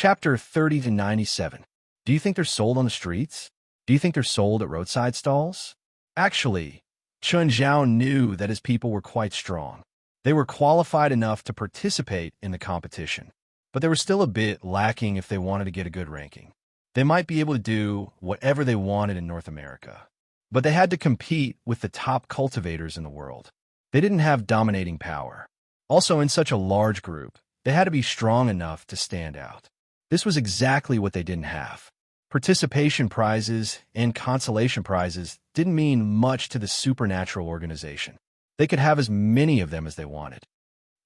Chapter 30 to 97. Do you think they're sold on the streets? Do you think they're sold at roadside stalls? Actually, Chun Zhao knew that his people were quite strong. They were qualified enough to participate in the competition, but they were still a bit lacking if they wanted to get a good ranking. They might be able to do whatever they wanted in North America, but they had to compete with the top cultivators in the world. They didn't have dominating power. Also, in such a large group, they had to be strong enough to stand out. This was exactly what they didn't have. Participation prizes and consolation prizes didn't mean much to the supernatural organization. They could have as many of them as they wanted.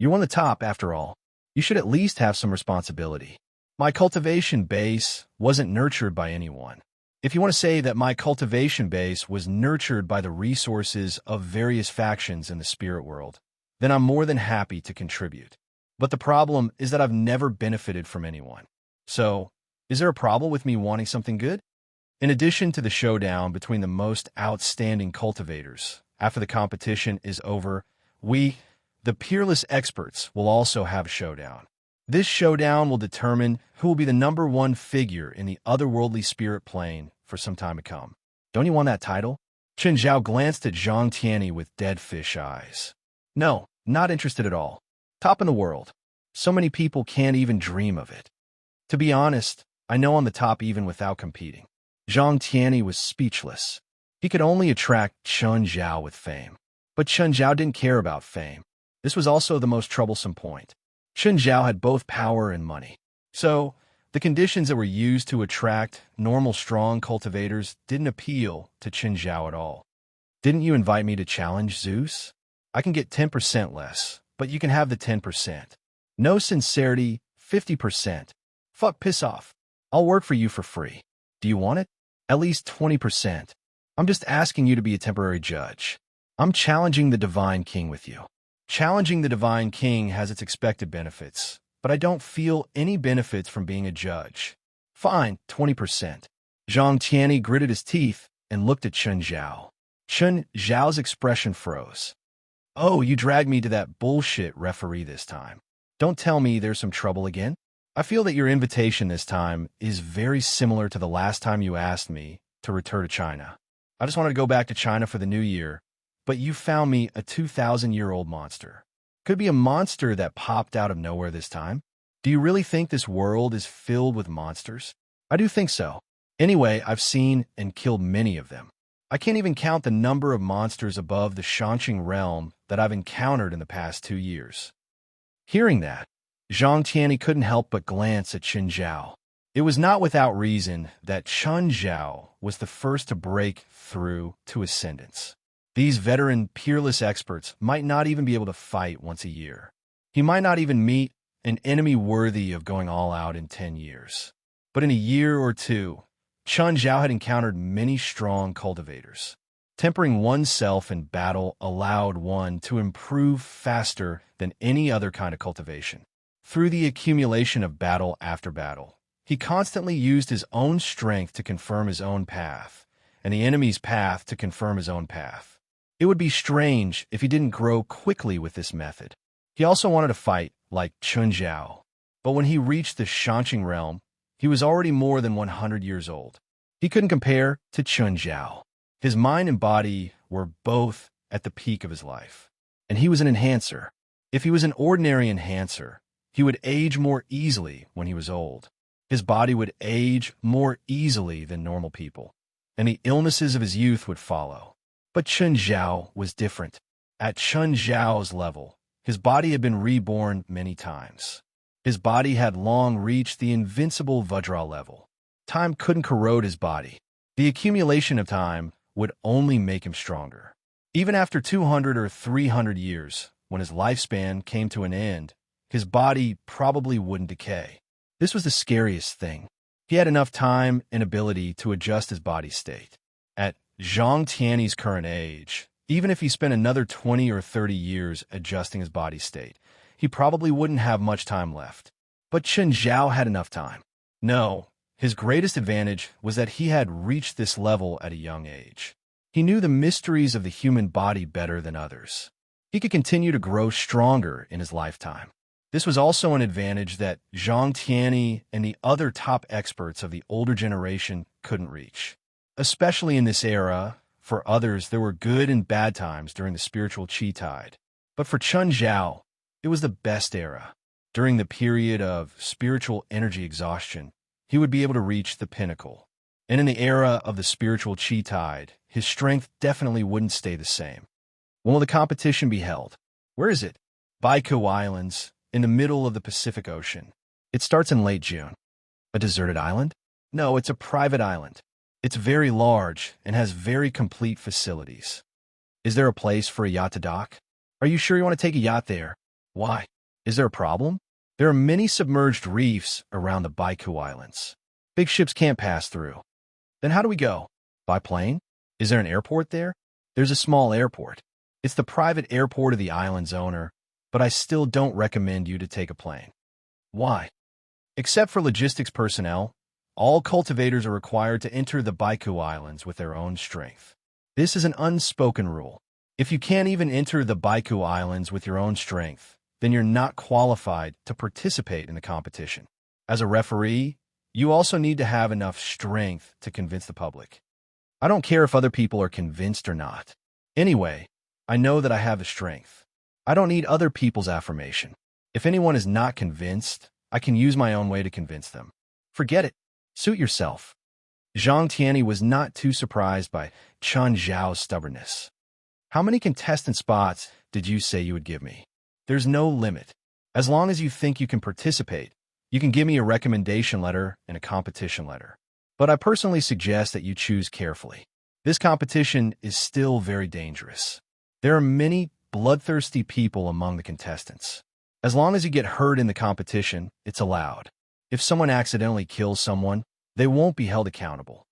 You won the top, after all. You should at least have some responsibility. My cultivation base wasn't nurtured by anyone. If you want to say that my cultivation base was nurtured by the resources of various factions in the spirit world, then I'm more than happy to contribute. But the problem is that I've never benefited from anyone. So, is there a problem with me wanting something good? In addition to the showdown between the most outstanding cultivators, after the competition is over, we, the peerless experts, will also have a showdown. This showdown will determine who will be the #1 figure in the otherworldly spirit plane for some time to come. Don't you want that title? Chen Zhao glanced at Zhang Tianyi with dead fish eyes. No, not interested at all. Top in the world. So many people can't even dream of it. To be honest, I know I'm the top even without competing. Zhang Tianyi was speechless. He could only attract Chun Zhao with fame. But Chun Zhao didn't care about fame. This was also the most troublesome point. Chun Zhao had both power and money. So, the conditions that were used to attract normal strong cultivators didn't appeal to Chun Zhao at all. Didn't you invite me to challenge Zeus? I can get 10% less, but you can have the 10%. No sincerity, 50%. Fuck, piss off. I'll work for you for free. Do you want it? At least 20%. I'm just asking you to be a temporary judge. I'm challenging the Divine King with you. Challenging the Divine King has its expected benefits, but I don't feel any benefits from being a judge. Fine, 20%. Zhang Tianyi gritted his teeth and looked at Chun Zhao. Chun Zhao's expression froze. Oh, you dragged me to that bullshit referee this time. Don't tell me there's some trouble again. I feel that your invitation this time is very similar to the last time you asked me to return to China. I just wanted to go back to China for the new year, but you found me a 2,000-year-old monster. Could be a monster that popped out of nowhere this time. Do you really think this world is filled with monsters? I do think so. Anyway, I've seen and killed many of them. I can't even count the number of monsters above the enchanting realm that I've encountered in the past 2 years. Hearing that, Zhang Tianyi couldn't help but glance at Chun Zhao. It was not without reason that Chun Zhao was the first to break through to ascendance. These veteran, peerless experts might not even be able to fight once a year. He might not even meet an enemy worthy of going all out in 10 years. But in a year or two, Chun Zhao had encountered many strong cultivators. Tempering oneself in battle allowed one to improve faster than any other kind of cultivation. Through the accumulation of battle after battle, he constantly used his own strength to confirm his own path, and the enemy's path to confirm his own path. It would be strange if he didn't grow quickly with this method. He also wanted to fight like Chun Zhao, but when he reached the enchanting realm, he was already more than 100 years old. He couldn't compare to Chun Zhao. His mind and body were both at the peak of his life, and he was an enhancer. If he was an ordinary enhancer, he would age more easily when he was old. His body would age more easily than normal people, and the illnesses of his youth would follow. But Chun Zhao was different. At Chun Zhao's level, his body had been reborn many times. His body had long reached the invincible Vajra level. Time couldn't corrode his body. The accumulation of time would only make him stronger. Even after 200 or 300 years, when his lifespan came to an end, his body probably wouldn't decay. This was the scariest thing. He had enough time and ability to adjust his body state. At Zhang Tianyi's current age, even if he spent another 20 or 30 years adjusting his body state, he probably wouldn't have much time left. But Chun Zhao had enough time. No, his greatest advantage was that he had reached this level at a young age. He knew the mysteries of the human body better than others. He could continue to grow stronger in his lifetime. This was also an advantage that Zhang Tianyi and the other top experts of the older generation couldn't reach. Especially in this era, for others there were good and bad times during the spiritual Qi tide. But for Chun Zhao, it was the best era. During the period of spiritual energy exhaustion, he would be able to reach the pinnacle. And in the era of the spiritual Qi tide, his strength definitely wouldn't stay the same. When will the competition be held? Where is it? Baikou Islands, in the middle of the Pacific Ocean. It starts in late June. A deserted island? No, it's a private island. It's very large and has very complete facilities. Is there a place for a yacht to dock? Are you sure you want to take a yacht there? Why? Is there a problem? There are many submerged reefs around the Baikou Islands. Big ships can't pass through. Then how do we go? By plane? Is there an airport there? There's a small airport. It's the private airport of the island's owner, but I still don't recommend you to take a plane. Why? Except for logistics personnel, all cultivators are required to enter the Baikou Islands with their own strength. This is an unspoken rule. If you can't even enter the Baikou Islands with your own strength, then you're not qualified to participate in the competition. As a referee, you also need to have enough strength to convince the public. I don't care if other people are convinced or not. Anyway, I know that I have the strength. I don't need other people's affirmation. If anyone is not convinced, I can use my own way to convince them. Forget it. Suit yourself. Zhang Tianyi was not too surprised by Chun Zhao's stubbornness. How many contestant spots did you say you would give me? There's no limit. As long as you think you can participate, you can give me a recommendation letter and a competition letter. But I personally suggest that you choose carefully. This competition is still very dangerous. There are many bloodthirsty people among the contestants. As long as you get hurt in the competition, it's allowed. If someone accidentally kills someone, they won't be held accountable.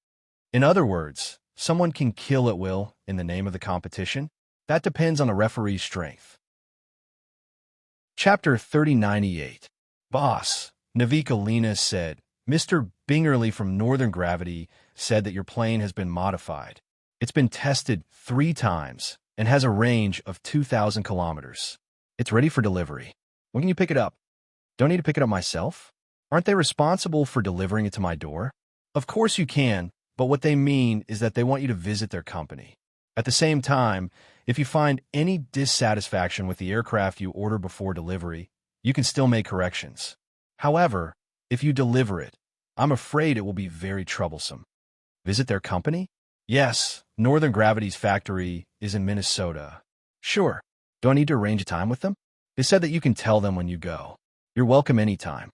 In other words, someone can kill at will in the name of the competition. That depends on the referee's strength. Chapter 3098. Boss, Navika Lena said, Mr. Bingerly from Northern Gravity said that your plane has been modified. It's been tested 3 times and has a range of 2,000 kilometers. It's ready for delivery. When can you pick it up? Don't need to pick it up myself? Aren't they responsible for delivering it to my door? Of course you can, but what they mean is that they want you to visit their company. At the same time, if you find any dissatisfaction with the aircraft you order before delivery, you can still make corrections. However, if you deliver it, I'm afraid it will be very troublesome. Visit their company? Yes, Northern Gravity's factory is in Minnesota. Sure. Do I need to arrange a time with them? They said that you can tell them when you go. You're welcome anytime.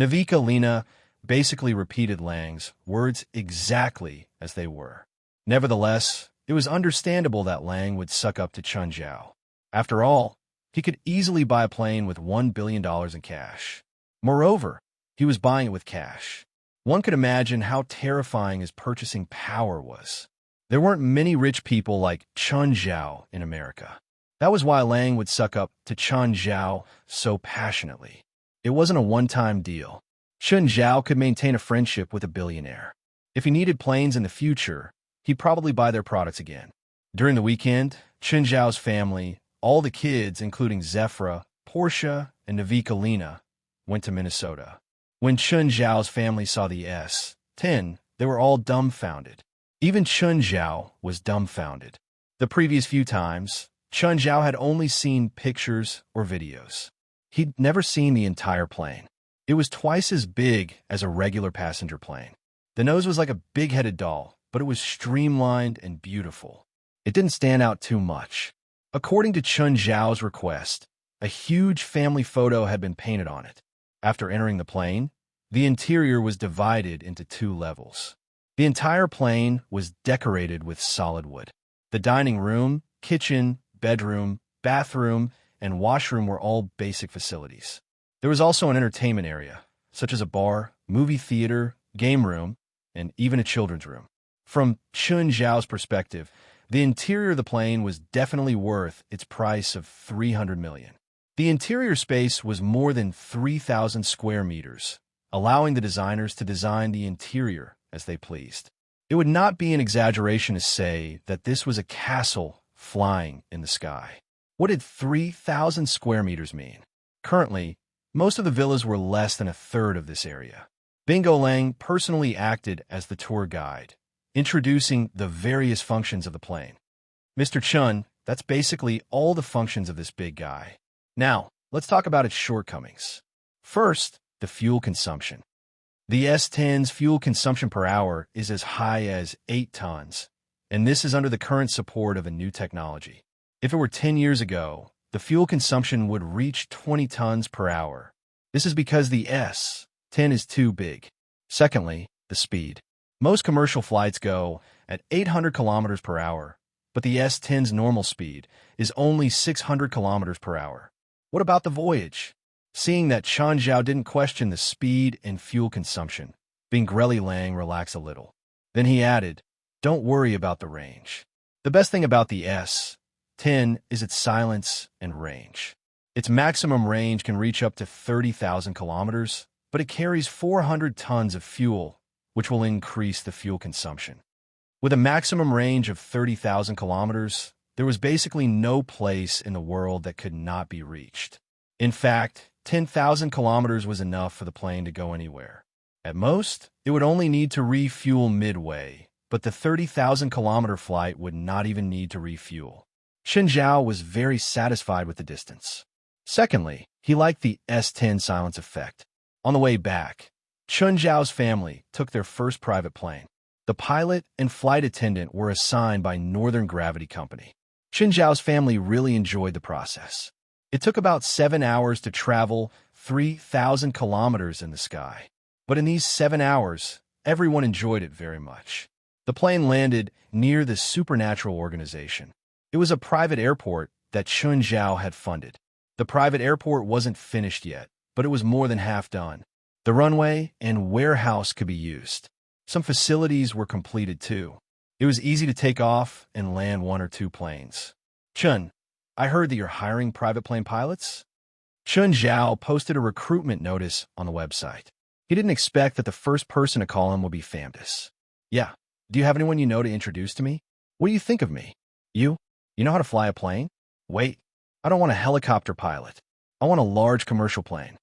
Navika Lena basically repeated Lang's words exactly as they were. Nevertheless, it was understandable that Lang would suck up to Chun Zhao. After all, he could easily buy a plane with $1 billion in cash. Moreover, he was buying it with cash. One could imagine how terrifying his purchasing power was. There weren't many rich people like Chun Zhao in America. That was why Lang would suck up to Chun Zhao so passionately. It wasn't a one-time deal. Chun Zhao could maintain a friendship with a billionaire. If he needed planes in the future, he'd probably buy their products again. During the weekend, Chun Zhao's family, all the kids, including Zephra, Portia, and Navika Lena, went to Minnesota. When Chun Zhao's family saw the S-10, they were all dumbfounded. Even Chun Zhao was dumbfounded. The previous few times, Chun Zhao had only seen pictures or videos. He'd never seen the entire plane. It was twice as big as a regular passenger plane. The nose was like a big-headed doll, but it was streamlined and beautiful. It didn't stand out too much. According to Chun Zhao's request, a huge family photo had been painted on it. After entering the plane, the interior was divided into 2 levels. The entire plane was decorated with solid wood. The dining room, kitchen, bedroom, bathroom, and washroom were all basic facilities. There was also an entertainment area, such as a bar, movie theater, game room, and even a children's room. From Chun Zhao's perspective, the interior of the plane was definitely worth its price of $300 million. The interior space was more than 3,000 square meters, allowing the designers to design the interior as they pleased. It would not be an exaggeration to say that this was a castle flying in the sky. What did 3,000 square meters mean? Currently, Most of the villas were less than a third of this area. Bingo Lang personally acted as the tour guide, introducing the various functions of the plane. Mr. Chun, that's basically all the functions of this big guy. Now, let's talk about its shortcomings. First, the fuel consumption. The S-10's fuel consumption per hour is as high as 8 tons, and this is under the current support of a new technology. If it were 10 years ago, the fuel consumption would reach 20 tons per hour. This is because the S-10 is too big. Secondly, the speed. Most commercial flights go at 800 kilometers per hour, but the S-10's normal speed is only 600 kilometers per hour. What about the voyage? Seeing that Chan Zhao didn't question the speed and fuel consumption, Bingreli Lang relaxed a little. Then he added, "Don't worry about the range. The best thing about the S-10 is its silence and range. Its maximum range can reach up to 30,000 kilometers, but it carries 400 tons of fuel, which will increase the fuel consumption." With a maximum range of 30,000 kilometers, there was basically no place in the world that could not be reached. In fact, 10,000 kilometers was enough for the plane to go anywhere. At most, it would only need to refuel midway, but the 30,000-kilometer flight would not even need to refuel. Chen Zhao was very satisfied with the distance. Secondly, he liked the S-10 silence effect. On the way back, Chen Zhao's family took their first private plane. The pilot and flight attendant were assigned by Northern Gravity Company. Chen Zhao's family really enjoyed the process. It took about 7 hours to travel 3,000 kilometers in the sky. But in these 7 hours, everyone enjoyed it very much. The plane landed near the Supernatural Organization. It was a private airport that Chen Zhao had funded. The private airport wasn't finished yet, but it was more than half done. The runway and warehouse could be used. Some facilities were completed too. It was easy to take off and land 1 or 2 planes. "Chun, I heard that you're hiring private plane pilots?" Chen Zhao posted a recruitment notice on the website. He didn't expect that the first person to call him would be Famdus. "Yeah. Do you have anyone you know to introduce to me? What do you think of me? You know how to fly a plane? Wait, I don't want a helicopter pilot. I want a large commercial plane."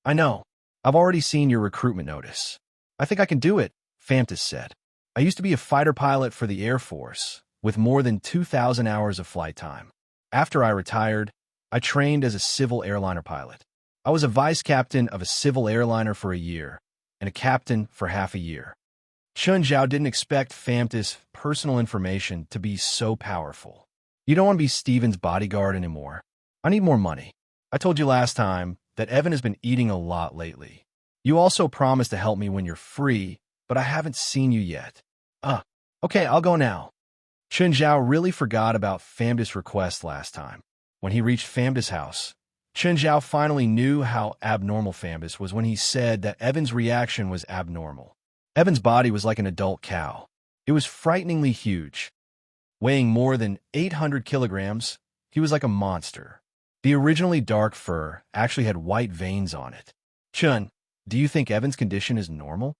"I know. I've already seen your recruitment notice. I think I can do it," Famdus said. "I used to be a fighter pilot for the Air Force, with more than 2,000 hours of flight time. After I retired, I trained as a civil airliner pilot. I was a vice captain of a civil airliner for a year, and a captain for half a year." Chen Zhao didn't expect Famdus' personal information to be so powerful. "You don't want to be Steven's bodyguard anymore. I need more money. I told you last time that Evan has been eating a lot lately. You also promised to help me when you're free, but I haven't seen you yet." Okay, I'll go now." Chen Zhao really forgot about Famdus' request last time. When he reached Famdus' house, Chen Zhao finally knew how abnormal Famdus was when he said that Evan's reaction was abnormal. Evan's body was like an adult cow. It was frighteningly huge. Weighing more than 800 kilograms, he was like a monster. The originally dark fur actually had white veins on it. "Chun, do you think Evan's condition is normal?"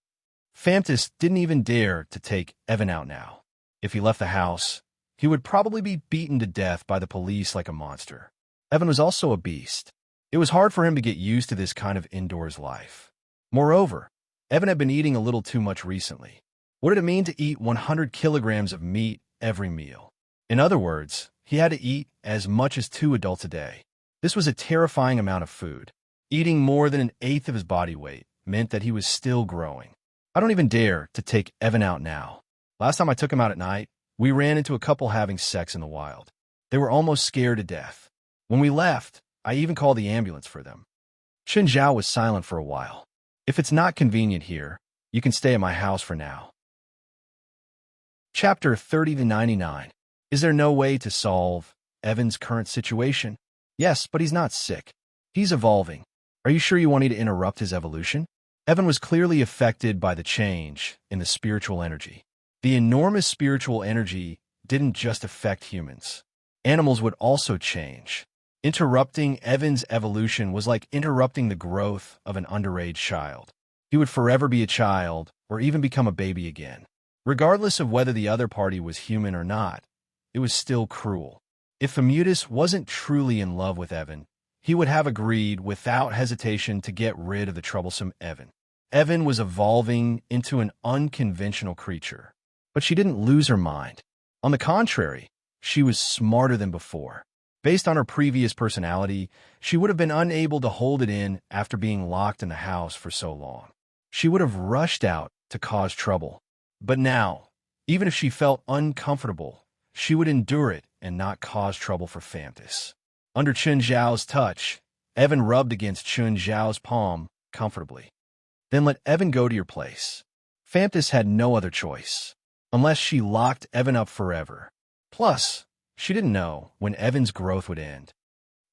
Famdus didn't even dare to take Evan out now. If he left the house, he would probably be beaten to death by the police like a monster. Evan was also a beast. It was hard for him to get used to this kind of indoors life. Moreover, Evan had been eating a little too much recently. What did it mean to eat 100 kilograms of meat every meal? In other words, he had to eat as much as 2 adults a day. This was a terrifying amount of food. Eating more than 1/8 of his body weight meant that he was still growing. "I don't even dare to take Evan out now. Last time I took him out at night, we ran into a couple having sex in the wild. They were almost scared to death. When we left, I even called the ambulance for them." Chen Zhao was silent for a while. "If it's not convenient here, you can stay at my house for now." Chapter 30-99. Is there no way to solve Evan's current situation? Yes, but he's not sick. He's evolving. Are you sure you want me to interrupt his evolution? Evan was clearly affected by the change in the spiritual energy. The enormous spiritual energy didn't just affect humans. Animals would also change. Interrupting Evan's evolution was like interrupting the growth of an underage child. He would forever be a child, or even become a baby again. Regardless of whether the other party was human or not, it was still cruel. If Famdus wasn't truly in love with Evan, he would have agreed without hesitation to get rid of the troublesome Evan. Evan was evolving into an unconventional creature, but she didn't lose her mind. On the contrary, she was smarter than before. Based on her previous personality, she would have been unable to hold it in after being locked in the house for so long. She would have rushed out to cause trouble. But now, even if she felt uncomfortable, she would endure it and not cause trouble for Fantas. Under Chun Zhao's touch, Evan rubbed against Chun Zhao's palm comfortably. Then let Evan go to your place. Fantas had no other choice, unless she locked Evan up forever. Plus, she didn't know when Evan's growth would end.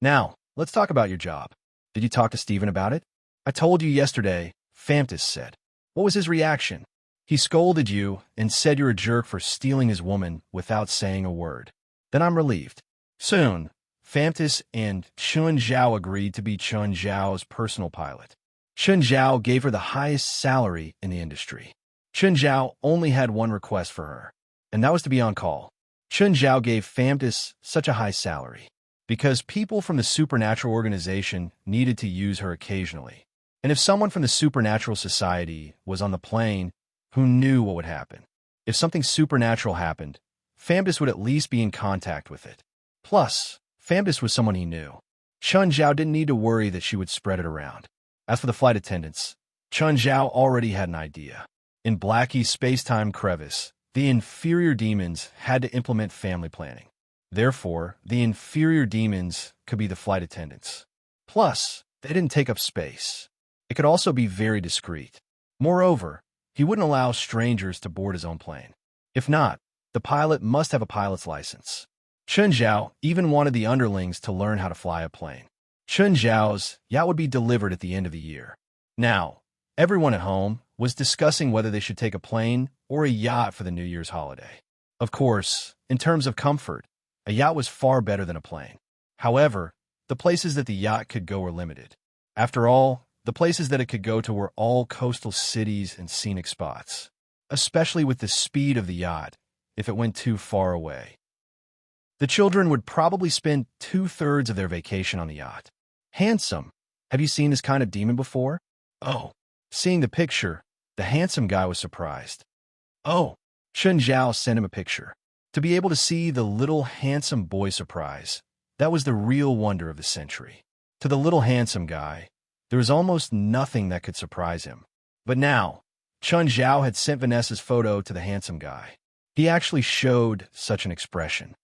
Now, let's talk about your job. Did you talk to Steven about it? I told you yesterday, Fantas said. What was his reaction? He scolded you and said you're a jerk for stealing his woman without saying a word. Then I'm relieved. Soon, Fantas and Chun Zhao agreed to be Chun Zhao's personal pilot. Chun Zhao gave her the highest salary in the industry. Chun Zhao only had one request for her, and that was to be on call. Chun Zhao gave Fantas such a high salary because people from the supernatural organization needed to use her occasionally. And if someone from the supernatural society was on the plane, who knew what would happen? If something supernatural happened, Fantas would at least be in contact with it. Plus, Fantas was someone he knew. Chun Zhao didn't need to worry that she would spread it around. As for the flight attendants, Chun Zhao already had an idea. In Blackie's space-time crevice, the inferior demons had to implement family planning. Therefore, the inferior demons could be the flight attendants. Plus, they didn't take up space. It could also be very discreet. Moreover, he wouldn't allow strangers to board his own plane. If not, the pilot must have a pilot's license. Chun Zhao even wanted the underlings to learn how to fly a plane. Chun Zhao's yacht would be delivered at the end of the year. Now, everyone at home was discussing whether they should take a plane or a yacht for the New Year's holiday. Of course, in terms of comfort, a yacht was far better than a plane. However, the places that the yacht could go were limited. After all, the places that it could go to were all coastal cities and scenic spots, especially with the speed of the yacht if it went too far away. The children would probably spend 2/3 of their vacation on the yacht. Handsome. Have you seen this kind of demon before? Oh. Seeing the picture, the handsome guy was surprised. Oh. Chun Zhao sent him a picture. To be able to see the little handsome boy's surprise, that was the real wonder of the century. To the little handsome guy, there was almost nothing that could surprise him. But now, Chun Zhao had sent Vanessa's photo to the handsome guy. He actually showed such an expression.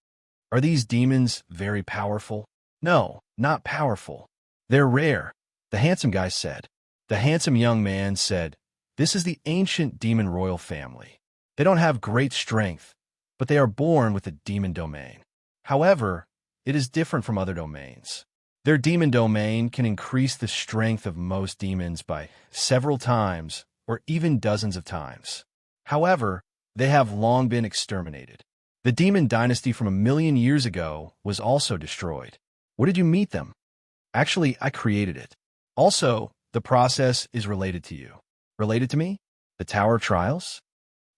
Are these demons very powerful? No, not powerful. They're rare, the handsome guy said. The handsome young man said, this is the ancient demon royal family. They don't have great strength, but they are born with a demon domain. However, it is different from other domains. Their demon domain can increase the strength of most demons by several times or even dozens of times. However, they have long been exterminated. The demon dynasty from 1,000,000 years ago was also destroyed. Where did you meet them? Actually, I created it. Also, the process is related to you. Related to me? The Tower of Trials?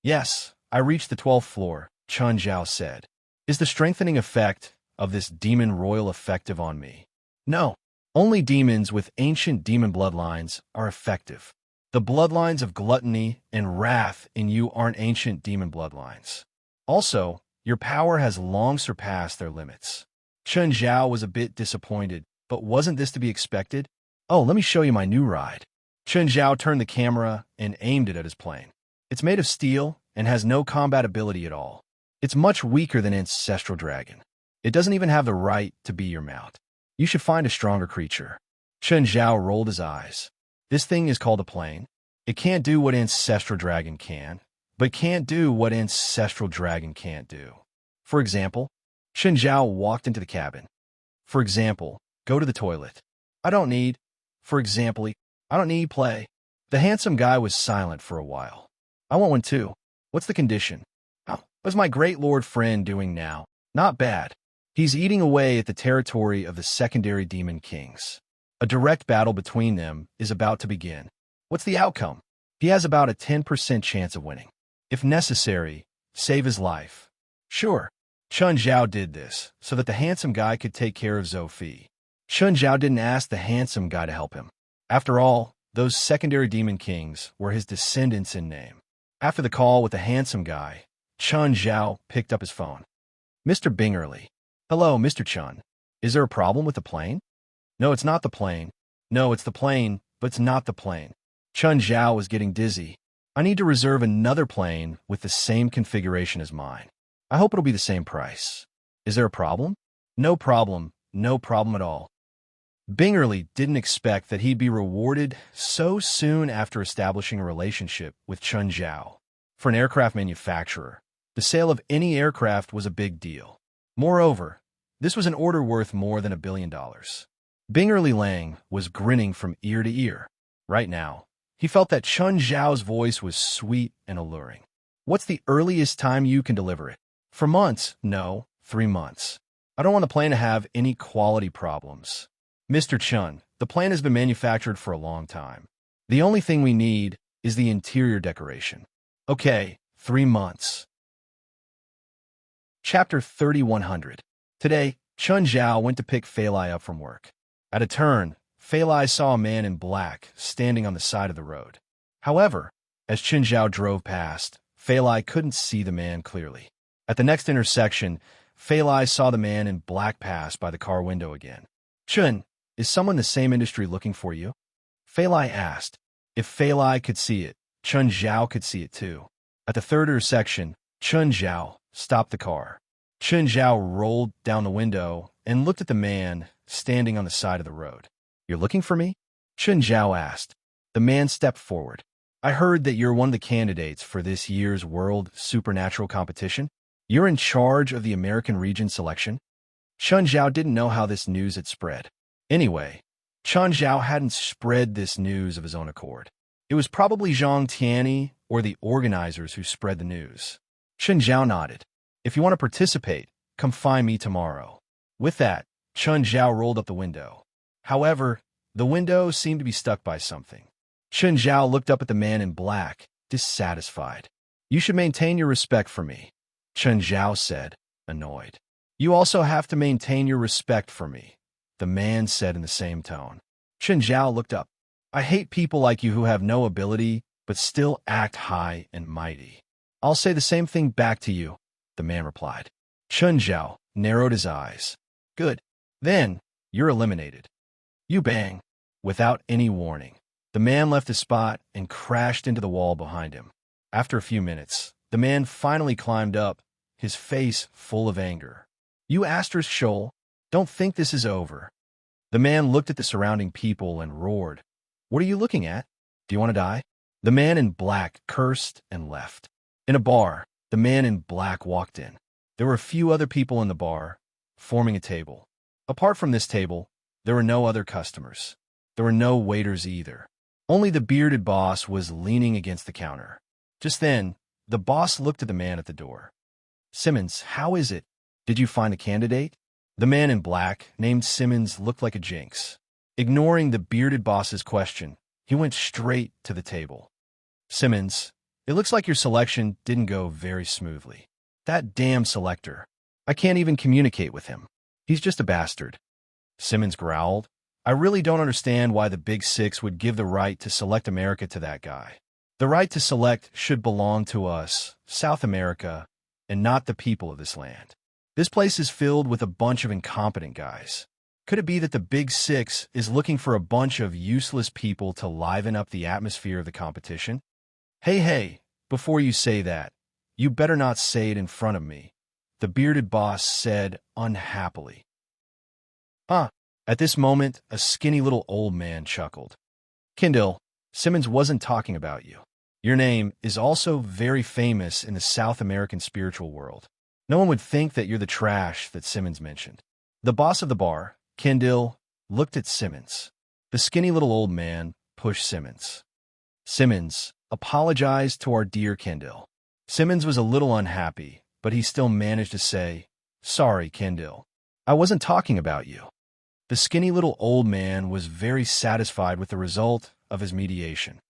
Yes, I reached the 12th floor, Chun Zhao said. Is the strengthening effect of this demon royal effective on me? No, only demons with ancient demon bloodlines are effective. The bloodlines of gluttony and wrath in you aren't ancient demon bloodlines. Also, your power has long surpassed their limits. Chun Zhao was a bit disappointed, but wasn't this to be expected? Oh, let me show you my new ride. Chun Zhao turned the camera and aimed it at his plane. It's made of steel and has no combat ability at all. It's much weaker than Ancestral Dragon. It doesn't even have the right to be your mount. You should find a stronger creature. Chun Zhao rolled his eyes. This thing is called a plane. It can't do what Ancestral Dragon can, but can't do what Ancestral Dragon can't do. For example, Chun Zhao walked into the cabin. For example, go to the toilet. I don't need play. The handsome guy was silent for a while. I want one too. What's the condition? Oh, what's my great lord friend doing now? Not bad. He's eating away at the territory of the secondary demon kings. A direct battle between them is about to begin. What's the outcome? He has about a 10% chance of winning. If necessary, save his life. Sure. Chun Zhao did this so that the handsome guy could take care of Zhou Fi. Chun Zhao didn't ask the handsome guy to help him. After all, those secondary demon kings were his descendants in name. After the call with the handsome guy, Chun Zhao picked up his phone. Mr. Bingerly. Hello, Mr. Chun. Is there a problem with the plane? No, it's not the plane. No, it's the plane, but it's not the plane. Chun Zhao was getting dizzy. I need to reserve another plane with the same configuration as mine. I hope it'll be the same price. Is there a problem? No problem. No problem at all. Bingerly didn't expect that he'd be rewarded so soon after establishing a relationship with Chun Zhao. For an aircraft manufacturer, the sale of any aircraft was a big deal. Moreover, this was an order worth more than $1 billion. Bingerly Lang was grinning from ear to ear. Right now, he felt that Chun Zhao's voice was sweet and alluring. What's the earliest time you can deliver it? For months? No, 3 months. I don't want the plane to have any quality problems. Mr. Chun, the plane has been manufactured for a long time. The only thing we need is the interior decoration. Okay, 3 months. Chapter 3100. Today, Chun Zhao went to pick Fei Lai up from work. At a turn, Fei Lai saw a man in black standing on the side of the road. However, as Chun Zhao drove past, Fei Lai couldn't see the man clearly. At the next intersection, Fei Lai saw the man in black pass by the car window again. Chun, is someone in the same industry looking for you? Fei Lai asked. If Fei Lai could see it, Chun Zhao could see it too. At the third intersection, Chun Zhao stopped the car. Chun Zhao rolled down the window and looked at the man standing on the side of the road. You're looking for me? Chun Zhao asked. The man stepped forward. I heard that you're one of the candidates for this year's World Supernatural Competition. You're in charge of the American region selection? Chun Zhao didn't know how this news had spread. Anyway, Chun Zhao hadn't spread this news of his own accord. It was probably Zhang Tianyi or the organizers who spread the news. Chun Zhao nodded. If you want to participate, come find me tomorrow. With that, Chun Zhao rolled up the window. However, the window seemed to be stuck by something. Chun Zhao looked up at the man in black, dissatisfied. You should maintain your respect for me, Chun Zhao said, annoyed. You also have to maintain your respect for me, the man said in the same tone. Chun Zhao looked up. I hate people like you who have no ability, but still act high and mighty. I'll say the same thing back to you, the man replied. Chun Zhao narrowed his eyes. Good. Then, you're eliminated. You bang. Without any warning, the man left his spot and crashed into the wall behind him. After a few minutes, the man finally climbed up, his face full of anger. You Asterisk Shoal, don't think this is over. The man looked at the surrounding people and roared. What are you looking at? Do you want to die? The man in black cursed and left. In a bar, the man in black walked in. There were a few other people in the bar, forming a table. Apart from this table, there were no other customers. There were no waiters either. Only the bearded boss was leaning against the counter. Just then, the boss looked at the man at the door. Simmons, how is it? Did you find a candidate? The man in black, named Simmons, looked like a jinx. Ignoring the bearded boss's question, he went straight to the table. Simmons, it looks like your selection didn't go very smoothly. That damn selector. I can't even communicate with him. He's just a bastard. Simmons growled. I really don't understand why the Big Six would give the right to select America to that guy. The right to select should belong to us, South America, and not the people of this land. This place is filled with a bunch of incompetent guys. Could it be that the Big Six is looking for a bunch of useless people to liven up the atmosphere of the competition? Hey, before you say that, you better not say it in front of me, the bearded boss said unhappily. Huh. At this moment, a skinny little old man chuckled. Kendall, Simmons wasn't talking about you. Your name is also very famous in the South American spiritual world. No one would think that you're the trash that Simmons mentioned. The boss of the bar, Kendall, looked at Simmons. The skinny little old man pushed Simmons. Simmons apologized to our dear Kendall. Simmons was a little unhappy, but he still managed to say, Sorry, Kendall. I wasn't talking about you. The skinny little old man was very satisfied with the result of his mediation.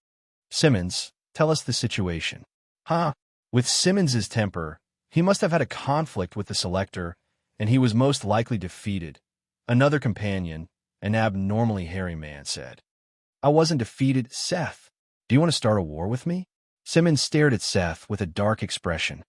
Simmons, tell us the situation. With Simmons's temper, he must have had a conflict with the selector, and he was most likely defeated. Another companion, an abnormally hairy man said. I wasn't defeated, Seth. Do you want to start a war with me? Simmons stared at Seth with a dark expression.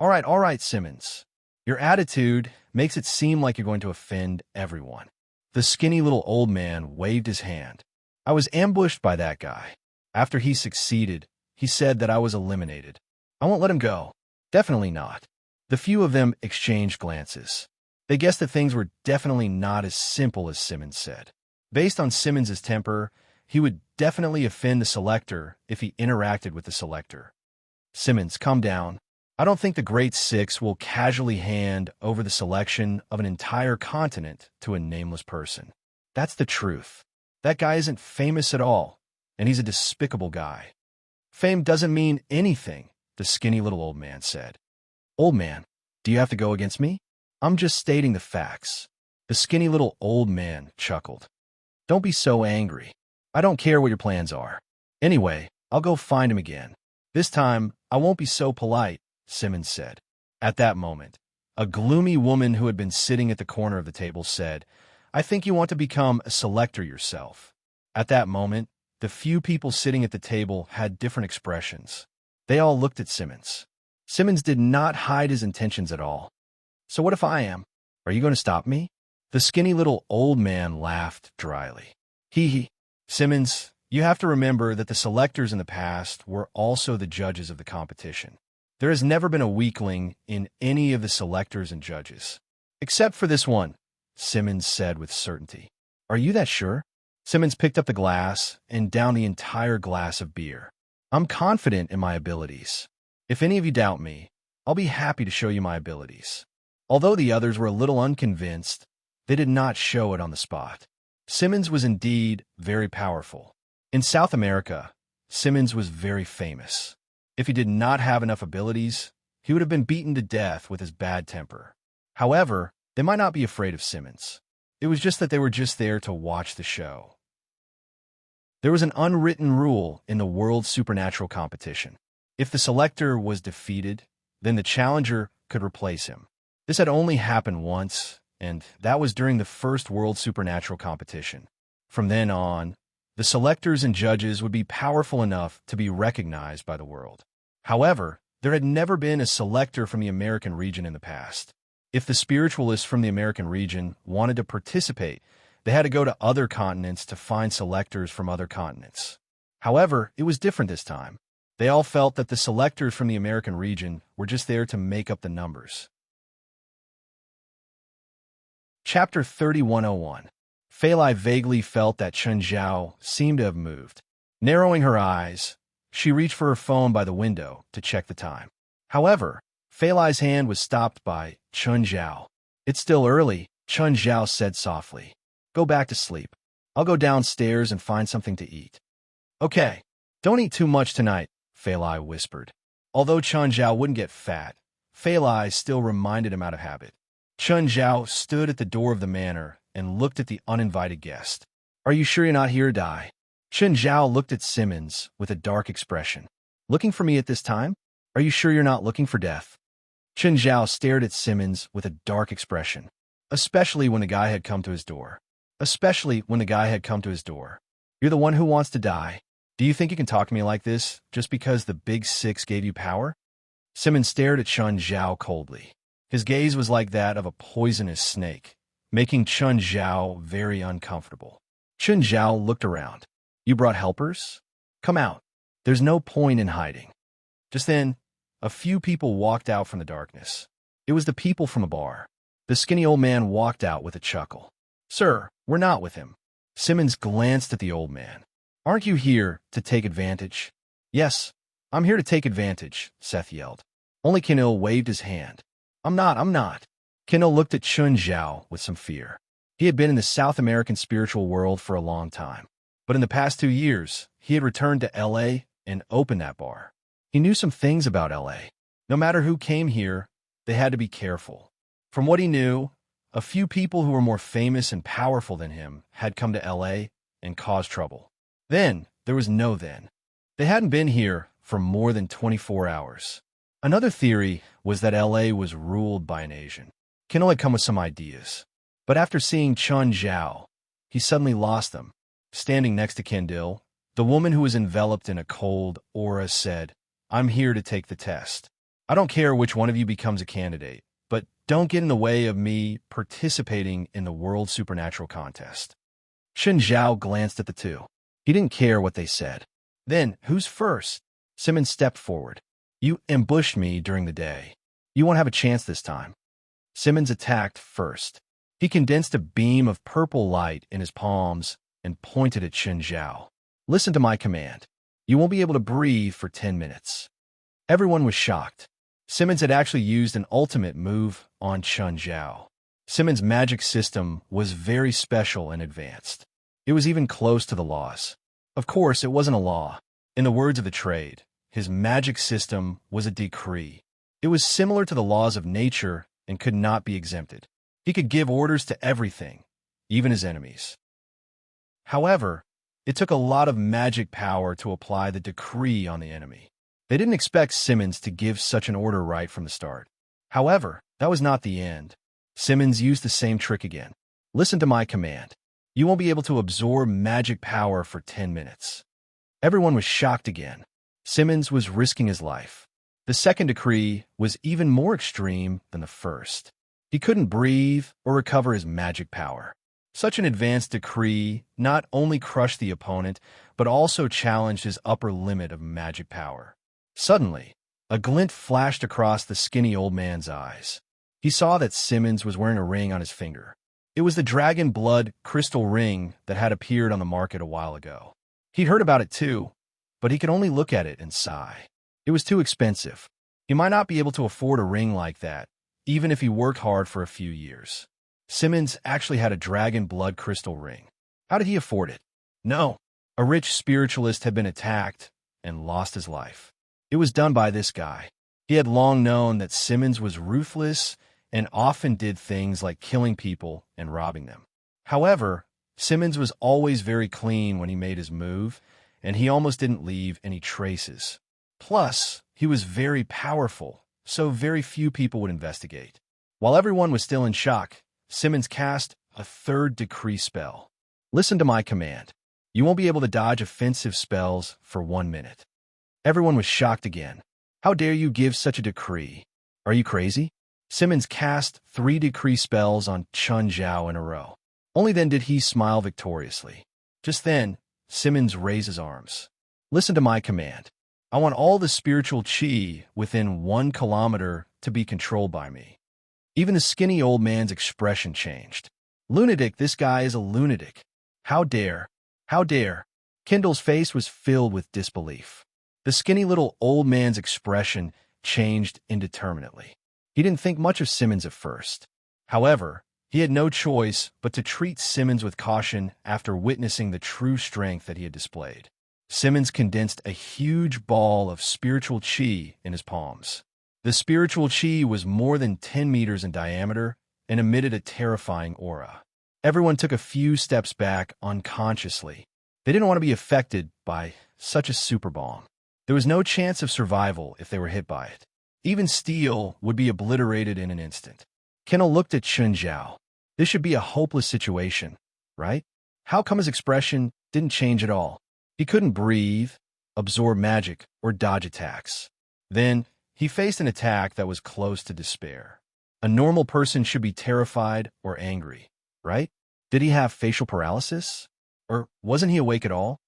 All right, Simmons. Your attitude makes it seem like you're going to offend everyone. The skinny little old man waved his hand. I was ambushed by that guy. After he succeeded, he said that I was eliminated. I won't let him go. Definitely not. The few of them exchanged glances. They guessed that things were definitely not as simple as Simmons said. Based on Simmons's temper, he would definitely offend the selector if he interacted with the selector. Simmons, calm down. I don't think the Great Six will casually hand over the selection of an entire continent to a nameless person. That's the truth. That guy isn't famous at all, and he's a despicable guy. Fame doesn't mean anything, the skinny little old man said. Old man, do you have to go against me? I'm just stating the facts. The skinny little old man chuckled. Don't be so angry. I don't care what your plans are. Anyway, I'll go find him again. This time, I won't be so polite, Simmons said. At that moment, a gloomy woman who had been sitting at the corner of the table said, I think you want to become a selector yourself. At that moment, the few people sitting at the table had different expressions. They all looked at Simmons. Simmons did not hide his intentions at all. So what if I am? Are you going to stop me? The skinny little old man laughed dryly. Hee. Simmons, you have to remember that the selectors in the past were also the judges of the competition. There has never been a weakling in any of the selectors and judges. Except for this one, Simmons said with certainty. Are you that sure? Simmons picked up the glass and downed the entire glass of beer. I'm confident in my abilities. If any of you doubt me, I'll be happy to show you my abilities. Although the others were a little unconvinced, they did not show it on the spot. Simmons was indeed very powerful. In South America, Simmons was very famous. If he did not have enough abilities, he would have been beaten to death with his bad temper. However, they might not be afraid of Simmons. It was just that they were just there to watch the show. There was an unwritten rule in the World Supernatural competition. If the selector was defeated, then the challenger could replace him. This had only happened once, and that was during the first World Supernatural competition. From then on, the selectors and judges would be powerful enough to be recognized by the world. However, there had never been a selector from the American region in the past. If the spiritualists from the American region wanted to participate, they had to go to other continents to find selectors from other continents. However, it was different this time. They all felt that the selectors from the American region were just there to make up the numbers. Chapter 3101. Feilai vaguely felt that Chun Zhao seemed to have moved. Narrowing her eyes, she reached for her phone by the window to check the time. However, Feilai's hand was stopped by Chun Zhao. It's still early, Chun Zhao said softly. Go back to sleep. I'll go downstairs and find something to eat. Okay, don't eat too much tonight, Feilai whispered. Although Chun Zhao wouldn't get fat, Feilai still reminded him out of habit. Chun Zhao stood at the door of the manor and looked at the uninvited guest. Are you sure you're not here to die? Chun Zhao looked at Simmons with a dark expression. Looking for me at this time? Are you sure you're not looking for death? Chun Zhao stared at Simmons with a dark expression, especially when the guy had come to his door. You're the one who wants to die. Do you think you can talk to me like this just because the Big Six gave you power? Simmons stared at Chun Zhao coldly. His gaze was like that of a poisonous snake, making Chun Zhao very uncomfortable. Chun Zhao looked around. You brought helpers? Come out. There's no point in hiding. Just then, a few people walked out from the darkness. It was the people from a bar. The skinny old man walked out with a chuckle. Sir, we're not with him. Simmons glanced at the old man. Aren't you here to take advantage? Yes, I'm here to take advantage, Seth yelled. Only Kinil waved his hand. I'm not. Kinil looked at Chun Zhao with some fear. He had been in the South American spiritual world for a long time. But in the past 2 years, he had returned to L.A. and opened that bar. He knew some things about L.A. No matter who came here, they had to be careful. From what he knew, a few people who were more famous and powerful than him had come to L.A. and caused trouble. Then, there was no then. They hadn't been here for more than 24 hours. Another theory was that L.A. was ruled by an Asian. Kinil had come with some ideas. But after seeing Chun Zhao, he suddenly lost them. Standing next to Kendall, the woman who was enveloped in a cold aura said, "I'm here to take the test. I don't care which one of you becomes a candidate, but don't get in the way of me participating in the World Supernatural Contest." Chen Zhao glanced at the two. He didn't care what they said. "Then, who's first?" Simmons stepped forward. "You ambushed me during the day. You won't have a chance this time." Simmons attacked first. He condensed a beam of purple light in his palms and pointed at Chen Zhao. "Listen to my command. You won't be able to breathe for 10 minutes. Everyone was shocked. Simmons had actually used an ultimate move on Chen Zhao. Simmons' magic system was very special and advanced. It was even close to the laws. Of course, it wasn't a law. In the words of the trade, his magic system was a decree. It was similar to the laws of nature and could not be exempted. He could give orders to everything, even his enemies. However, it took a lot of magic power to apply the decree on the enemy. They didn't expect Simmons to give such an order right from the start. However, that was not the end. Simmons used the same trick again. "Listen to my command. You won't be able to absorb magic power for 10 minutes. Everyone was shocked again. Simmons was risking his life. The second decree was even more extreme than the first. He couldn't breathe or recover his magic power. Such an advanced decree not only crushed the opponent, but also challenged his upper limit of magic power. Suddenly, a glint flashed across the skinny old man's eyes. He saw that Simmons was wearing a ring on his finger. It was the dragon blood crystal ring that had appeared on the market a while ago. He'd heard about it too, but he could only look at it and sigh. It was too expensive. He might not be able to afford a ring like that, even if he worked hard for a few years. Simmons actually had a dragon blood crystal ring. How did he afford it? No. A rich spiritualist had been attacked and lost his life. It was done by this guy. He had long known that Simmons was ruthless and often did things like killing people and robbing them. However, Simmons was always very clean when he made his move, and he almost didn't leave any traces. Plus, he was very powerful, so very few people would investigate. While everyone was still in shock, Simmons cast a third decree spell. "Listen to my command. You won't be able to dodge offensive spells for 1 minute." Everyone was shocked again. "How dare you give such a decree? Are you crazy?" Simmons cast 3 decree spells on Chen Zhao in a row. Only then did he smile victoriously. Just then, Simmons raised his arms. "Listen to my command. I want all the spiritual chi within 1 kilometer to be controlled by me." Even the skinny old man's expression changed. "Lunatic, this guy is a lunatic. How dare? How dare?" Kendall's face was filled with disbelief. The skinny little old man's expression changed indeterminately. He didn't think much of Simmons at first. However, he had no choice but to treat Simmons with caution after witnessing the true strength that he had displayed. Simmons condensed a huge ball of spiritual chi in his palms. The spiritual chi was more than 10 meters in diameter and emitted a terrifying aura. Everyone took a few steps back unconsciously. They didn't want to be affected by such a super bomb. There was no chance of survival if they were hit by it. Even steel would be obliterated in an instant. Kendall looked at Chen Zhao. This should be a hopeless situation, right? How come his expression didn't change at all? He couldn't breathe, absorb magic, or dodge attacks. Then, he faced an attack that was close to despair. A normal person should be terrified or angry, right? Did he have facial paralysis? Or wasn't he awake at all?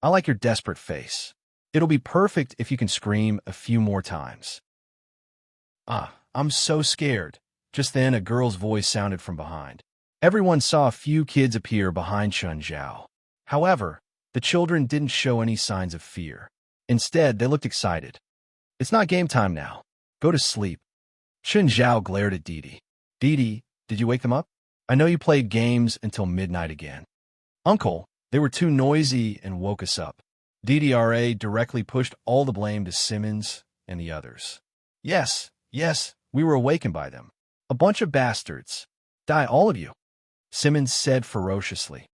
I like your desperate face. It'll be perfect if you can scream a few more times. I'm so scared. Just then, a girl's voice sounded from behind. Everyone saw a few kids appear behind Chen Zhao. However, the children didn't show any signs of fear. Instead, they looked excited. "It's not game time now. Go to sleep." Chen Zhao glared at Didi. "Didi, did you wake them up? I know you played games until midnight again." "Uncle, they were too noisy and woke us up." DDRA directly pushed all the blame to Simmons and the others. Yes, we were awakened by them. A bunch of bastards. Die, all of you," Simmons said ferociously.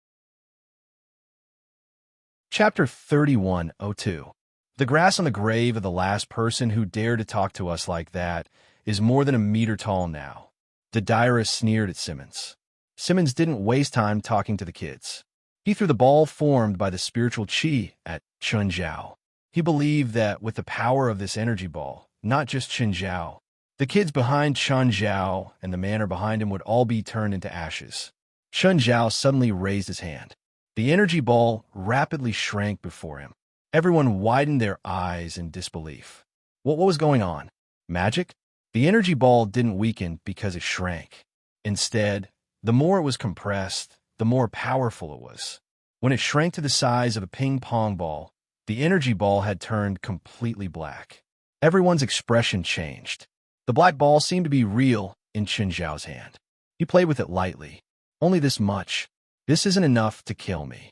Chapter 3102. The grass on the grave of the last person who dared to talk to us like that is more than a meter tall now. The diarist sneered at Simmons. Simmons didn't waste time talking to the kids. He threw the ball formed by the spiritual chi at Chun Zhao. He believed that with the power of this energy ball, not just Chun Zhao, the kids behind Chun Zhao and the manor behind him would all be turned into ashes. Chun Zhao suddenly raised his hand. The energy ball rapidly shrank before him. Everyone widened their eyes in disbelief. What was going on? Magic? The energy ball didn't weaken because it shrank. Instead, the more it was compressed, the more powerful it was. When it shrank to the size of a ping-pong ball, the energy ball had turned completely black. Everyone's expression changed. The black ball seemed to be real in Chun Zhao's hand. He played with it lightly. Only this much. This isn't enough to kill me.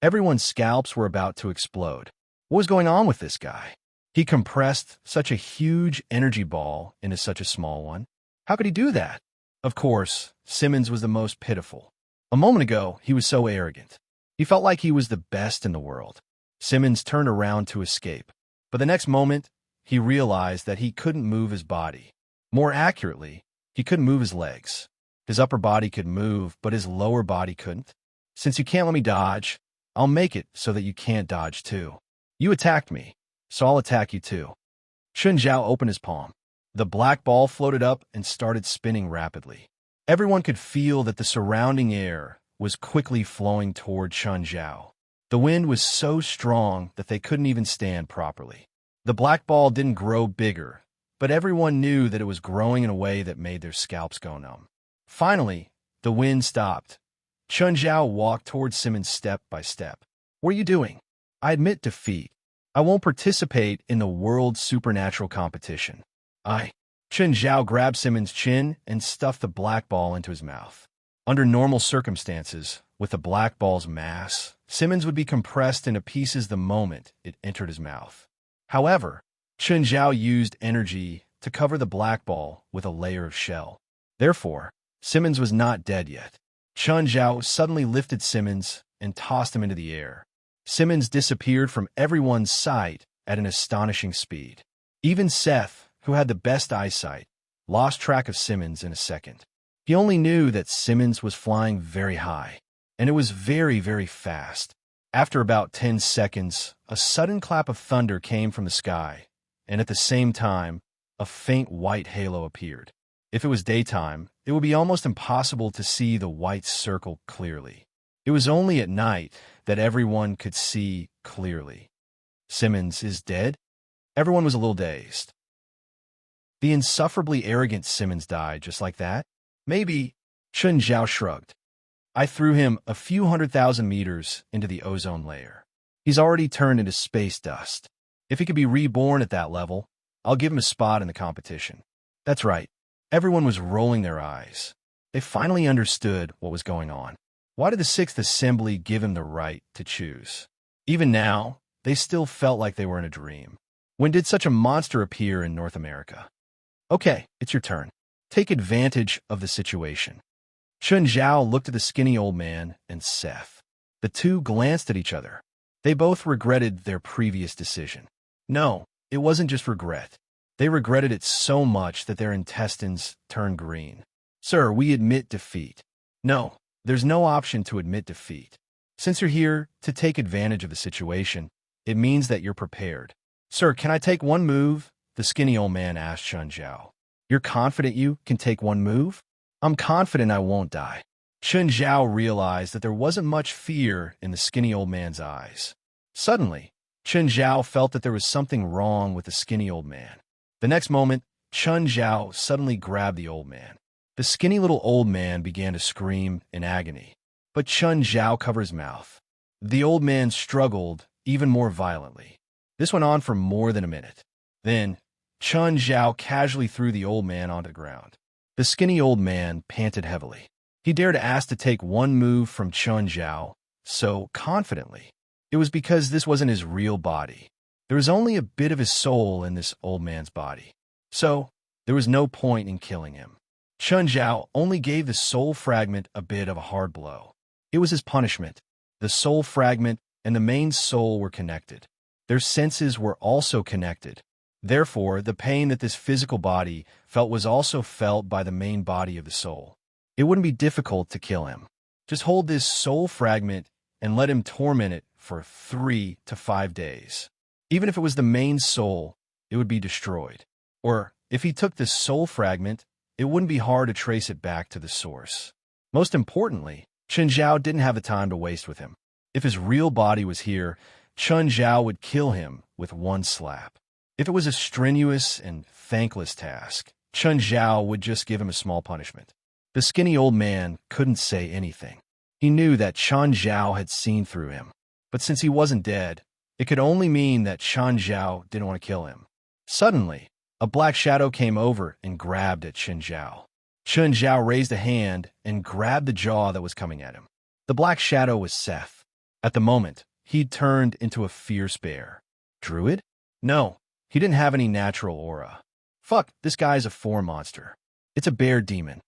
Everyone's scalps were about to explode. What was going on with this guy? He compressed such a huge energy ball into such a small one. How could he do that? Of course, Simmons was the most pitiful. A moment ago, he was so arrogant. He felt like he was the best in the world. Simmons turned around to escape. But the next moment, he realized that he couldn't move his body. More accurately, he couldn't move his legs. His upper body could move, but his lower body couldn't. Since you can't let me dodge, I'll make it so that you can't dodge too. You attacked me, so I'll attack you too. Chun Zhao opened his palm. The black ball floated up and started spinning rapidly. Everyone could feel that the surrounding air was quickly flowing toward Chun Zhao. The wind was so strong that they couldn't even stand properly. The black ball didn't grow bigger, but everyone knew that it was growing in a way that made their scalps go numb. Finally, the wind stopped. Chun Zhao walked toward Simmons step by step. What are you doing? I admit defeat. I won't participate in the world supernatural competition. Chun Zhao grabbed Simmons' chin and stuffed the black ball into his mouth. Under normal circumstances, with the black ball's mass, Simmons would be compressed into pieces the moment it entered his mouth. However, Chun Zhao used energy to cover the black ball with a layer of shell. Therefore, Simmons was not dead yet. Chun Zhao suddenly lifted Simmons and tossed him into the air. Simmons disappeared from everyone's sight at an astonishing speed. Even Seth, who had the best eyesight, lost track of Simmons in a second. He only knew that Simmons was flying very high, and it was very, very fast. After about 10 seconds, a sudden clap of thunder came from the sky, and at the same time, a faint white halo appeared. If it was daytime, it would be almost impossible to see the white circle clearly. It was only at night that everyone could see clearly. Simmons is dead? Everyone was a little dazed. The insufferably arrogant Simmons died just like that? Maybe. Chun Zhao shrugged. I threw him a few 100,000 meters into the ozone layer. He's already turned into space dust. If he could be reborn at that level, I'll give him a spot in the competition. That's right. Everyone was rolling their eyes. They finally understood what was going on. Why did the Sixth Assembly give him the right to choose? Even now, they still felt like they were in a dream. When did such a monster appear in North America? Okay, it's your turn. Take advantage of the situation. Chun Zhao looked at the skinny old man and Seth. The two glanced at each other. They both regretted their previous decision. No, it wasn't just regret. They regretted it so much that their intestines turned green. Sir, we admit defeat. No, there's no option to admit defeat. Since you're here to take advantage of the situation, it means that you're prepared. Sir, can I take one move? The skinny old man asked Chun Zhao. You're confident you can take one move? I'm confident I won't die. Chun Zhao realized that there wasn't much fear in the skinny old man's eyes. Suddenly, Chun Zhao felt that there was something wrong with the skinny old man. The next moment, Chun Zhao suddenly grabbed the old man. The skinny little old man began to scream in agony, but Chun Zhao covered his mouth. The old man struggled even more violently. This went on for more than a minute. Then, Chun Zhao casually threw the old man onto the ground. The skinny old man panted heavily. He dared to ask to take one move from Chun Zhao so confidently. It was because this wasn't his real body. There was only a bit of his soul in this old man's body. So, there was no point in killing him. Chun Zhao only gave the soul fragment a bit of a hard blow. It was his punishment. The soul fragment and the main soul were connected. Their senses were also connected. Therefore, the pain that this physical body felt was also felt by the main body of the soul. it wouldn't be difficult to kill him. Just hold this soul fragment and let him torment it for 3 to 5 days. Even if it was the main soul, it would be destroyed. Or, if he took this soul fragment, it wouldn't be hard to trace it back to the source. Most importantly, Chen Zhao didn't have the time to waste with him. If his real body was here, Chen Zhao would kill him with one slap. If it was a strenuous and thankless task, Chen Zhao would just give him a small punishment. The skinny old man couldn't say anything. He knew that Chen Zhao had seen through him. But since he wasn't dead, it could only mean that Chen Zhao didn't want to kill him. Suddenly, a black shadow came over and grabbed at Chen Zhao. Chen Zhao raised a hand and grabbed the jaw that was coming at him. The black shadow was Seth. At the moment, he'd turned into a fierce bear. Druid? No, he didn't have any natural aura. Fuck, this guy's a form monster. It's a bear demon.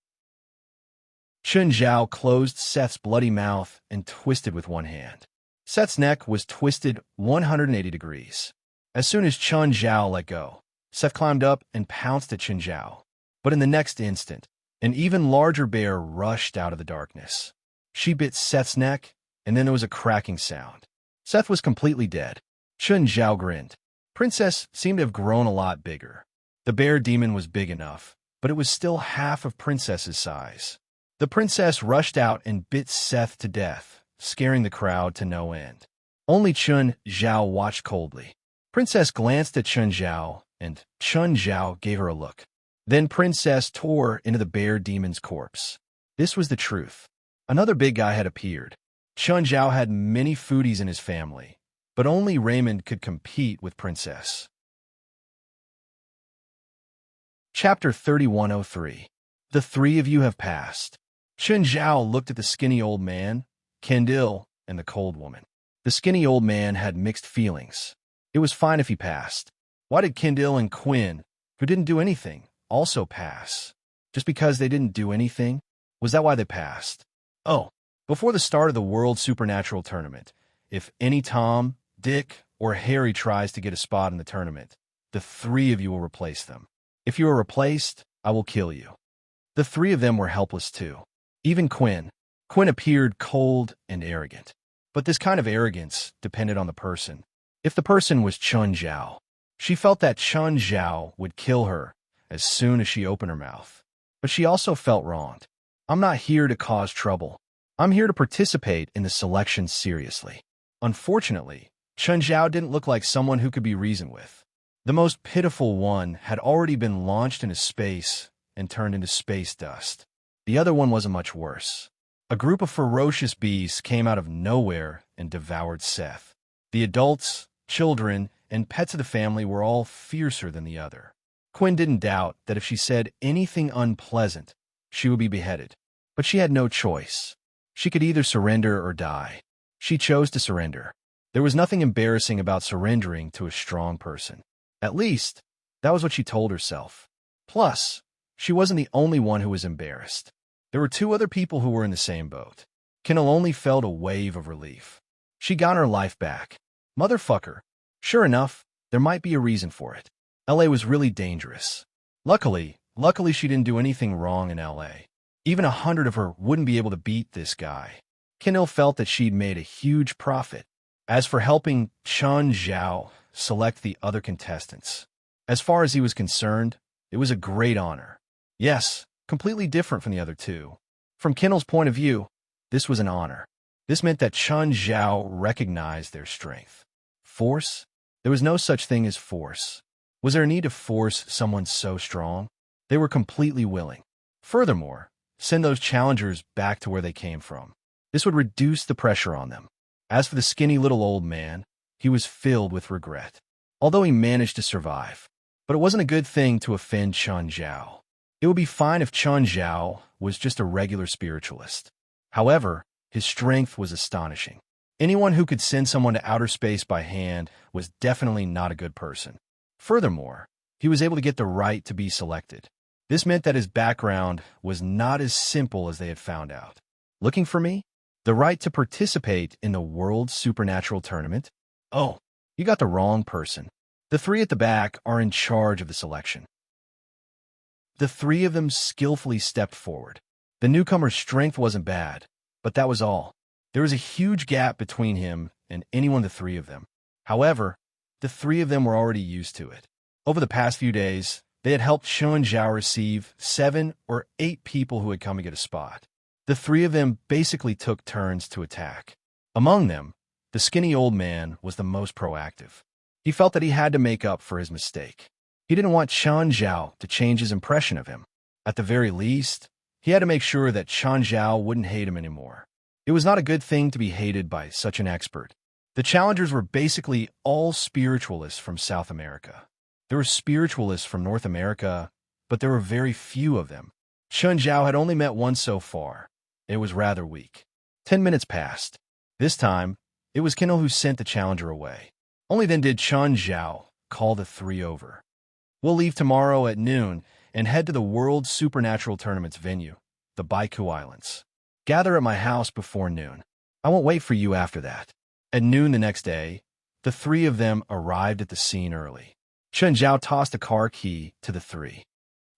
Chen Zhao closed Seth's bloody mouth and twisted with one hand. Seth's neck was twisted 180 degrees. As soon as Chen Zhao let go, Seth climbed up and pounced at Chen Zhao. But in the next instant, an even larger bear rushed out of the darkness. She bit Seth's neck, and then there was a cracking sound. Seth was completely dead. Chen Zhao grinned. Princess seemed to have grown a lot bigger. The bear demon was big enough, but it was still half of Princess's size. The princess rushed out and bit Seth to death, scaring the crowd to no end. Only Chen Zhao watched coldly. Princess glanced at Chen Zhao, and Chen Zhao gave her a look. Then Princess tore into the bear demon's corpse. This was the truth. Another big guy had appeared. Chen Zhao had many foodies in his family, but only Raymond could compete with Princess. Chapter 3103. The three of you have passed. Chen Zhao looked at the skinny old man, Kendall, and the cold woman. The skinny old man had mixed feelings. It was fine if he passed. Why did Kendall and Quinn, who didn't do anything, also pass? Just because they didn't do anything? Was that why they passed? Oh, before the start of the World Supernatural Tournament, if any Tom, Dick, or Harry tries to get a spot in the tournament, the three of you will replace them. If you are replaced, I will kill you. The three of them were helpless too. Even Quinn. Quinn appeared cold and arrogant. But this kind of arrogance depended on the person. If the person was Chen Zhao, she felt that Chen Zhao would kill her as soon as she opened her mouth. But she also felt wronged. I'm not here to cause trouble. I'm here to participate in the selection seriously. Unfortunately, Chen Zhao didn't look like someone who could be reasoned with. The most pitiful one had already been launched into space and turned into space dust. The other one wasn't much worse. A group of ferocious beasts came out of nowhere and devoured Seth. The adults, children, and pets of the family were all fiercer than the other. Quinn didn't doubt that if she said anything unpleasant, she would be beheaded. But she had no choice. She could either surrender or die. She chose to surrender. There was nothing embarrassing about surrendering to a strong person. At least, that was what she told herself. Plus, she wasn't the only one who was embarrassed. There were two other people who were in the same boat. Kendall only felt a wave of relief. She got her life back. Motherfucker. Sure enough, there might be a reason for it. LA was really dangerous. Luckily she didn't do anything wrong in LA. Even 100 of her wouldn't be able to beat this guy. Kendall felt that she'd made a huge profit. As for helping Chen Zhao select the other contestants, as far as he was concerned, it was a great honor. Yes, completely different from the other two. From Kendall's point of view, this was an honor. This meant that Chen Zhao recognized their strength. Force? There was no such thing as force. Was there a need to force someone so strong? They were completely willing. Furthermore, send those challengers back to where they came from. This would reduce the pressure on them. As for the skinny little old man, he was filled with regret. Although he managed to survive. But it wasn't a good thing to offend Chen Zhao. It would be fine if Chen Zhao was just a regular spiritualist. However, his strength was astonishing. Anyone who could send someone to outer space by hand was definitely not a good person. Furthermore, he was able to get the right to be selected. This meant that his background was not as simple as they had found out. Looking for me? The right to participate in the World Supernatural Tournament? Oh, you got the wrong person. The three at the back are in charge of the selection. The three of them skillfully stepped forward. The newcomer's strength wasn't bad, but that was all. There was a huge gap between him and the three of them. However, the three of them were already used to it. Over the past few days, they had helped Chun Zhao receive 7 or 8 people who had come to get a spot. The three of them basically took turns to attack. Among them, the skinny old man was the most proactive. He felt that he had to make up for his mistake. He didn't want Chun Zhao to change his impression of him. At the very least, he had to make sure that Chun Zhao wouldn't hate him anymore. It was not a good thing to be hated by such an expert. The challengers were basically all spiritualists from South America. There were spiritualists from North America, but there were very few of them. Chun Zhao had only met one so far. It was rather weak. 10 minutes passed. This time, it was Kindle who sent the challenger away. Only then did Chun Zhao call the three over. We'll leave tomorrow at noon and head to the World Supernatural Tournament's venue, the Baiku Islands. Gather at my house before noon. I won't wait for you after that. At noon the next day, the three of them arrived at the scene early. Chun Zhao tossed a car key to the three.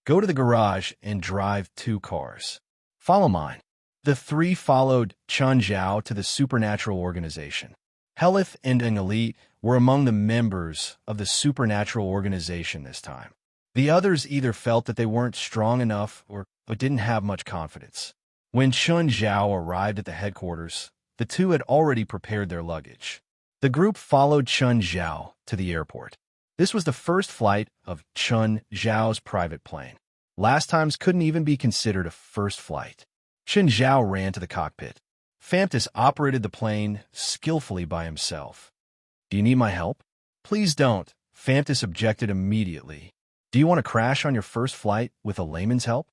Go to the garage and drive 2 cars. Follow mine. The three followed Chun Zhao to the supernatural organization. Helith and an elite were among the members of the supernatural organization this time. The others either felt that they weren't strong enough or didn't have much confidence. When Chun Zhao arrived at the headquarters, the two had already prepared their luggage. The group followed Chun Zhao to the airport. This was the first flight of Chun Zhao's private plane. Last times couldn't even be considered a first flight. Chun Zhao ran to the cockpit. Phantus operated the plane skillfully by himself. Do you need my help? Please don't, Phantus objected immediately. Do you want to crash on your first flight with a layman's help?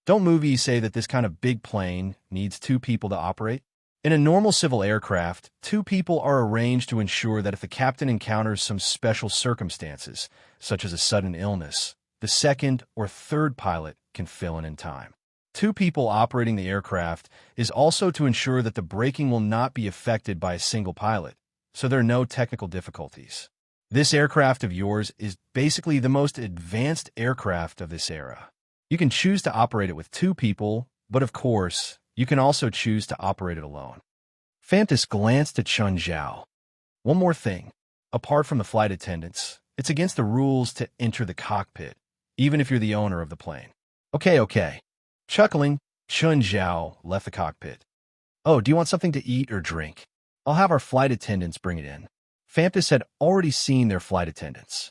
Don't movies say that this kind of big plane needs 2 people to operate? In a normal civil aircraft, 2 people are arranged to ensure that if the captain encounters some special circumstances, such as a sudden illness, the second or third pilot can fill in time. 2 people operating the aircraft is also to ensure that the braking will not be affected by a single pilot, so there are no technical difficulties. This aircraft of yours is basically the most advanced aircraft of this era. You can choose to operate it with 2 people, but of course, you can also choose to operate it alone. Phantus glanced at Chun Zhao. One more thing. Apart from the flight attendants, it's against the rules to enter the cockpit, even if you're the owner of the plane. Okay. Chuckling, Chun Zhao left the cockpit. Oh, do you want something to eat or drink? I'll have our flight attendants bring it in. Phantus had already seen their flight attendants.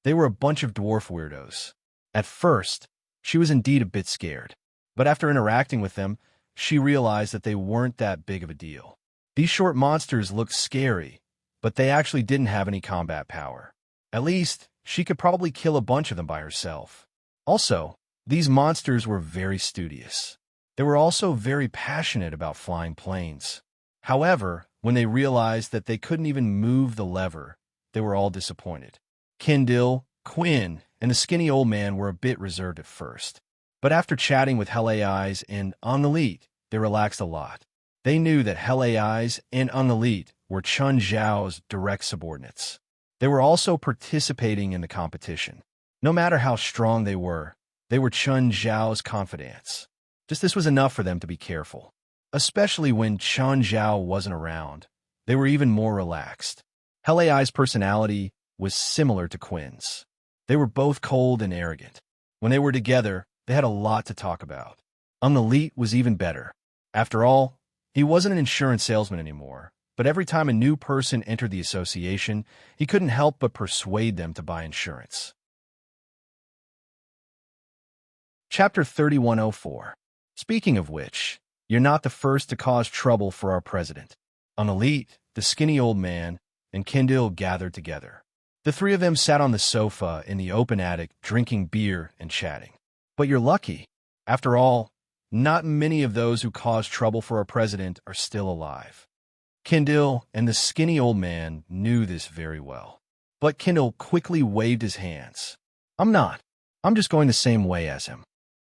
They were a bunch of dwarf weirdos. At first, she was indeed a bit scared. But after interacting with them, she realized that they weren't that big of a deal. These short monsters looked scary, but they actually didn't have any combat power. At least, she could probably kill a bunch of them by herself. Also, these monsters were very studious. They were also very passionate about flying planes. However, when they realized that they couldn't even move the lever, they were all disappointed. Kindle, Quinn, and the skinny old man were a bit reserved at first. But after chatting with Hell Eyes and Elite, they relaxed a lot. They knew that Hell Eyes and Elite were Chun Zhao's direct subordinates. They were also participating in the competition. No matter how strong they were Chun Zhao's confidants. Just this was enough for them to be careful. Especially when Chun Zhao wasn't around, they were even more relaxed. Hell Eyes' personality was similar to Quinn's. They were both cold and arrogant. When they were together, they had a lot to talk about. Elite was even better. After all, he wasn't an insurance salesman anymore, but every time a new person entered the association, he couldn't help but persuade them to buy insurance. Chapter 3104. Speaking of which, you're not the first to cause trouble for our president. Elite, the skinny old man, and Kindle gathered together. The three of them sat on the sofa in the open attic, drinking beer and chatting. But you're lucky. After all, not many of those who caused trouble for our president are still alive. Kindle and the skinny old man knew this very well. But Kindle quickly waved his hands. I'm not. I'm just going the same way as him.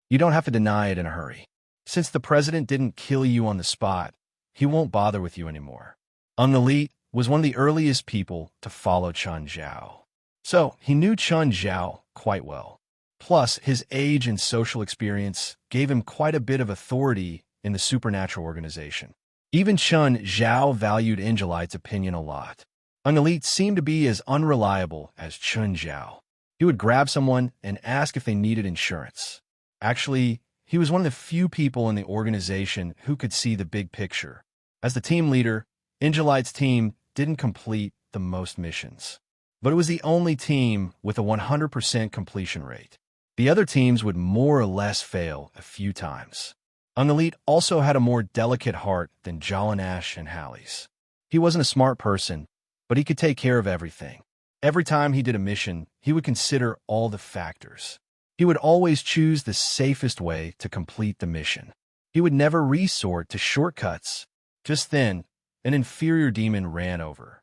You don't have to deny it in a hurry. Since the president didn't kill you on the spot, he won't bother with you anymore. Elite was one of the earliest people to follow Chun Zhao. So he knew Chun Zhao quite well. Plus, his age and social experience gave him quite a bit of authority in the supernatural organization. Even Chun Zhao valued Angelite's opinion a lot. Angelit seemed to be as unreliable as Chun Zhao. He would grab someone and ask if they needed insurance. Actually, he was one of the few people in the organization who could see the big picture. As the team leader, Angelite's team didn't complete the most missions. But it was the only team with a 100% completion rate. The other teams would more or less fail a few times. Angelit also had a more delicate heart than Jalanash and Hallie's. He wasn't a smart person, but he could take care of everything. Every time he did a mission, he would consider all the factors. He would always choose the safest way to complete the mission. He would never resort to shortcuts. Just then, an inferior demon ran over.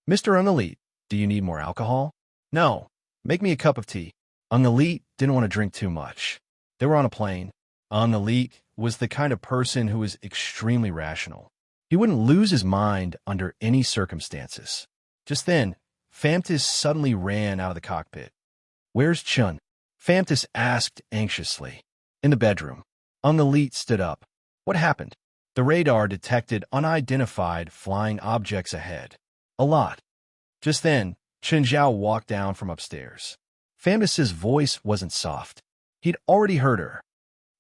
"Mr. Angelit, do you need more alcohol?" "No. Make me a cup of tea." Angelit didn't want to drink too much. They were on a plane. Angelit was the kind of person who was extremely rational. He wouldn't lose his mind under any circumstances. Just then, Famtis suddenly ran out of the cockpit. "Where's Chun?" Famtis asked anxiously. "In the bedroom." Angelit stood up. "What happened?" The radar detected unidentified flying objects ahead. "A lot." Just then, Chun Zhao walked down from upstairs. Famtis's voice wasn't soft. He'd already heard her.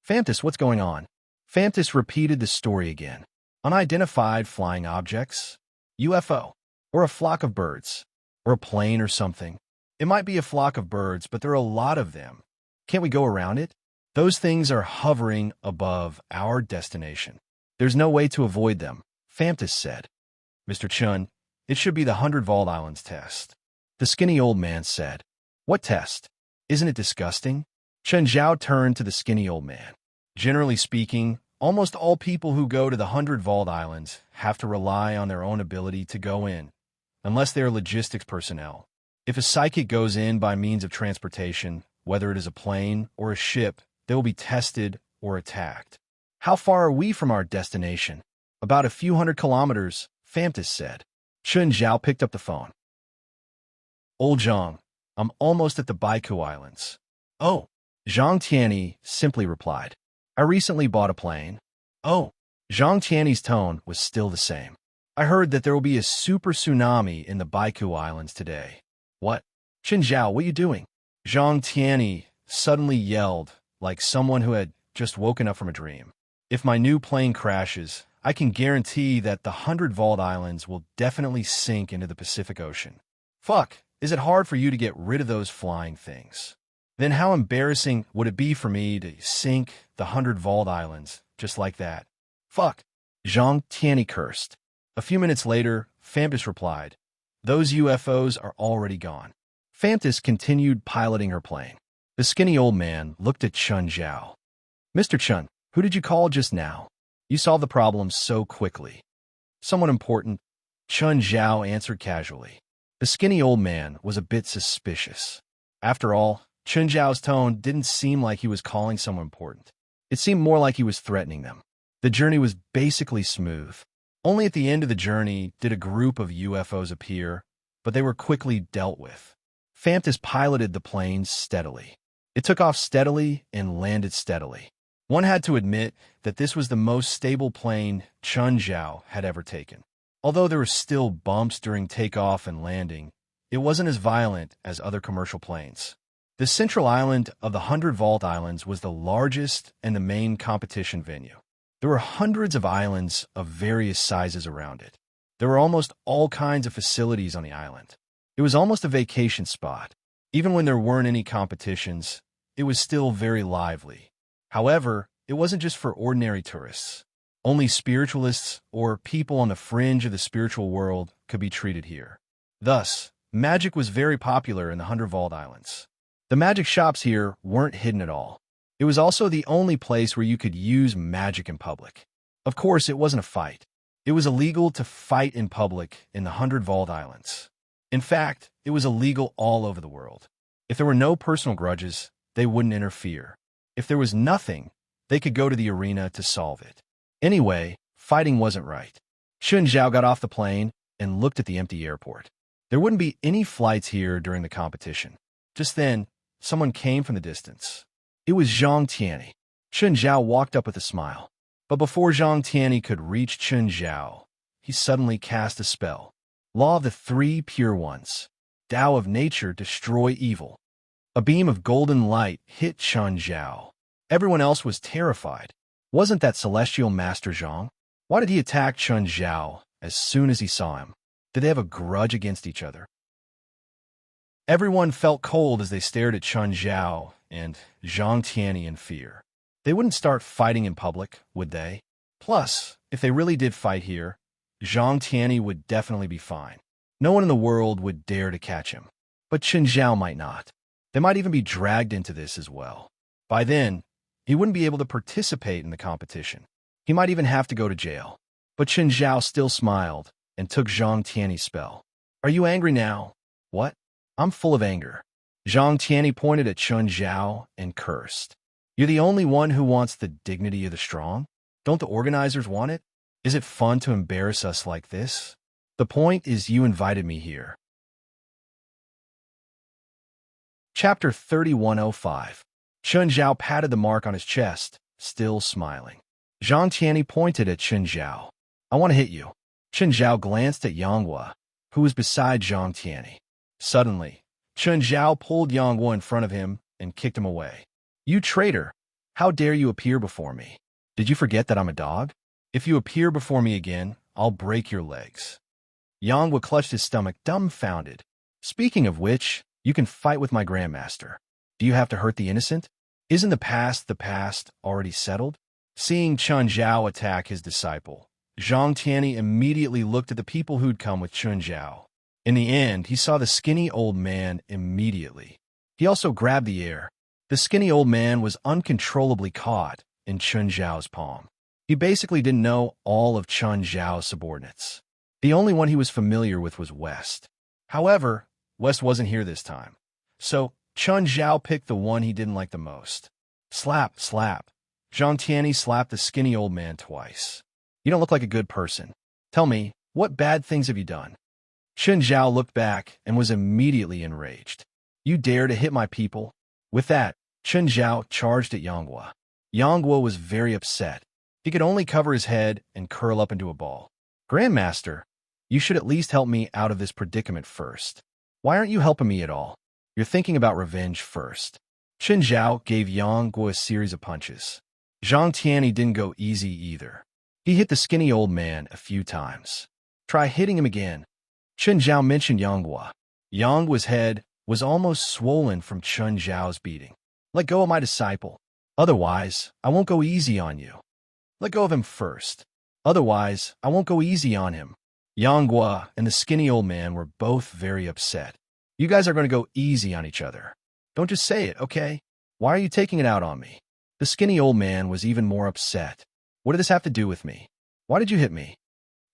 "Famtis, what's going on?" Famtis repeated the story again. "Unidentified flying objects? UFO? Or a flock of birds? Or a plane or something? It might be a flock of birds, but there are a lot of them. Can't we go around it? Those things are hovering above our destination. There's no way to avoid them," Famtis said. "Mr. Chun, it should be the 100 Vault Islands test," the skinny old man said. "What test? Isn't it disgusting?" Chun Zhao turned to the skinny old man. "Generally speaking, almost all people who go to the 100 Vault Islands have to rely on their own ability to go in, unless they are logistics personnel. If a psychic goes in by means of transportation, whether it is a plane or a ship, they will be tested or attacked." "How far are we from our destination?" "About a few hundred kilometers," Famtis said. Chun Zhao picked up the phone. "Old Zhang, I'm almost at the Baiku Islands." "Oh," Zhang Tianyi simply replied. "I recently bought a plane." "Oh." Zhang Tianyi's tone was still the same. "I heard that there will be a super tsunami in the Baiku Islands today." "What?" "Chun Zhao, what are you doing?" Zhang Tianyi suddenly yelled like someone who had just woken up from a dream. "If my new plane crashes, I can guarantee that the 100 Vault Islands will definitely sink into the Pacific Ocean." "Fuck, is it hard for you to get rid of those flying things?" "Then how embarrassing would it be for me to sink the 100 Vault Islands just like that?" "Fuck," Zhang Tianyi cursed. A few minutes later, Famtis replied, "Those UFOs are already gone." Famtis continued piloting her plane. The skinny old man looked at Chun Zhao. "Mr. Chun, who did you call just now? You solved the problem so quickly." "Someone important," Chun Zhao answered casually. The skinny old man was a bit suspicious. After all, Chun Zhao's tone didn't seem like he was calling someone important. It seemed more like he was threatening them. The journey was basically smooth. Only at the end of the journey did a group of UFOs appear, but they were quickly dealt with. Famtis piloted the plane steadily. It took off steadily and landed steadily. One had to admit that this was the most stable plane Chun Zhao had ever taken. Although there were still bumps during takeoff and landing, it wasn't as violent as other commercial planes. The central island of the 100 Vault Islands was the largest and the main competition venue. There were hundreds of islands of various sizes around it. There were almost all kinds of facilities on the island. It was almost a vacation spot. Even when there weren't any competitions, it was still very lively. However, it wasn't just for ordinary tourists. Only spiritualists or people on the fringe of the spiritual world could be treated here. Thus, magic was very popular in the 100 Vault Islands. The magic shops here weren't hidden at all. It was also the only place where you could use magic in public. Of course, it wasn't a fight. It was illegal to fight in public in the 100 Vault Islands. In fact, it was illegal all over the world. If there were no personal grudges, they wouldn't interfere. If there was nothing, they could go to the arena to solve it. Anyway, fighting wasn't right. Chun Zhao got off the plane and looked at the empty airport. There wouldn't be any flights here during the competition. Just then, someone came from the distance. It was Zhang Tianyi. Chen Zhao walked up with a smile. But before Zhang Tianyi could reach Chen Zhao, he suddenly cast a spell. Law of the Three Pure Ones. Tao of Nature, destroy evil. A beam of golden light hit Chen Zhao. Everyone else was terrified. Wasn't that celestial master Zhang? Why did he attack Chen Zhao as soon as he saw him? Did they have a grudge against each other? Everyone felt cold as they stared at Chen Zhao and Zhang Tianyi in fear. They wouldn't start fighting in public, would they? Plus, if they really did fight here, Zhang Tianyi would definitely be fine. No one in the world would dare to catch him. But Chen Zhao might not. They might even be dragged into this as well. By then, he wouldn't be able to participate in the competition. He might even have to go to jail. But Chen Zhao still smiled and took Zhang Tianyi's spell. Are you angry now? What? I'm full of anger. Zhang Tianyi pointed at Chen Zhao and cursed. You're the only one who wants the dignity of the strong? Don't the organizers want it? Is it fun to embarrass us like this? The point is you invited me here. Chapter 3105. Chen Zhao patted the mark on his chest, still smiling. Zhang Tianyi pointed at Chen Zhao. I want to hit you. Chen Zhao glanced at Yang Hua, who was beside Zhang Tianyi. Suddenly, Chen Zhao pulled Yang Hua in front of him and kicked him away. You traitor! How dare you appear before me? Did you forget that I'm a dog? If you appear before me again, I'll break your legs. Yang Hua clutched his stomach, dumbfounded. Speaking of which, you can fight with my grandmaster. Do you have to hurt the innocent? Isn't the past already settled? Seeing Chen Zhao attack his disciple, Zhang Tianyi immediately looked at the people who'd come with Chen Zhao. In the end, he saw the skinny old man immediately. He also grabbed the air. The skinny old man was uncontrollably caught in Chen Zhao's palm. He basically didn't know all of Chen Zhao's subordinates. The only one he was familiar with was West. However, West wasn't here this time. So, Chen Zhao picked the one he didn't like the most. Slap, slap. Zhang Tianyi slapped the skinny old man twice. You don't look like a good person. Tell me, what bad things have you done? Chen Zhao looked back and was immediately enraged. You dare to hit my people? With that, Chen Zhao charged at Yang Hua. Yang Hua was very upset. He could only cover his head and curl up into a ball. Grandmaster, you should at least help me out of this predicament first. Why aren't you helping me at all? You're thinking about revenge first. Chen Zhao gave Yang Hua a series of punches. Zhang Tianyi didn't go easy either. He hit the skinny old man a few times. Try hitting him again. Chen Zhao mentioned Yang Hua. Yang Hua's head was almost swollen from Chen Zhao's beating. Let go of my disciple. Otherwise, I won't go easy on you. Let go of him first. Otherwise, I won't go easy on him. Yang Hua and the skinny old man were both very upset. You guys are going to go easy on each other. Don't just say it, okay? Why are you taking it out on me? The skinny old man was even more upset. What did this have to do with me? Why did you hit me?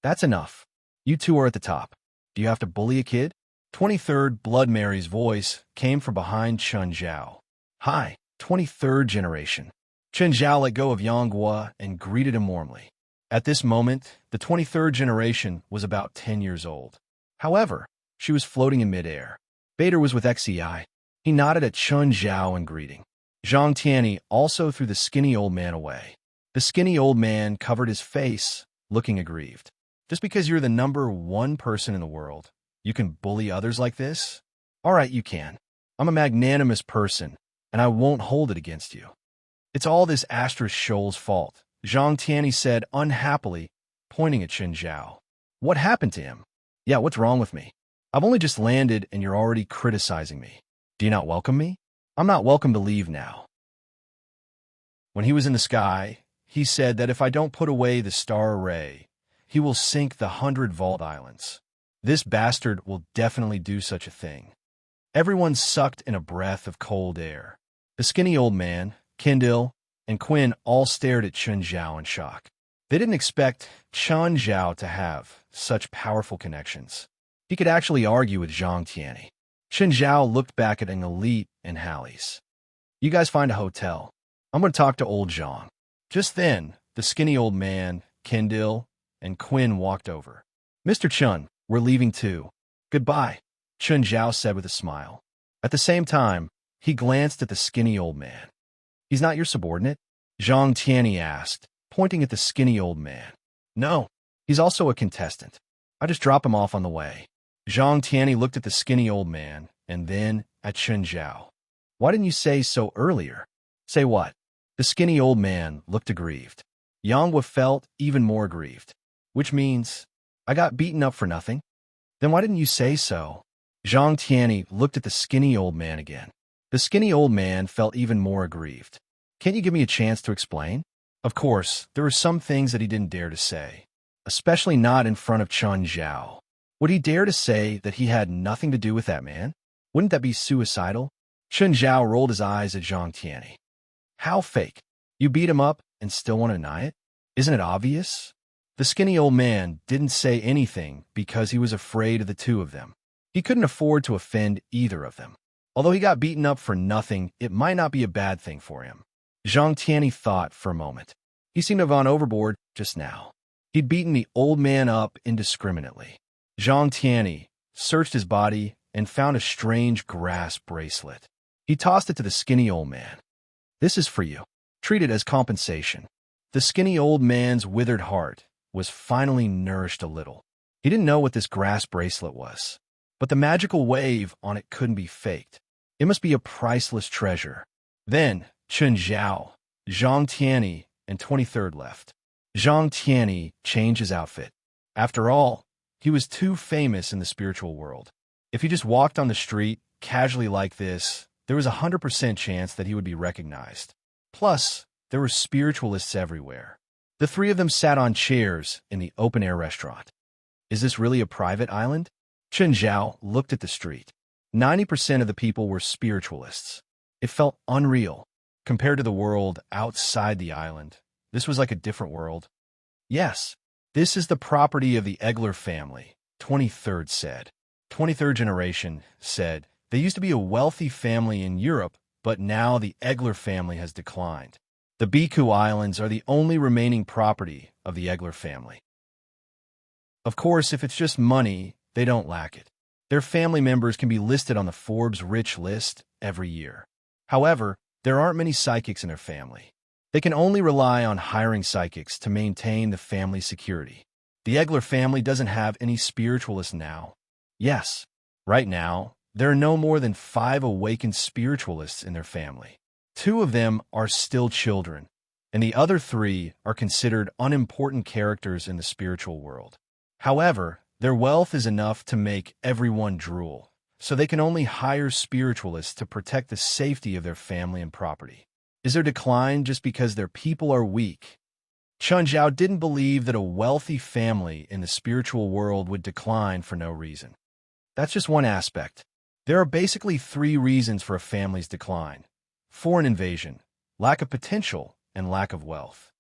That's enough. You two are at the top. Do you have to bully a kid? 23rd Blood Mary's voice came from behind Chen Zhao. Hi, 23rd generation. Chen Zhao let go of Yang Hua and greeted him warmly. At this moment, the 23rd generation was about 10 years old. However, she was floating in midair. Bader was with XEI. He nodded at Chen Zhao in greeting. Zhang Tianyi also threw the skinny old man away. The skinny old man covered his face, looking aggrieved. Just because you're the #1 person in the world, you can bully others like this? All right, you can. I'm a magnanimous person, and I won't hold it against you. It's all this Asterisk Shoal's fault, Zhang Tianyi said unhappily, pointing at Chen Zhao. What happened to him? Yeah, what's wrong with me? I've only just landed and you're already criticizing me. Do you not welcome me? I'm not welcome to leave now. When he was in the sky, he said that if I don't put away the star array, he will sink the 100 Vault Islands. This bastard will definitely do such a thing. Everyone sucked in a breath of cold air. The skinny old man, Kindle, and Quinn all stared at Chen Zhao in shock. They didn't expect Chen Zhao to have such powerful connections. He could actually argue with Zhang Tianyi. Chen Zhao looked back at an elite and Hallie's. You guys find a hotel. I'm going to talk to old Zhang. Just then, the skinny old man, Kindle, and Quinn walked over. Mr. Chen, we're leaving too. Goodbye, Chen Zhao said with a smile. At the same time, He glanced at the skinny old man. He's not your subordinate? Zhang Tianyi asked, pointing at the skinny old man. No, he's also a contestant. I just drop him off on the way. Zhang Tianyi looked at the skinny old man and then at Chen Zhao. Why didn't you say so earlier? Say what? The skinny old man looked aggrieved. Yang Hua felt even more aggrieved. Which means, I got beaten up for nothing? Then why didn't you say so? Zhang Tianyi looked at the skinny old man again. The skinny old man felt even more aggrieved. Can't you give me a chance to explain? Of course, there were some things that he didn't dare to say, especially not in front of Chen Zhao. Would he dare to say that he had nothing to do with that man? Wouldn't that be suicidal? Chen Zhao rolled his eyes at Zhang Tianyi. How fake? You beat him up and still want to deny it? Isn't it obvious? The skinny old man didn't say anything because he was afraid of the two of them. He couldn't afford to offend either of them. Although he got beaten up for nothing, it might not be a bad thing for him. Zhang Tianyi thought for a moment. He seemed to have gone overboard just now. He'd beaten the old man up indiscriminately. Zhang Tianyi searched his body and found a strange grass bracelet. He tossed it to the skinny old man. This is for you. Treat it as compensation. The skinny old man's withered heart was finally nourished a little. He didn't know what this grass bracelet was, but the magical wave on it couldn't be faked. It must be a priceless treasure. Then Chen Zhao, Zhang Tianyi, and 23rd left. Zhang Tianyi changed his outfit. After all, he was too famous in the spiritual world. If he just walked on the street casually like this, there was a 100% chance that he would be recognized. Plus, there were spiritualists everywhere. The three of them sat on chairs in the open-air restaurant. Is this really a private island? Chen Zhao looked at the street. 90% of the people were spiritualists. It felt unreal. Compared to the world outside the island, this was like a different world. Yes, this is the property of the Egler family, 23rd said. 23rd generation said, they used to be a wealthy family in Europe, but now the Egler family has declined. The Bhikkhu Islands are the only remaining property of the Egler family. Of course, if it's just money, they don't lack it. Their family members can be listed on the Forbes Rich list every year. However, there aren't many psychics in their family. They can only rely on hiring psychics to maintain the family security. The Egler family doesn't have any spiritualists now. Yes, right now, there are no more than 5 awakened spiritualists in their family. 2 of them are still children, and the other 3 are considered unimportant characters in the spiritual world. However, their wealth is enough to make everyone drool, so they can only hire spiritualists to protect the safety of their family and property. Is their decline just because their people are weak? Chen Zhao didn't believe that a wealthy family in the spiritual world would decline for no reason. That's just one aspect. There are basically 3 reasons for a family's decline: foreign invasion, lack of potential, and lack of wealth.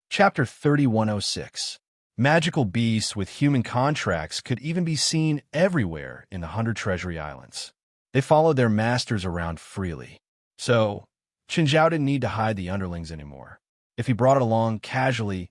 Chapter 3106. Magical beasts with human contracts could even be seen everywhere in the 100 Treasury Islands. They followed their masters around freely. So, Chen Zhao didn't need to hide the underlings anymore. If he brought it along casually,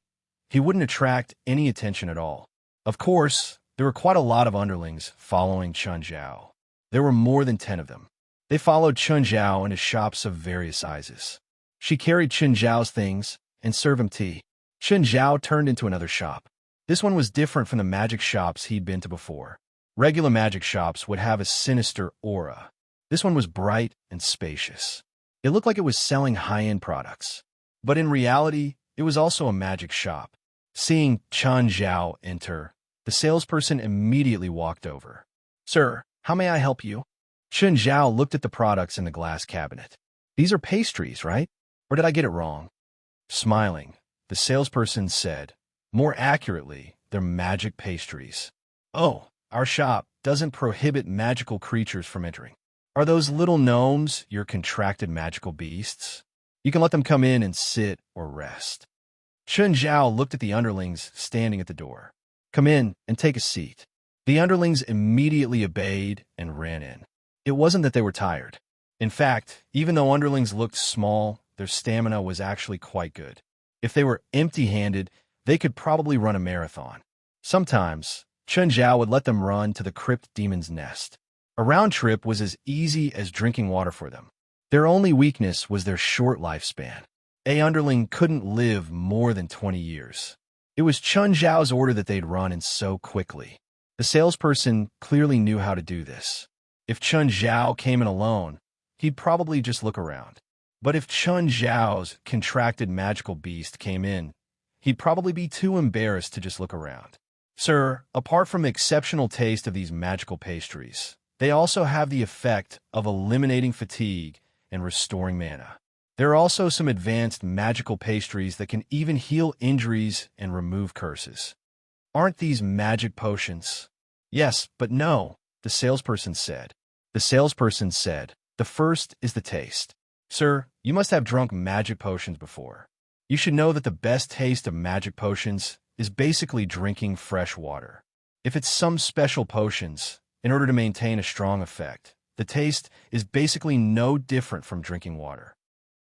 he wouldn't attract any attention at all. Of course, there were quite a lot of underlings following Chen Zhao. There were more than 10 of them. They followed Chen Zhao into shops of various sizes. She carried Chen Zhao's things and served him tea. Chen Zhao turned into another shop. This one was different from the magic shops he'd been to before. Regular magic shops would have a sinister aura. This one was bright and spacious. It looked like it was selling high-end products. But in reality, it was also a magic shop. Seeing Chen Zhao enter, the salesperson immediately walked over. "Sir, how may I help you?" Chen Zhao looked at the products in the glass cabinet. "These are pastries, right? Or did I get it wrong?" Smiling, the salesperson said, "More accurately, they're magic pastries." "Oh, our shop doesn't prohibit magical creatures from entering. Are those little gnomes your contracted magical beasts? You can let them come in and sit or rest." Chen Zhao looked at the underlings standing at the door. "Come in and take a seat." The underlings immediately obeyed and ran in. It wasn't that they were tired. In fact, even though underlings looked small, their stamina was actually quite good. If they were empty-handed, they could probably run a marathon. Sometimes, Chen Zhao would let them run to the crypt demon's nest. A round trip was as easy as drinking water for them. Their only weakness was their short lifespan. A underling couldn't live more than 20 years. It was Chun Zhao's order that they'd run in so quickly. The salesperson clearly knew how to do this. If Chun Zhao came in alone, he'd probably just look around. But if Chun Zhao's contracted magical beast came in, he'd probably be too embarrassed to just look around. Sir, apart from the exceptional taste of these magical pastries, they also have the effect of eliminating fatigue and restoring mana. There are also some advanced magical pastries that can even heal injuries and remove curses. Aren't these magic potions? Yes, but no, the salesperson said. The salesperson said, the first is the taste. Sir, you must have drunk magic potions before. You should know that the best taste of magic potions is basically drinking fresh water. If it's some special potions, in order to maintain a strong effect, the taste is basically no different from drinking water.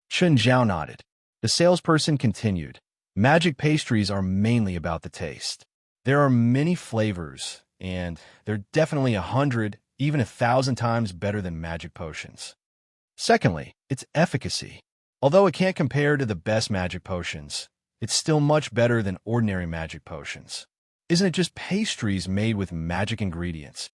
Chun Zhao nodded. The salesperson continued, magic pastries are mainly about the taste. There are many flavors, and they're definitely 100, even 1,000 times better than magic potions. Secondly, its efficacy. Although it can't compare to the best magic potions, it's still much better than ordinary magic potions. Isn't it just pastries made with magic ingredients?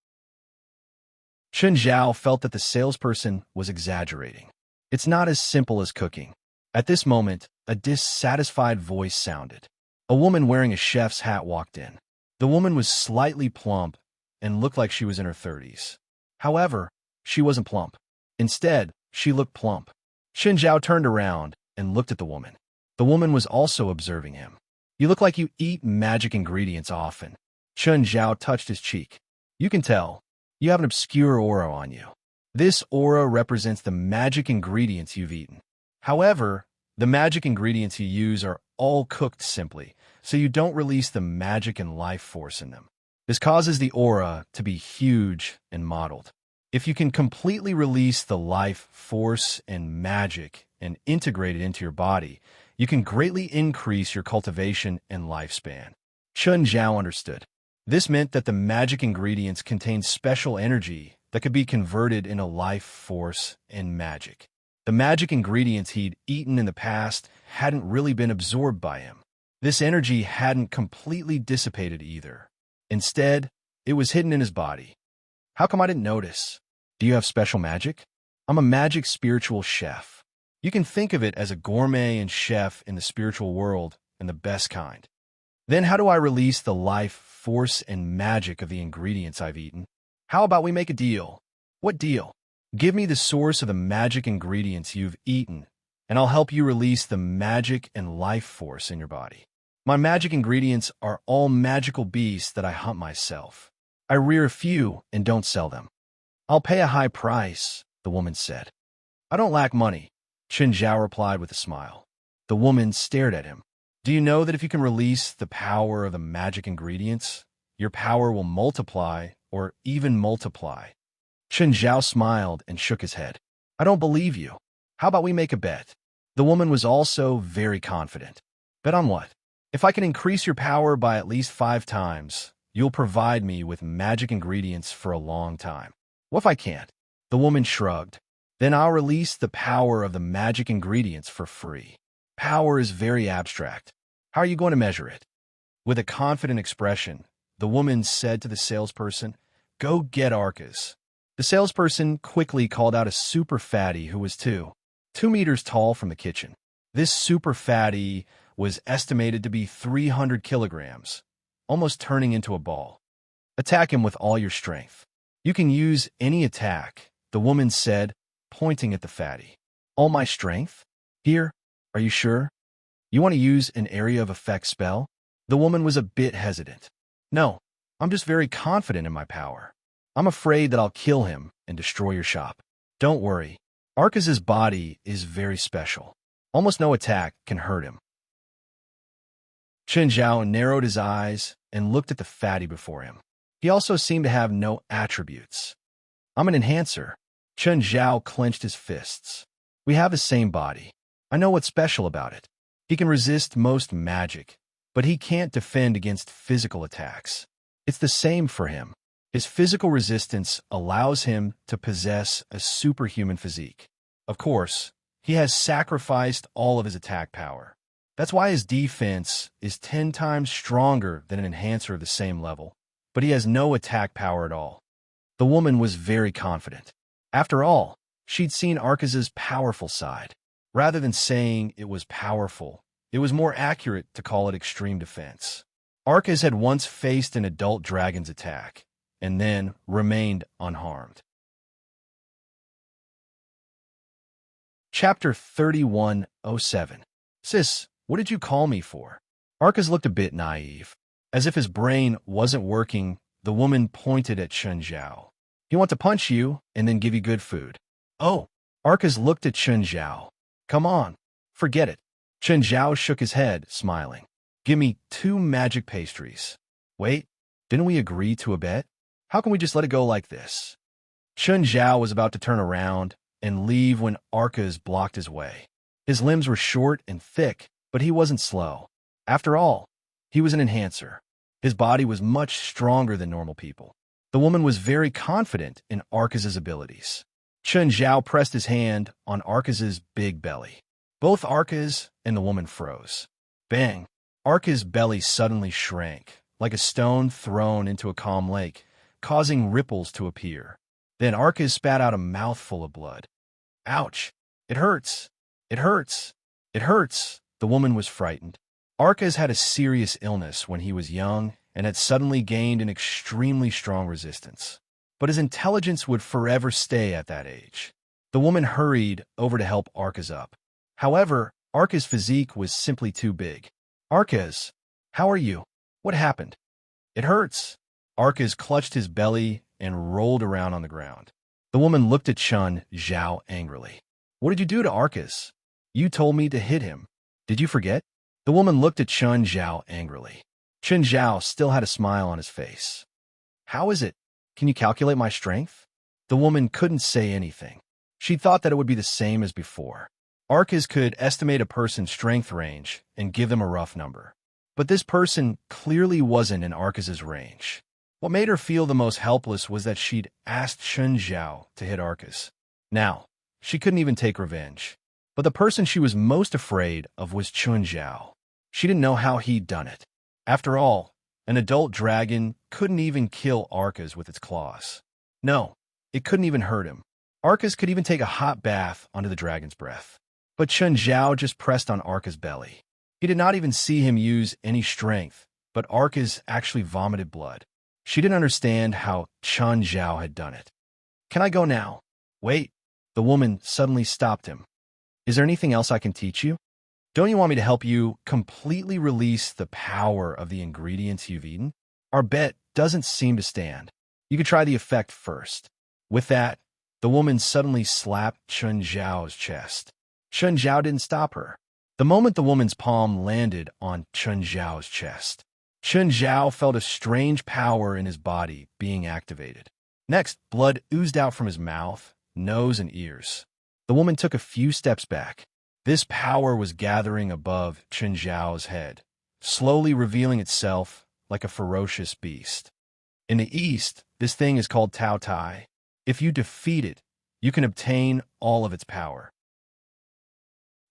Chun Zhao felt that the salesperson was exaggerating. It's not as simple as cooking. At this moment, a dissatisfied voice sounded. A woman wearing a chef's hat walked in. The woman was slightly plump and looked like she was in her 30s. However, she wasn't plump. Instead, she looked plump. Chun Zhao turned around and looked at the woman. The woman was also observing him. You look like you eat magic ingredients often. Chun Zhao touched his cheek. You can tell. You have an obscure aura on you. This aura represents the magic ingredients you've eaten. However, the magic ingredients you use are all cooked simply, so you don't release the magic and life force in them. This causes the aura to be huge and mottled. If you can completely release the life force and magic and integrate it into your body, you can greatly increase your cultivation and lifespan. Chun Zhao understood. This meant that the magic ingredients contained special energy that could be converted into life force and magic. The magic ingredients he'd eaten in the past hadn't really been absorbed by him. This energy hadn't completely dissipated either. Instead, it was hidden in his body. How come I didn't notice? Do you have special magic? I'm a magic spiritual chef. You can think of it as a gourmet and chef in the spiritual world, and the best kind. Then how do I release the life, force, and magic of the ingredients I've eaten? How about we make a deal? What deal? Give me the source of the magic ingredients you've eaten, and I'll help you release the magic and life force in your body. My magic ingredients are all magical beasts that I hunt myself. I rear a few and don't sell them. I'll pay a high price, the woman said. I don't lack money, Chun Zhao replied with a smile. The woman stared at him. Do you know that if you can release the power of the magic ingredients, your power will multiply or even multiply? Chun Zhao smiled and shook his head. I don't believe you. How about we make a bet? The woman was also very confident. Bet on what? If I can increase your power by at least 5 times, you'll provide me with magic ingredients for a long time. What if I can't? The woman shrugged. Then I'll release the power of the magic ingredients for free. Power is very abstract. How are you going to measure it? With a confident expression, the woman said to the salesperson, Go get Arcas. The salesperson quickly called out a super fatty who was 2 meters tall from the kitchen. This super fatty was estimated to be 300 kilograms, almost turning into a ball. Attack him with all your strength. You can use any attack, the woman said, pointing at the fatty. All my strength? Here, are you sure? You want to use an area of effect spell? The woman was a bit hesitant. No, I'm just very confident in my power. I'm afraid that I'll kill him and destroy your shop. Don't worry. Arcas's body is very special. Almost no attack can hurt him. Chun Zhao narrowed his eyes and looked at the fatty before him. He also seemed to have no attributes. I'm an enhancer. Chun Zhao clenched his fists. We have the same body. I know what's special about it. He can resist most magic, but he can't defend against physical attacks. It's the same for him. His physical resistance allows him to possess a superhuman physique. Of course, he has sacrificed all of his attack power. That's why his defense is 10 times stronger than an enhancer of the same level, but he has no attack power at all. The woman was very confident. After all, she'd seen Arcus's powerful side. Rather than saying it was powerful, it was more accurate to call it extreme defense. Arcus had once faced an adult dragon's attack, and then remained unharmed. Chapter 3107. Sis, what did you call me for? Arcus looked a bit naive. As if his brain wasn't working, the woman pointed at Chun Zhao. He wants to punch you and then give you good food. Oh, Arcus looked at Chun Zhao. Come on, forget it. Chun Zhao shook his head, smiling. Give me 2 magic pastries. Wait, didn't we agree to a bet? How can we just let it go like this? Chun Zhao was about to turn around and leave when Arcus blocked his way. His limbs were short and thick, but he wasn't slow. After all, he was an enhancer. His body was much stronger than normal people. The woman was very confident in Arcus's abilities. Chun Zhao pressed his hand on Arcus's big belly. Both Arcus and the woman froze. Bang! Arcus's belly suddenly shrank, like a stone thrown into a calm lake, causing ripples to appear. Then Arcus spat out a mouthful of blood. Ouch! It hurts! It hurts! It hurts! The woman was frightened. Arcus had a serious illness when he was young and had suddenly gained an extremely strong resistance. But his intelligence would forever stay at that age. The woman hurried over to help Arcus up. However, Arcus' physique was simply too big. Arcus, how are you? What happened? It hurts. Arcus clutched his belly and rolled around on the ground. The woman looked at Chun Zhao angrily. What did you do to Arcus? You told me to hit him. Did you forget? The woman looked at Chun Zhao angrily. Chun Zhao still had a smile on his face. How is it? Can you calculate my strength? The woman couldn't say anything. She thought that it would be the same as before. Arcus could estimate a person's strength range and give them a rough number. But this person clearly wasn't in Arcus's range. What made her feel the most helpless was that she'd asked Chun Zhao to hit Arcus. Now, she couldn't even take revenge. But the person she was most afraid of was Chun Zhao. She didn't know how he'd done it. After all, an adult dragon couldn't even kill Arcus with its claws. No, it couldn't even hurt him. Arcus could even take a hot bath under the dragon's breath. But Chun Zhao just pressed on Arcus' belly. He did not even see him use any strength, but Arcus actually vomited blood. She didn't understand how Chun Zhao had done it. Can I go now? Wait. The woman suddenly stopped him. Is there anything else I can teach you? Don't you want me to help you completely release the power of the ingredients you've eaten? Our bet doesn't seem to stand. You could try the effect first. With that, the woman suddenly slapped Chun Zhao's chest. Chun Zhao didn't stop her. The moment the woman's palm landed on Chun Zhao's chest, Chun Zhao felt a strange power in his body being activated. Next, blood oozed out from his mouth, nose, and ears. The woman took a few steps back. This power was gathering above Chun Zhao's head, slowly revealing itself like a ferocious beast. In the East, this thing is called Tao Tai. If you defeat it, you can obtain all of its power.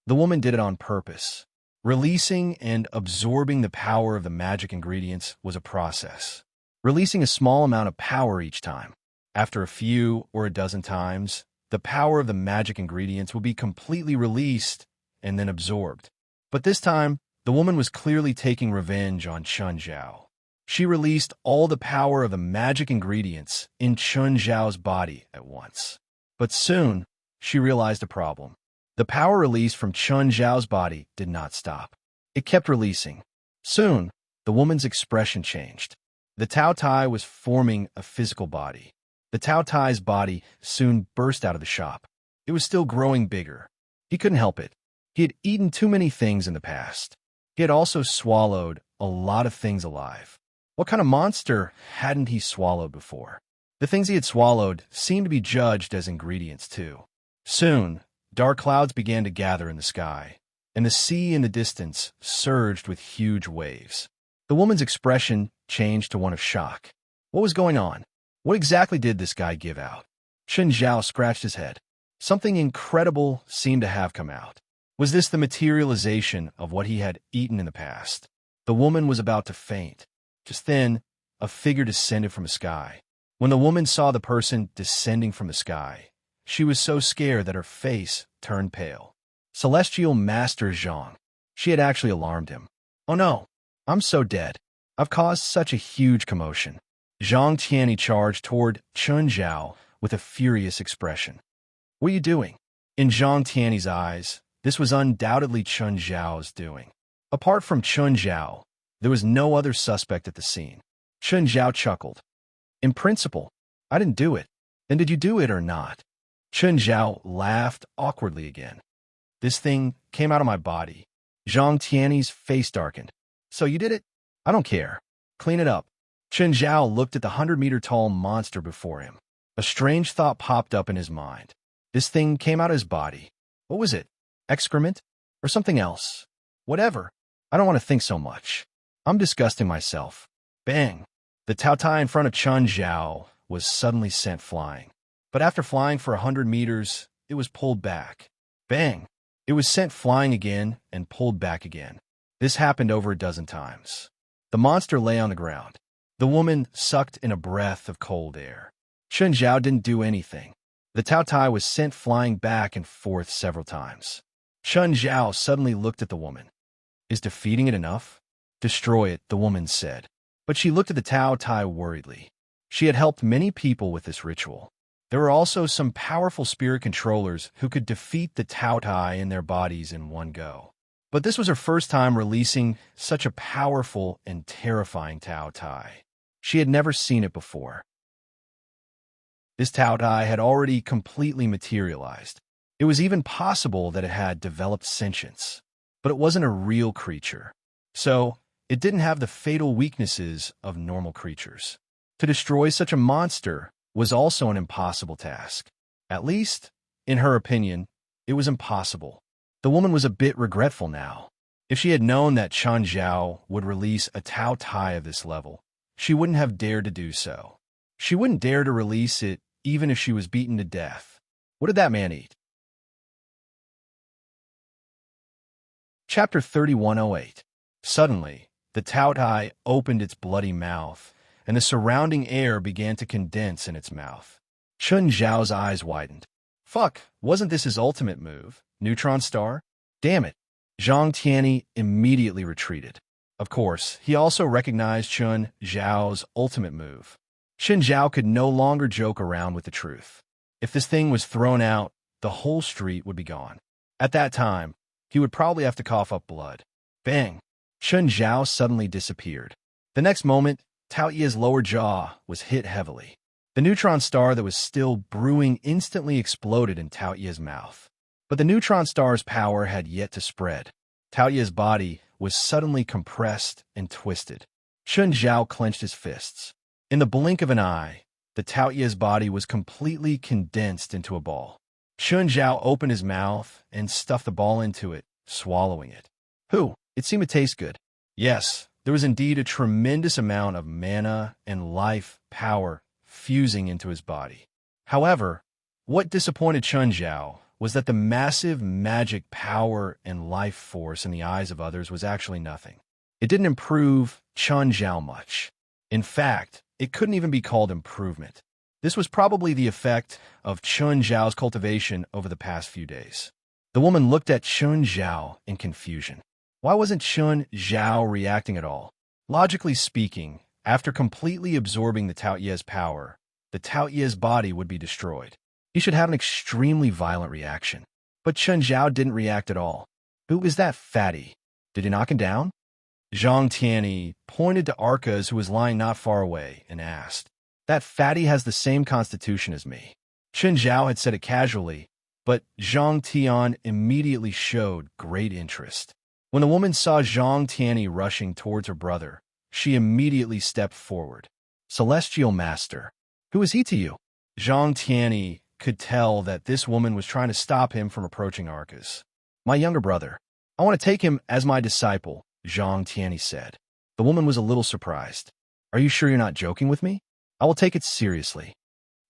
The woman did it on purpose. Releasing and absorbing the power of the magic ingredients was a process. Releasing a small amount of power each time. After a few or a dozen times, the power of the magic ingredients will be completely released and then absorbed. But this time, the woman was clearly taking revenge on Chun Zhao. She released all the power of the magic ingredients in Chun Zhao's body at once. But soon, she realized a problem. The power released from Chun Zhao's body did not stop. It kept releasing. Soon, the woman's expression changed. The Tao Tai was forming a physical body. The Tao Tai's body soon burst out of the shop. It was still growing bigger. He couldn't help it. He had eaten too many things in the past. He had also swallowed a lot of things alive. What kind of monster hadn't he swallowed before? The things he had swallowed seemed to be judged as ingredients too. Soon, dark clouds began to gather in the sky, and the sea in the distance surged with huge waves. The woman's expression changed to one of shock. What was going on? What exactly did this guy give out? Chen Zhao scratched his head. Something incredible seemed to have come out. Was this the materialization of what he had eaten in the past? The woman was about to faint. Just then, a figure descended from the sky. When the woman saw the person descending from the sky, she was so scared that her face turned pale. Celestial Master Zhang. She had actually alarmed him. Oh no, I'm so dead. I've caused such a huge commotion. Zhang Tianyi charged toward Chen Zhao with a furious expression. What are you doing? In Zhang Tianyi's eyes, this was undoubtedly Chen Zhao's doing. Apart from Chen Zhao, there was no other suspect at the scene. Chen Zhao chuckled. In principle, I didn't do it. Then did you do it or not? Chen Zhao laughed awkwardly again. This thing came out of my body. Zhang Tianyi's face darkened. So you did it? I don't care. Clean it up. Chen Zhao looked at the 100-meter-tall monster before him. A strange thought popped up in his mind. This thing came out of his body. What was it? Excrement? Or something else? Whatever. I don't want to think so much. I'm disgusting myself. Bang! The Taotai in front of Chen Zhao was suddenly sent flying. But after flying for 100 meters, it was pulled back. Bang! It was sent flying again and pulled back again. This happened over a dozen times. The monster lay on the ground. The woman sucked in a breath of cold air. Chen Zhao didn't do anything. The Taotai was sent flying back and forth several times. Chen Zhao suddenly looked at the woman. Is defeating it enough? Destroy it, the woman said. But she looked at the Taotai worriedly. She had helped many people with this ritual. There were also some powerful spirit controllers who could defeat the Taotai in their bodies in one go. But this was her first time releasing such a powerful and terrifying Taotai. She had never seen it before. This Taotai had already completely materialized. It was even possible that it had developed sentience. But it wasn't a real creature. So, it didn't have the fatal weaknesses of normal creatures. To destroy such a monster was also an impossible task. At least, in her opinion, it was impossible. The woman was a bit regretful now. If she had known that Chen Zhao would release a Taotai of this level, she wouldn't have dared to do so. She wouldn't dare to release it even if she was beaten to death. What did that man eat? Chapter 3108. Suddenly, the Taotai opened its bloody mouth, and the surrounding air began to condense in its mouth. Chen Zhao's eyes widened. Fuck, wasn't this his ultimate move? Neutron Star? Damn it. Zhang Tianyi immediately retreated. Of course, he also recognized Chen Zhao's ultimate move. Chen Zhao could no longer joke around with the truth. If this thing was thrown out, the whole street would be gone. At that time, he would probably have to cough up blood. Bang! Chen Zhao suddenly disappeared. The next moment, Tao Ye's lower jaw was hit heavily. The neutron star that was still brewing instantly exploded in Tao Ye's mouth. But the neutron star's power had yet to spread. Tao Ye's body was suddenly compressed and twisted. Chen Zhao clenched his fists. In the blink of an eye, the Tao Ye's body was completely condensed into a ball. Chen Zhao opened his mouth and stuffed the ball into it, swallowing it. It seemed to taste good. Yes, there was indeed a tremendous amount of mana and life power fusing into his body. However, what disappointed Chen Zhao was that the massive magic power and life force in the eyes of others was actually nothing. It didn't improve Chen Zhao much. In fact, it couldn't even be called improvement. This was probably the effect of Chen Zhao's cultivation over the past few days. The woman looked at Chen Zhao in confusion. Why wasn't Chen Zhao reacting at all? Logically speaking, after completely absorbing the Tao Ye's power, the Tao Ye's body would be destroyed. He should have an extremely violent reaction. But Chen Zhao didn't react at all. Who is that fatty? Did he knock him down? Zhang Tianyi pointed to Arcas, who was lying not far away, and asked, That fatty has the same constitution as me. Chen Zhao had said it casually, but Zhang Tian immediately showed great interest. When the woman saw Zhang Tianyi rushing towards her brother, she immediately stepped forward. Celestial Master, who is he to you? Zhang Tianyi could tell that this woman was trying to stop him from approaching Arcas. My younger brother. I want to take him as my disciple, Zhang Tianyi said. The woman was a little surprised. Are you sure you're not joking with me? I will take it seriously.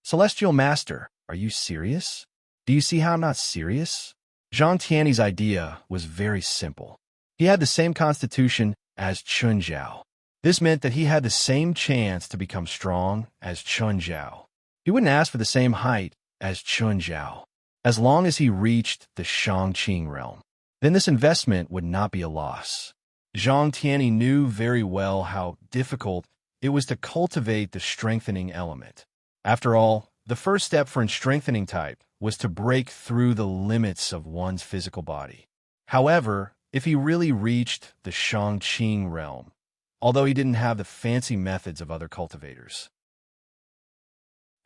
Celestial Master, are you serious? Do you see how I'm not serious? Zhang Tiany's idea was very simple. He had the same constitution as Chun Zhao. This meant that he had the same chance to become strong as Chun Zhao. He wouldn't ask for the same height as Chun Zhao, as long as he reached the Shangqing realm. Then this investment would not be a loss. Zhang Tiany knew very well how difficult it was to cultivate the strengthening element. After all, the first step for a strengthening type was to break through the limits of one's physical body. However, if he really reached the Shangqing realm, although he didn't have the fancy methods of other cultivators.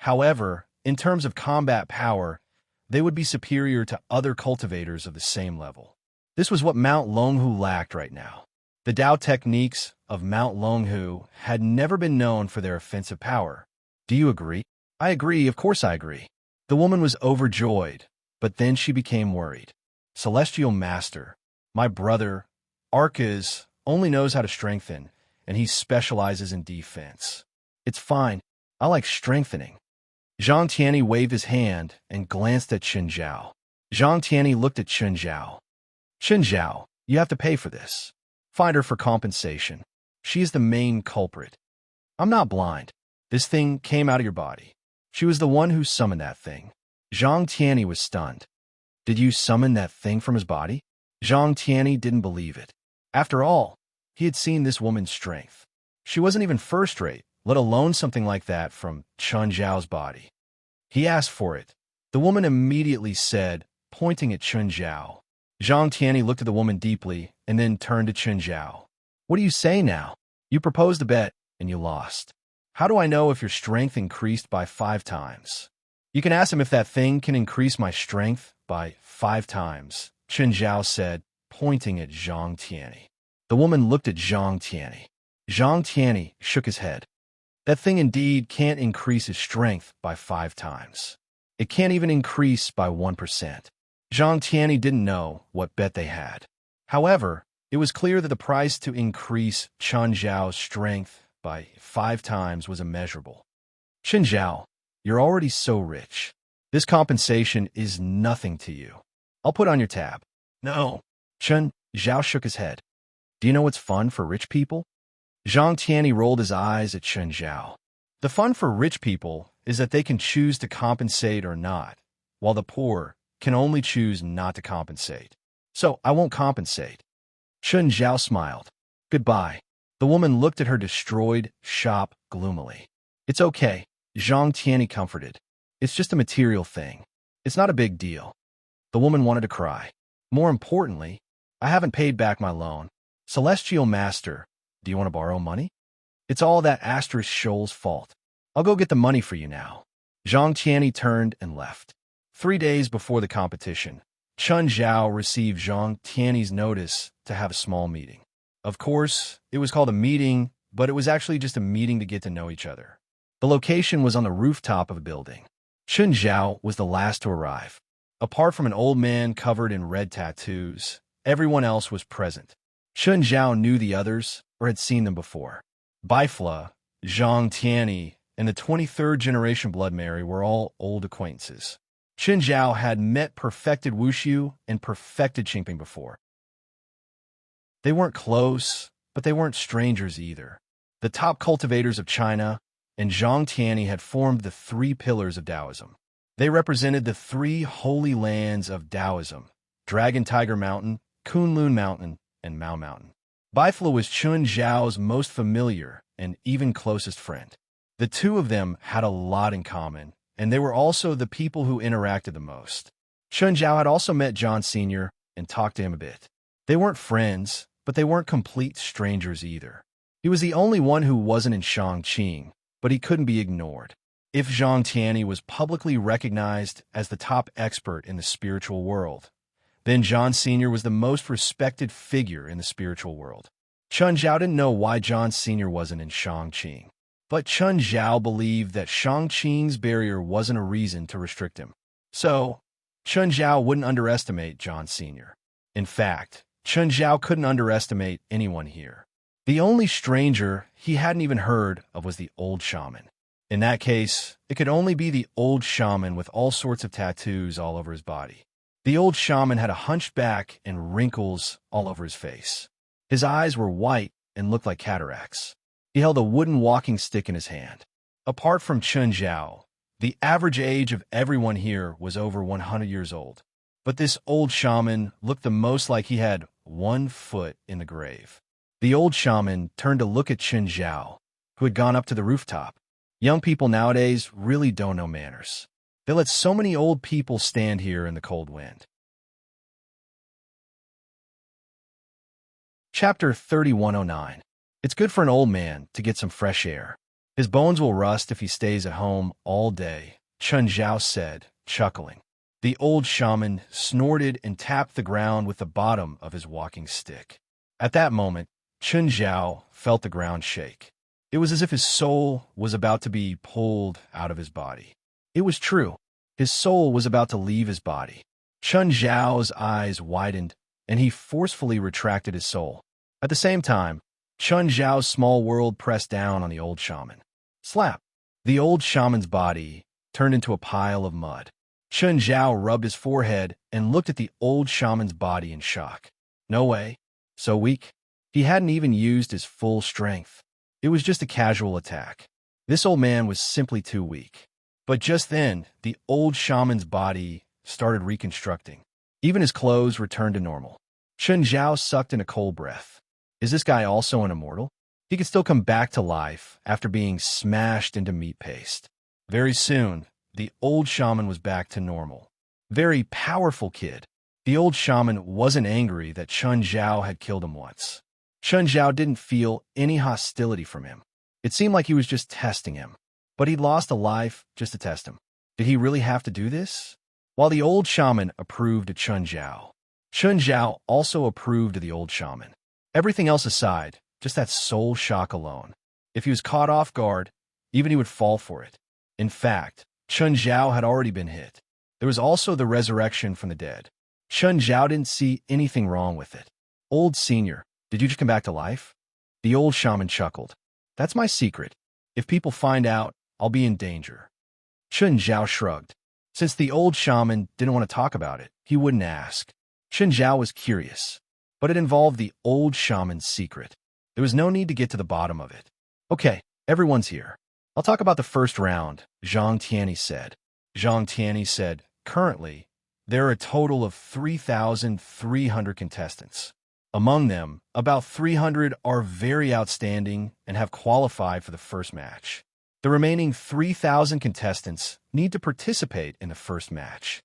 However, in terms of combat power, they would be superior to other cultivators of the same level. This was what Mount Longhu lacked right now. The Dao techniques of Mount Longhu had never been known for their offensive power. Do you agree? I agree, of course I agree. The woman was overjoyed, but then she became worried. Celestial Master, my brother, Arcas, only knows how to strengthen, and he specializes in defense. It's fine. I like strengthening. Zhang Tiany waved his hand and glanced at Chun Zhao. Zhang Tiany looked at Chun Zhao. Chun Zhao, you have to pay for this. Find her for compensation. She is the main culprit. I'm not blind. This thing came out of your body. She was the one who summoned that thing. Zhang Tiany was stunned. Did you summon that thing from his body? Zhang Tiany didn't believe it. After all, he had seen this woman's strength. She wasn't even first-rate, let alone something like that from Chun Zhao's body. He asked for it. The woman immediately said, pointing at Chun Zhao. Zhang Tiany looked at the woman deeply and then turned to Chun Zhao. What do you say now? You proposed a bet and you lost. How do I know if your strength increased by 5 times? You can ask him if that thing can increase my strength by 5 times, Chun Zhao said, pointing at Zhang Tiany. The woman looked at Zhang Tiany. Zhang Tiany shook his head. That thing indeed can't increase his strength by 5 times. It can't even increase by 1%. Zhang Tiany didn't know what bet they had. However, it was clear that the price to increase Chun Zhao's strength by 5 times was immeasurable. Chun Zhao, you're already so rich. This compensation is nothing to you. I'll put on your tab. No. Chun Zhao shook his head. Do you know what's fun for rich people? Zhang Tiany rolled his eyes at Chun Zhao. The fun for rich people is that they can choose to compensate or not, while the poor can only choose not to compensate. So I won't compensate. Chun Zhao smiled. Goodbye. The woman looked at her destroyed shop gloomily. It's okay, Zhang Tiany comforted. It's just a material thing. It's not a big deal. The woman wanted to cry. More importantly, I haven't paid back my loan. Celestial Master, do you want to borrow money? It's all that Asterisk Shoal's fault. I'll go get the money for you now. Zhang Tiany turned and left. 3 days before the competition, Chun Zhao received Zhang Tiany's notice to have a small meeting. Of course, it was called a meeting, but it was actually just a meeting to get to know each other. The location was on the rooftop of a building. Chun Zhao was the last to arrive. Apart from an old man covered in red tattoos, everyone else was present. Chun Zhao knew the others or had seen them before. Bifla, Zhang Tiany, and the 23rd generation Blood Mary were all old acquaintances. Chun Zhao had met perfected Wushu and perfected Qingping before. They weren't close, but they weren't strangers either. The top cultivators of China and Zhang Tiany had formed the 3 pillars of Taoism. They represented the 3 holy lands of Taoism: Dragon Tiger Mountain, Kunlun Mountain, and Mao Mountain. Bifla was Chun Zhao's most familiar and even closest friend. The 2 of them had a lot in common, and they were also the people who interacted the most. Chun Zhao had also met John Sr. and talked to him a bit. They weren't friends, but they weren't complete strangers either. He was the only one who wasn't in Shangqing, but he couldn't be ignored. If Zhang Tiany was publicly recognized as the top expert in the spiritual world, then John Sr. was the most respected figure in the spiritual world. Chun Zhao didn't know why John Sr. wasn't in Shangqing, but Chun Zhao believed that Shangqing's barrier wasn't a reason to restrict him. So, Chun Zhao wouldn't underestimate John Sr. In fact, Chun Zhao couldn't underestimate anyone here. The only stranger he hadn't even heard of was the old shaman. In that case, it could only be the old shaman with all sorts of tattoos all over his body. The old shaman had a hunched back and wrinkles all over his face. His eyes were white and looked like cataracts. He held a wooden walking stick in his hand. Apart from Chun Zhao, the average age of everyone here was over 100 years old. But this old shaman looked the most like he had 1 foot in the grave. The old shaman turned to look at Chun Zhao, who had gone up to the rooftop. Young people nowadays really don't know manners. They let so many old people stand here in the cold wind. Chapter 3109. It's good for an old man to get some fresh air. His bones will rust if he stays at home all day, Chun Zhao said, chuckling. The old shaman snorted and tapped the ground with the bottom of his walking stick. At that moment, Chun Zhao felt the ground shake. It was as if his soul was about to be pulled out of his body. It was true. His soul was about to leave his body. Chun Zhao's eyes widened, and he forcefully retracted his soul. At the same time, Chun Zhao's small world pressed down on the old shaman. Slap! The old shaman's body turned into a pile of mud. Chun Zhao rubbed his forehead and looked at the old shaman's body in shock. No way. So weak. He hadn't even used his full strength. It was just a casual attack. This old man was simply too weak. But just then, the old shaman's body started reconstructing. Even his clothes returned to normal. Chun Zhao sucked in a cold breath. Is this guy also an immortal? He could still come back to life after being smashed into meat paste. Very soon, the old shaman was back to normal. Very powerful kid. The old shaman wasn't angry that Chun Zhao had killed him once. Chun Zhao didn't feel any hostility from him. It seemed like he was just testing him. But he'd lost a life just to test him. Did he really have to do this? While the old shaman approved of Chun Zhao also approved of the old shaman. Everything else aside, just that soul shock alone. If he was caught off guard, even he would fall for it. In fact, Chun Zhao had already been hit. There was also the resurrection from the dead. Chun Zhao didn't see anything wrong with it. Old senior, did you just come back to life? The old shaman chuckled. That's my secret. If people find out, I'll be in danger. Chun Zhao shrugged. Since the old shaman didn't want to talk about it, he wouldn't ask. Chun Zhao was curious, but it involved the old shaman's secret. There was no need to get to the bottom of it. Okay, everyone's here. I'll talk about the first round, Zhang Tianyi said. Zhang Tianyi said, currently, there are a total of 3,300 contestants. Among them, about 300 are very outstanding and have qualified for the first match. The remaining 3,000 contestants need to participate in the first match.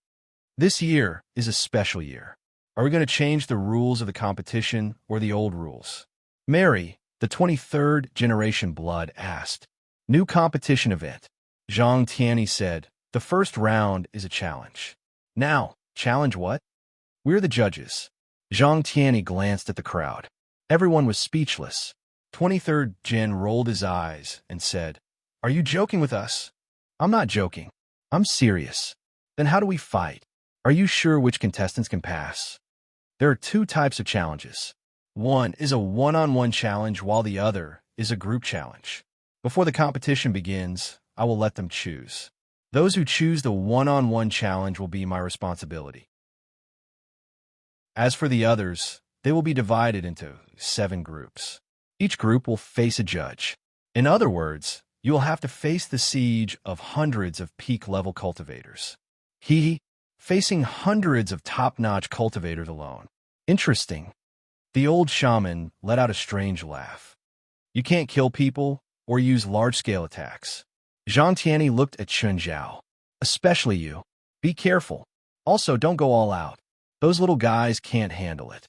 This year is a special year. Are we going to change the rules of the competition or the old rules? Mary, the 23rd generation blood, asked. New competition event. Zhang Tianyi said, the first round is a challenge. Now, challenge what? We're the judges. Zhang Tianyi glanced at the crowd. Everyone was speechless. 23rd Gen rolled his eyes and said, Are you joking with us? I'm not joking. I'm serious. Then how do we fight? Are you sure which contestants can pass? There are 2 types of challenges. One is a one-on-one challenge while the other is a group challenge. Before the competition begins, I will let them choose. Those who choose the one-on-one challenge will be my responsibility. As for the others, they will be divided into 7 groups. Each group will face a judge. In other words, you will have to face the siege of hundreds of peak-level cultivators. Facing hundreds of top-notch cultivators alone. Interesting. The old shaman let out a strange laugh. You can't kill people or use large-scale attacks. Zhang Tianyi looked at Chun Zhao. Especially you. Be careful. Also, don't go all out. Those little guys can't handle it.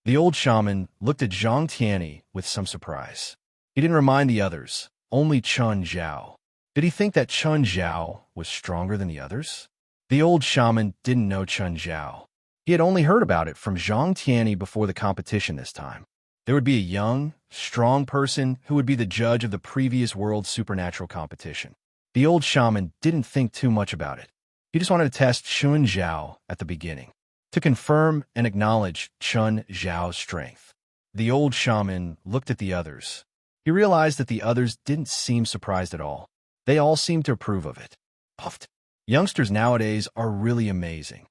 The old shaman looked at Zhang Tianyi with some surprise. He didn't remind the others, only Chun Zhao. Did he think that Chun Zhao was stronger than the others? The old shaman didn't know Chun Zhao. He had only heard about it from Zhang Tianyi before the competition this time. There would be a young, strong person who would be the judge of the previous world supernatural competition. The old shaman didn't think too much about it. He just wanted to test Chun Zhao at the beginning, to confirm and acknowledge Chun Zhao's strength. The old shaman looked at the others. He realized that the others didn't seem surprised at all. They all seemed to approve of it. Puffed. Youngsters nowadays are really amazing.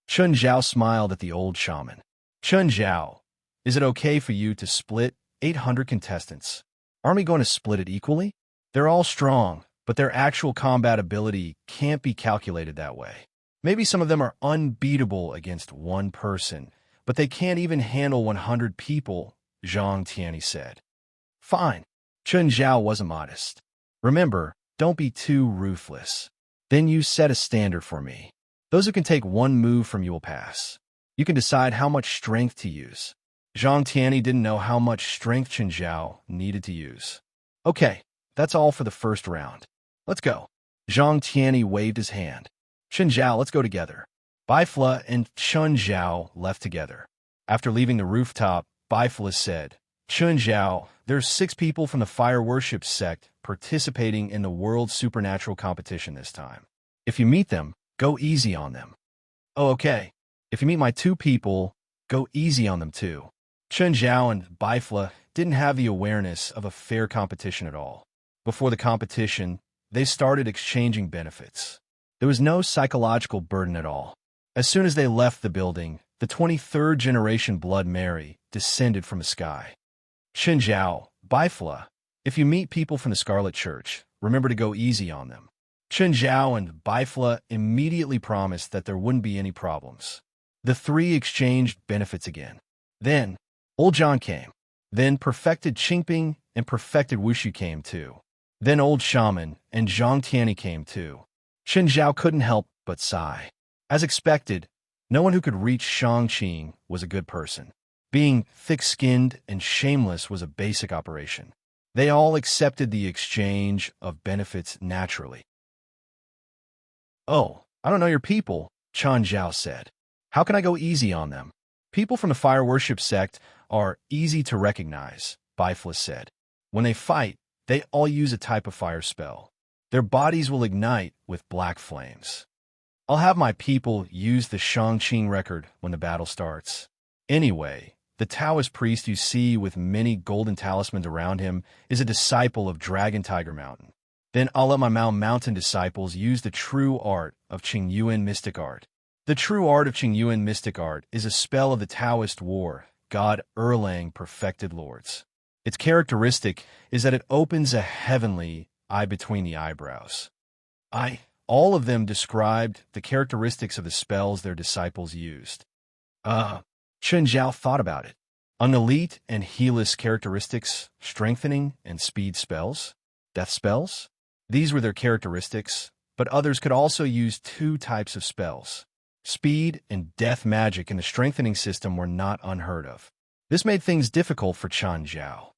Chun Zhao smiled at the old shaman. Chun Zhao, is it okay for you to split 800 contestants? Aren't we going to split it equally? They're all strong, but their actual combat ability can't be calculated that way. Maybe some of them are unbeatable against one person, but they can't even handle 100 people, Zhang Tianyi said. Fine. Chun Zhao wasn't modest. Remember, don't be too ruthless. Then you set a standard for me. Those who can take one move from you will pass. You can decide how much strength to use. Zhang Tianyi didn't know how much strength Chun Zhao needed to use. Okay, that's all for the first round. Let's go. Zhang Tianyi waved his hand. Chun Zhao, let's go together. Baifla and Chun Zhao left together. After leaving the rooftop, Baifla said, Chun Zhao, there's 6 people from the fire worship sect participating in the world supernatural competition this time. If you meet them, go easy on them. Oh, okay. If you meet my 2 people, go easy on them too. Chun Zhao and Baifla didn't have the awareness of a fair competition at all. Before the competition, they started exchanging benefits. There was no psychological burden at all. As soon as they left the building, the 23rd generation Blood Mary descended from the sky. Chun Zhao, Baifla, if you meet people from the Scarlet Church, remember to go easy on them. Chun Zhao and Baifla immediately promised that there wouldn't be any problems. The 3 exchanged benefits again. Then, Old John came. Then perfected Qingping and perfected Wushu came too. Then Old Shaman and Zhang Tianyi came too. Chun Zhao couldn't help but sigh. As expected, no one who could reach Shangqing was a good person. Being thick-skinned and shameless was a basic operation. They all accepted the exchange of benefits naturally. Oh, I don't know your people, Chun Zhao said. How can I go easy on them? People from the fire worship sect are easy to recognize, Baifla said. When they fight, they all use a type of fire spell. Their bodies will ignite with black flames. I'll have my people use the Shangqing record when the battle starts. Anyway, the Taoist priest you see with many golden talismans around him is a disciple of Dragon Tiger Mountain. Then I'll let my Mountain disciples use the true art of Qingyuan mystic art. The true art of Qingyuan mystic art is a spell of the Taoist war, God Erlang perfected lords. Its characteristic is that it opens a heavenly eye between the eyebrows. All of them described the characteristics of the spells their disciples used. Chun Zhao thought about it. On elite and healess characteristics, strengthening and speed spells, death spells. These were their characteristics, but others could also use 2 types of spells. Speed and death magic in the strengthening system were not unheard of. This made things difficult for Chun Zhao.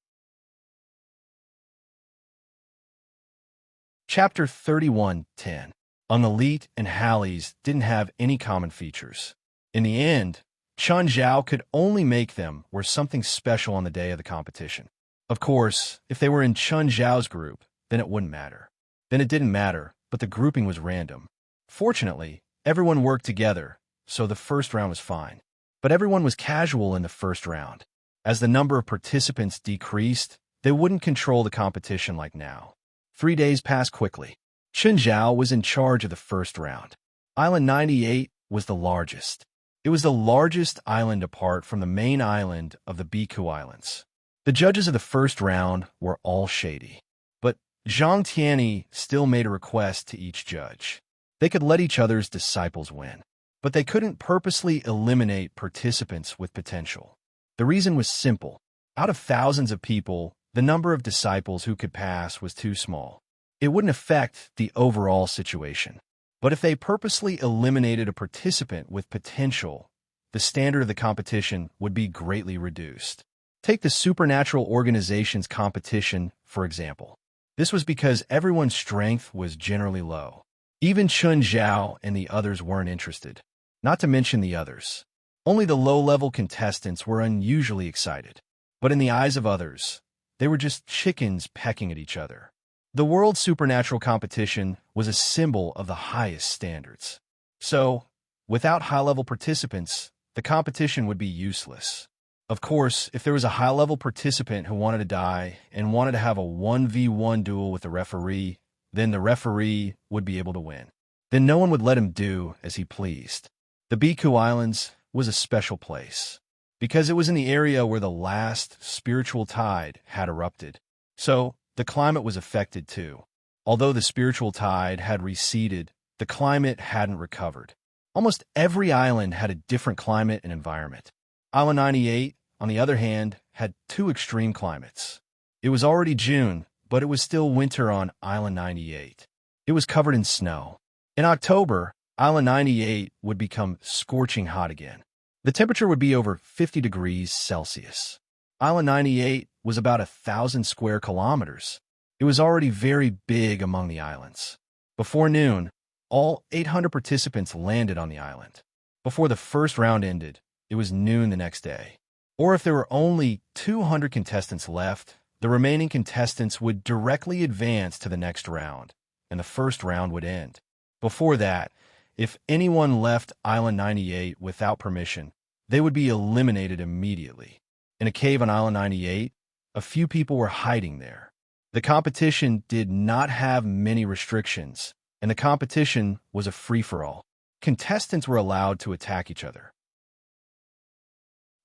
Chapter 31:10. Unelite and Hallies didn't have any common features. In the end, Chun Zhao could only make them were something special on the day of the competition. Of course, if they were in Chun Zhao's group, then it wouldn't matter. Then it didn't matter, but the grouping was random. Fortunately, everyone worked together, so the first round was fine. But everyone was casual in the first round. As the number of participants decreased, they wouldn't control the competition like now. 3 days passed quickly. Chun Zhao was in charge of the first round. Island 98 was the largest. It was the largest island apart from the main island of the Bhikkhu Islands. The judges of the first round were all shady. But Zhang Tianyi still made a request to each judge. They could let each other's disciples win, but they couldn't purposely eliminate participants with potential. The reason was simple. Out of thousands of people, the number of disciples who could pass was too small. It wouldn't affect the overall situation. But if they purposely eliminated a participant with potential, the standard of the competition would be greatly reduced. Take the supernatural organization's competition, for example. This was because everyone's strength was generally low. Even Chun Zhao and the others weren't interested. Not to mention the others. Only the low-level contestants were unusually excited. But in the eyes of others, they were just chickens pecking at each other. The world supernatural competition was a symbol of the highest standards. So, without high-level participants, the competition would be useless. Of course, if there was a high-level participant who wanted to die and wanted to have a 1v1 duel with the referee, then the referee would be able to win. Then no one would let him do as he pleased. The Biku Islands was a special place because it was in the area where the last spiritual tide had erupted. So the climate was affected too. Although the spiritual tide had receded, the climate hadn't recovered. Almost every island had a different climate and environment. Island 98, on the other hand, had two extreme climates. It was already June, but it was still winter on Island 98. It was covered in snow. In October, Island 98 would become scorching hot again. The temperature would be over 50 degrees Celsius. Island 98 was about 1,000 square kilometers. It was already very big among the islands. Before noon, all 800 participants landed on the island. Before the first round ended, it was noon the next day. Or if there were only 200 contestants left, the remaining contestants would directly advance to the next round, and the first round would end. Before that, if anyone left Island 98 without permission, they would be eliminated immediately. In a cave on Island 98, a few people were hiding there. The competition did not have many restrictions, and the competition was a free-for-all. Contestants were allowed to attack each other.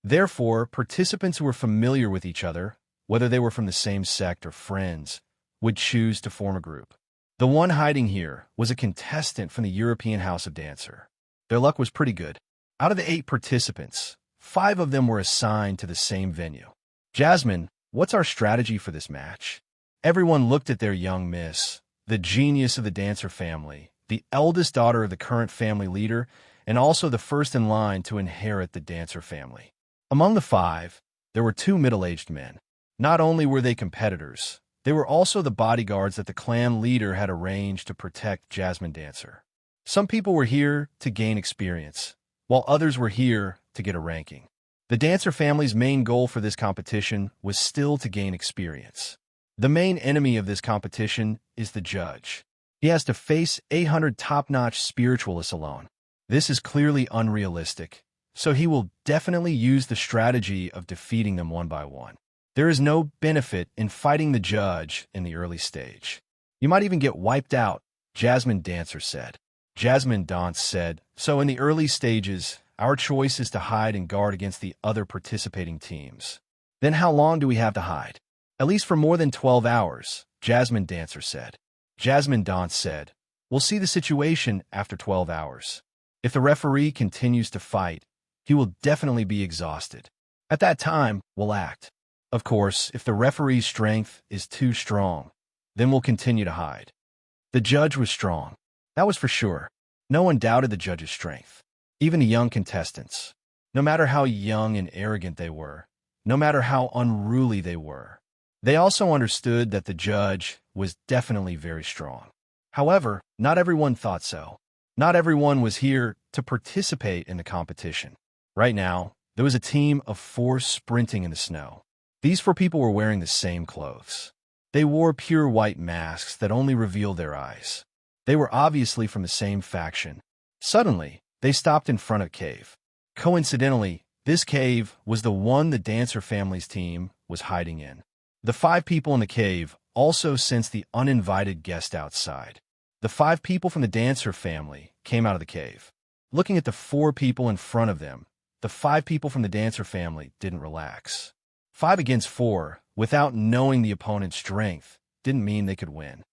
Therefore, participants who were familiar with each other, whether they were from the same sect or friends, would choose to form a group. The one hiding here was a contestant from the European House of Dancer. Their luck was pretty good. Out of the 8 participants, 5 of them were assigned to the same venue. Jasmine, what's our strategy for this match? Everyone looked at their young miss, the genius of the Dancer family, the eldest daughter of the current family leader, and also the first in line to inherit the Dancer family. Among the 5, there were 2 middle-aged men. Not only were they competitors, they were also the bodyguards that the clan leader had arranged to protect Jasmine Dancer. Some people were here to gain experience, while others were here to get a ranking. The Dancer family's main goal for this competition was still to gain experience. The main enemy of this competition is the judge. He has to face 800 top-notch spiritualists alone. This is clearly unrealistic, so he will definitely use the strategy of defeating them one by one. There is no benefit in fighting the judge in the early stage. You might even get wiped out, Jasmine Dancer said. Jasmine Dance said, so in the early stages, our choice is to hide and guard against the other participating teams. Then how long do we have to hide? At least for more than 12 hours, Jasmine Dancer said. Jasmine Dance said, we'll see the situation after 12 hours. If the referee continues to fight, he will definitely be exhausted. At that time, we'll act. Of course, if the referee's strength is too strong, then we'll continue to hide. The judge was strong. That was for sure. No one doubted the judge's strength. Even the young contestants. No matter how young and arrogant they were, no matter how unruly they were, they also understood that the judge was definitely very strong. However, not everyone thought so. Not everyone was here to participate in the competition. Right now, there was a team of 4 sprinting in the snow. These 4 people were wearing the same clothes. They wore pure white masks that only revealed their eyes. They were obviously from the same faction. Suddenly, they stopped in front of a cave. Coincidentally, this cave was the one the Dancer family's team was hiding in. The 5 people in the cave also sensed the uninvited guest outside. The 5 people from the Dancer family came out of the cave. Looking at the 4 people in front of them, the 5 people from the Dancer family didn't relax. 5 against 4, without knowing the opponent's strength, didn't mean they could win.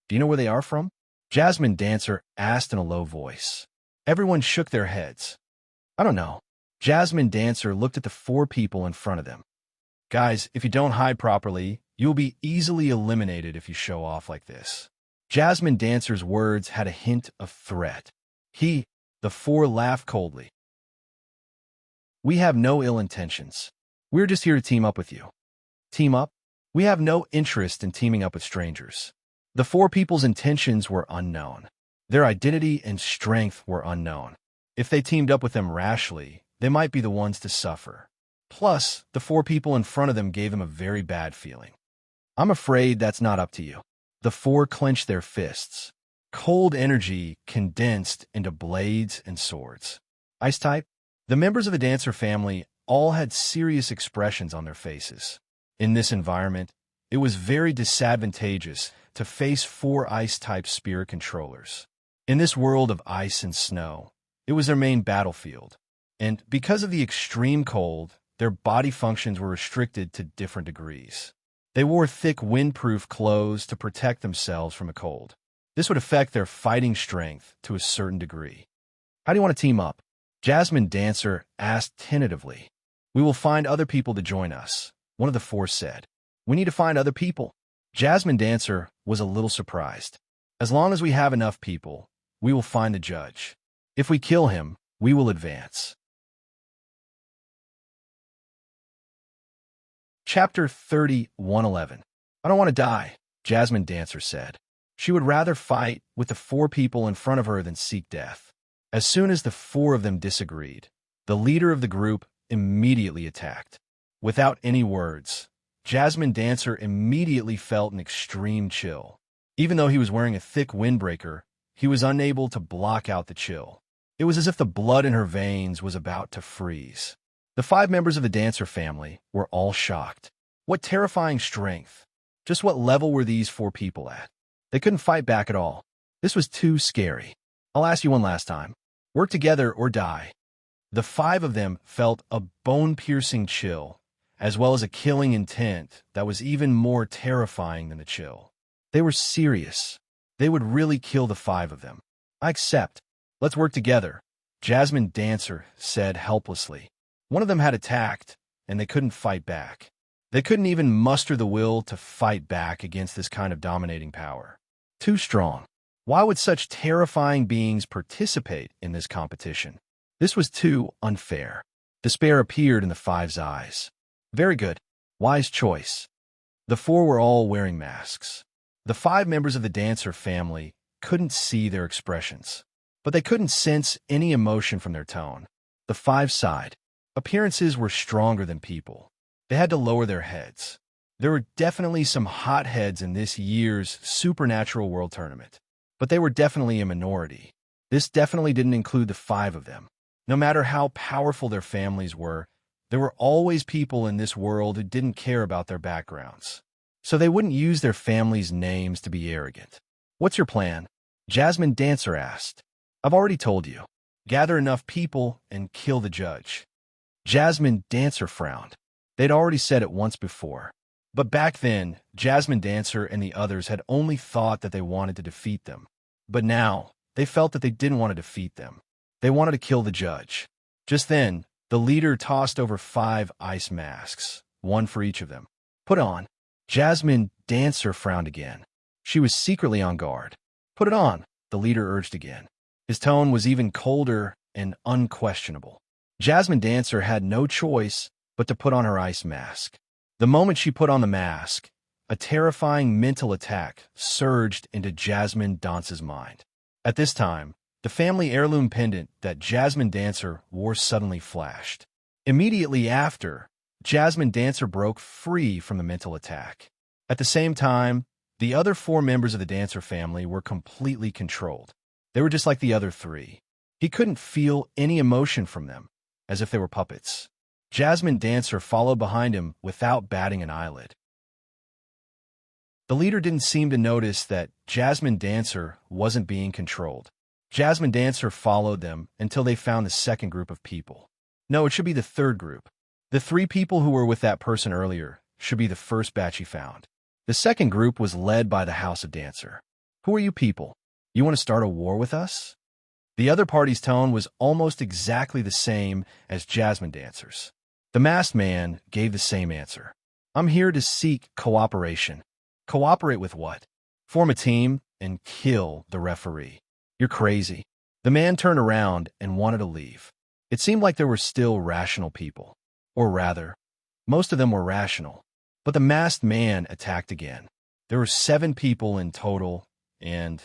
Do you know where they are from? Jasmine Dancer asked in a low voice. Everyone shook their heads. I don't know. Jasmine Dancer looked at the 4 people in front of them. Guys, if you don't hide properly, you'll be easily eliminated if you show off like this. Jasmine Dancer's words had a hint of threat. The 4 laughed coldly. We have no ill intentions. We're just here to team up with you. Team up? We have no interest in teaming up with strangers. The 4 people's intentions were unknown. Their identity and strength were unknown. If they teamed up with them rashly, they might be the ones to suffer. Plus, the 4 people in front of them gave them a very bad feeling. I'm afraid that's not up to you. The 4 clenched their fists. Cold energy condensed into blades and swords. Ice type? The members of the Dancer family all had serious expressions on their faces. In this environment, it was very disadvantageous to face 4 ice-type spirit controllers. In this world of ice and snow, it was their main battlefield, and because of the extreme cold, their body functions were restricted to different degrees. They wore thick windproof clothes to protect themselves from a cold. This would affect their fighting strength to a certain degree. How do you want to team up? Jasmine Dancer asked tentatively. We will find other people to join us, one of the 4 said. We need to find other people. Jasmine Dancer was a little surprised. As long as we have enough people, we will find the judge. If we kill him, we will advance. Chapter 31:11. I don't want to die, Jasmine Dancer said. She would rather fight with the 4 people in front of her than seek death. As soon as the 4 of them disagreed, the leader of the group immediately attacked. Without any words, Jasmine Dancer immediately felt an extreme chill. Even though he was wearing a thick windbreaker, he was unable to block out the chill. It was as if the blood in her veins was about to freeze. The 5 members of the Dancer family were all shocked. What terrifying strength! Just what level were these 4 people at? They couldn't fight back at all. This was too scary. I'll ask you one last time. Work together or die. The 5 of them felt a bone-piercing chill, as well as a killing intent that was even more terrifying than the chill. They were serious. They would really kill the 5 of them. I accept. Let's work together, Jasmine Dancer said helplessly. One of them had attacked, and they couldn't fight back. They couldn't even muster the will to fight back against this kind of dominating power. Too strong. Why would such terrifying beings participate in this competition? This was too unfair. Despair appeared in the 5's eyes. Very good. Wise choice. The 4 were all wearing masks. The 5 members of the Dancer family couldn't see their expressions, but they couldn't sense any emotion from their tone. The 5 sighed. Appearances were stronger than people. They had to lower their heads. There were definitely some hotheads in this year's Supernatural World Tournament, but they were definitely a minority. This definitely didn't include the 5 of them. No matter how powerful their families were, there were always people in this world who didn't care about their backgrounds. So they wouldn't use their families' names to be arrogant. What's your plan? Jasmine Dancer asked. I've already told you. Gather enough people and kill the judge. Jasmine Dancer frowned. They'd already said it once before. But back then, Jasmine Dancer and the others had only thought that they wanted to defeat them. But now, they felt that they didn't want to defeat them. They wanted to kill the judge. Just then, the leader tossed over 5 ice masks, 1 for each of them. Put on. Jasmine Dancer frowned again. She was secretly on guard. Put it on, the leader urged again. His tone was even colder and unquestionable. Jasmine Dancer had no choice but to put on her ice mask. The moment she put on the mask, a terrifying mental attack surged into Jasmine Dancer's mind. At this time, the family heirloom pendant that Jasmine Dancer wore suddenly flashed. Immediately after, Jasmine Dancer broke free from the mental attack. At the same time, the other 4 members of the Dancer family were completely controlled. They were just like the other 3. He couldn't feel any emotion from them, as if they were puppets. Jasmine Dancer followed behind him without batting an eyelid. The leader didn't seem to notice that Jasmine Dancer wasn't being controlled. Jasmine Dancer followed them until they found the second group of people. No, it should be the third group. The 3 people who were with that person earlier should be the first batch he found. The second group was led by the House of Dancer. Who are you people? You want to start a war with us? The other party's tone was almost exactly the same as Jasmine Dancer's. The masked man gave the same answer. I'm here to seek cooperation. Cooperate with what? Form a team and kill the referee. You're crazy. The man turned around and wanted to leave. It seemed like there were still rational people. Or rather, most of them were rational. But the masked man attacked again. There were 7 people in total, and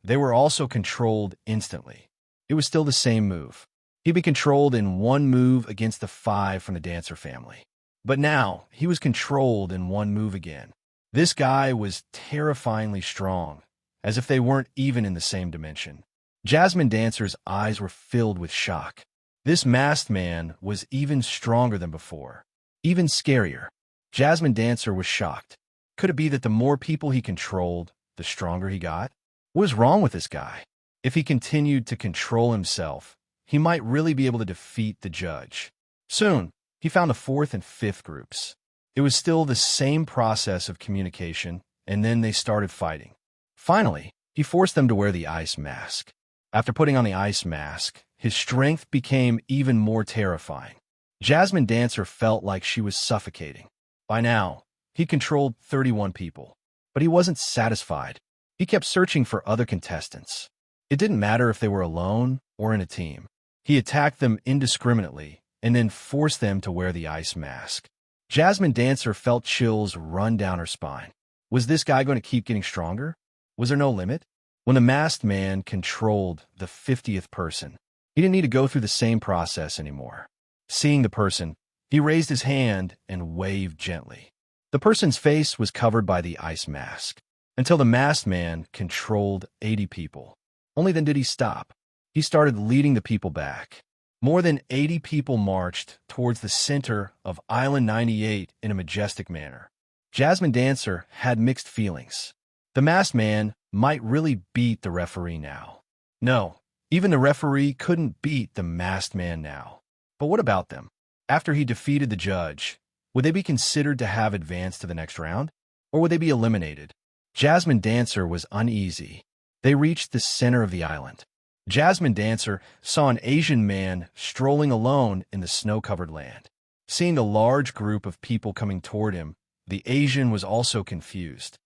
they were also controlled instantly. It was still the same move. He'd be controlled in 1 move against the 5 from the Dancer family. But now, he was controlled in 1 move again. This guy was terrifyingly strong, as if they weren't even in the same dimension. Jasmine Dancer's eyes were filled with shock. This masked man was even stronger than before, even scarier. Jasmine Dancer was shocked. Could it be that the more people he controlled, the stronger he got? What was wrong with this guy? If he continued to control himself, he might really be able to defeat the judge. Soon, he found the fourth and fifth groups. It was still the same process of communication, and then they started fighting. Finally, he forced them to wear the ice mask. After putting on the ice mask, his strength became even more terrifying. Jasmine Dancer felt like she was suffocating. By now, he controlled 31 people, but he wasn't satisfied. He kept searching for other contestants. It didn't matter if they were alone or in a team. He attacked them indiscriminately and then forced them to wear the ice mask. Jasmine Dancer felt chills run down her spine. Was this guy going to keep getting stronger? Was there no limit? When the masked man controlled the 50th person, he didn't need to go through the same process anymore. Seeing the person, he raised his hand and waved gently. The person's face was covered by the ice mask, until the masked man controlled 80 people. Only then did he stop. He started leading the people back. More than 80 people marched towards the center of Island 98 in a majestic manner. Jasmine Dancer had mixed feelings. The masked man might really beat the referee now. No, even the referee couldn't beat the masked man now. But what about them? After he defeated the judge, would they be considered to have advanced to the next round? Or would they be eliminated? Jasmine Dancer was uneasy. They reached the center of the island. Jasmine Dancer saw an Asian man strolling alone in the snow-covered land. Seeing the large group of people coming toward him, the Asian was also confused.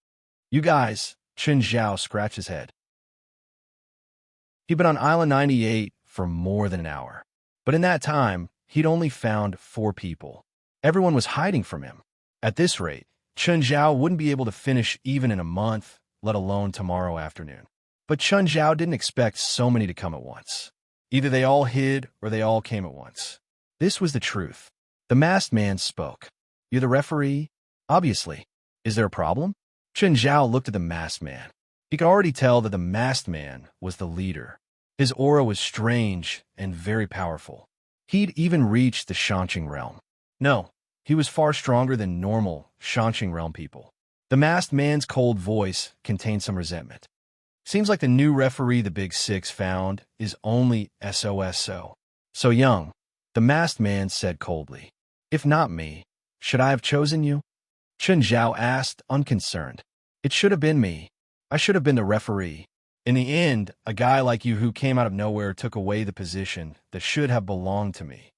"You guys," Chen Zhao scratched his head. He'd been on Island 98 for more than an hour. But in that time, he'd only found 4 people. Everyone was hiding from him. At this rate, Chen Zhao wouldn't be able to finish even in a month, let alone tomorrow afternoon. But Chen Zhao didn't expect so many to come at once. Either they all hid or they all came at once. This was the truth. The masked man spoke. "You're the referee?" "Obviously. Is there a problem?" Chen Zhao looked at the masked man. He could already tell that the masked man was the leader. His aura was strange and very powerful. He'd even reached the enchanting realm. No, he was far stronger than normal enchanting realm people. The masked man's cold voice contained some resentment. "Seems like the new referee the Big Six found is only SOSO. So young," the masked man said coldly. "If not me, should I have chosen you?" Chen Zhao asked, unconcerned. "It should have been me. I should have been the referee. In the end, a guy like you who came out of nowhere took away the position that should have belonged to me."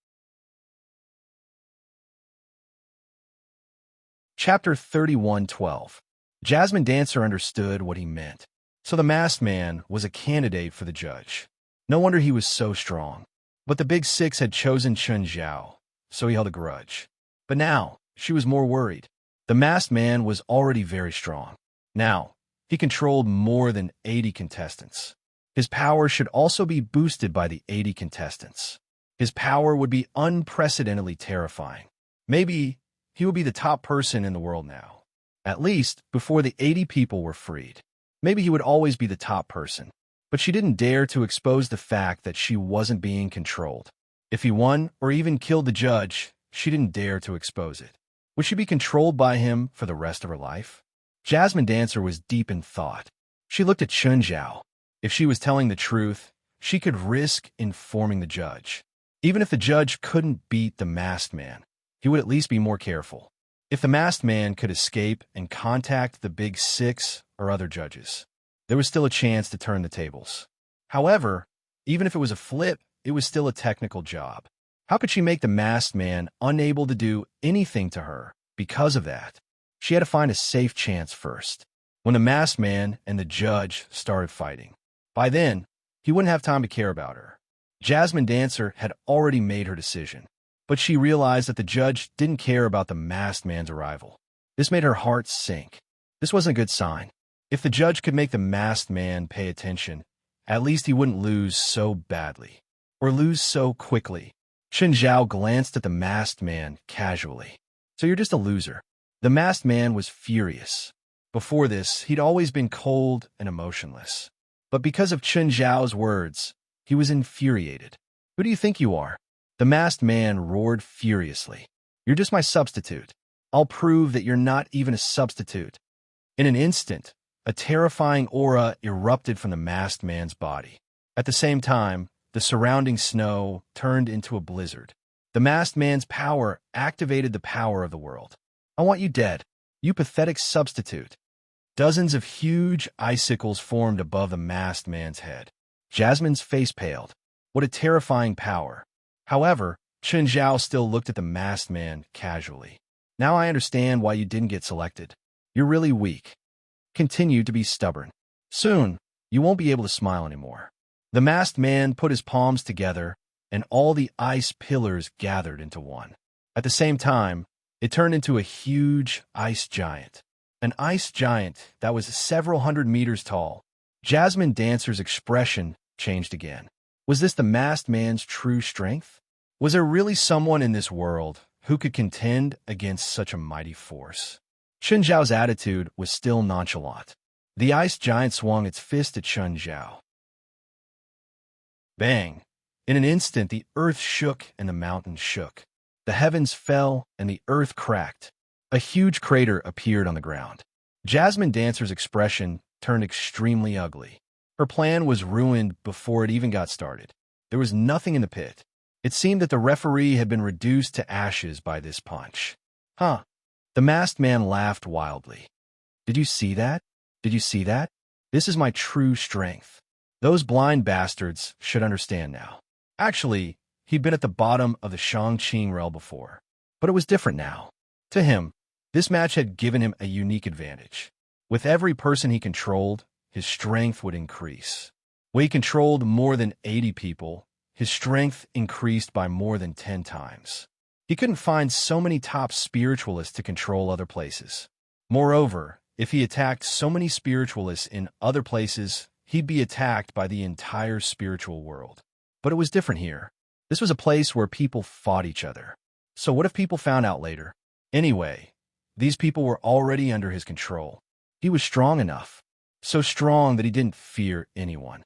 Chapter 31:12. Jasmine Dancer understood what he meant. So the masked man was a candidate for the judge. No wonder he was so strong. But the Big Six had chosen Chen Zhao, so he held a grudge. But now, she was more worried. The masked man was already very strong. Now, he controlled more than 80 contestants. His power should also be boosted by the 80 contestants. His power would be unprecedentedly terrifying. Maybe he would be the top person in the world now. At least, before the 80 people were freed. Maybe he would always be the top person. But she didn't dare to expose the fact that she wasn't being controlled. If he won or even killed the judge, she didn't dare to expose it. Would she be controlled by him for the rest of her life? Jasmine Dancer was deep in thought. She looked at Chen Zhao. If she was telling the truth, she could risk informing the judge. Even if the judge couldn't beat the masked man, he would at least be more careful. If the masked man could escape and contact the Big Six or other judges, there was still a chance to turn the tables. However, even if it was a flip, it was still a technical job. How could she make the masked man unable to do anything to her because of that? She had to find a safe chance first. When the masked man and the judge started fighting. By then, he wouldn't have time to care about her. Jasmine Dancer had already made her decision, but she realized that the judge didn't care about the masked man's arrival. This made her heart sink. This wasn't a good sign. If the judge could make the masked man pay attention, at least he wouldn't lose so badly, or lose so quickly. Chen Zhao glanced at the masked man casually. "So you're just a loser." The masked man was furious. Before this, he'd always been cold and emotionless. But because of Chen Zhao's words, he was infuriated. "Who do you think you are?" The masked man roared furiously. "You're just my substitute. I'll prove that you're not even a substitute." In an instant, a terrifying aura erupted from the masked man's body. At the same time, the surrounding snow turned into a blizzard. The masked man's power activated the power of the world. I want you dead, you pathetic substitute. Dozens of huge icicles formed above the masked man's head. Jasmine's face paled. What a terrifying power. However, Chen Zhao still looked at the masked man casually. Now I understand why you didn't get selected. You're really weak. Continue to be stubborn. Soon, you won't be able to smile anymore. The masked man put his palms together, and all the ice pillars gathered into one. At the same time, it turned into a huge ice giant. An ice giant that was several hundred meters tall. Jasmine Dancer's expression changed again. Was this the masked man's true strength? Was there really someone in this world who could contend against such a mighty force? Chen Zhao's attitude was still nonchalant. The ice giant swung its fist at Chen Zhao. Bang! In an instant, the earth shook and the mountains shook. The heavens fell and the earth cracked. A huge crater appeared on the ground. Jasmine Dancer's expression turned extremely ugly. Her plan was ruined before it even got started. There was nothing in the pit. It seemed that the referee had been reduced to ashes by this punch. Huh. The masked man laughed wildly. Did you see that? Did you see that? This is my true strength. Those blind bastards should understand now. Actually, he'd been at the bottom of the Shangqing realm before. But it was different now. To him, this match had given him a unique advantage. With every person he controlled, his strength would increase. When he controlled more than 80 people, his strength increased by more than 10 times. He couldn't find so many top spiritualists to control other places. Moreover, if he attacked so many spiritualists in other places, he'd be attacked by the entire spiritual world. But it was different here. This was a place where people fought each other. So what if people found out later? Anyway, these people were already under his control. He was strong enough. So strong that he didn't fear anyone.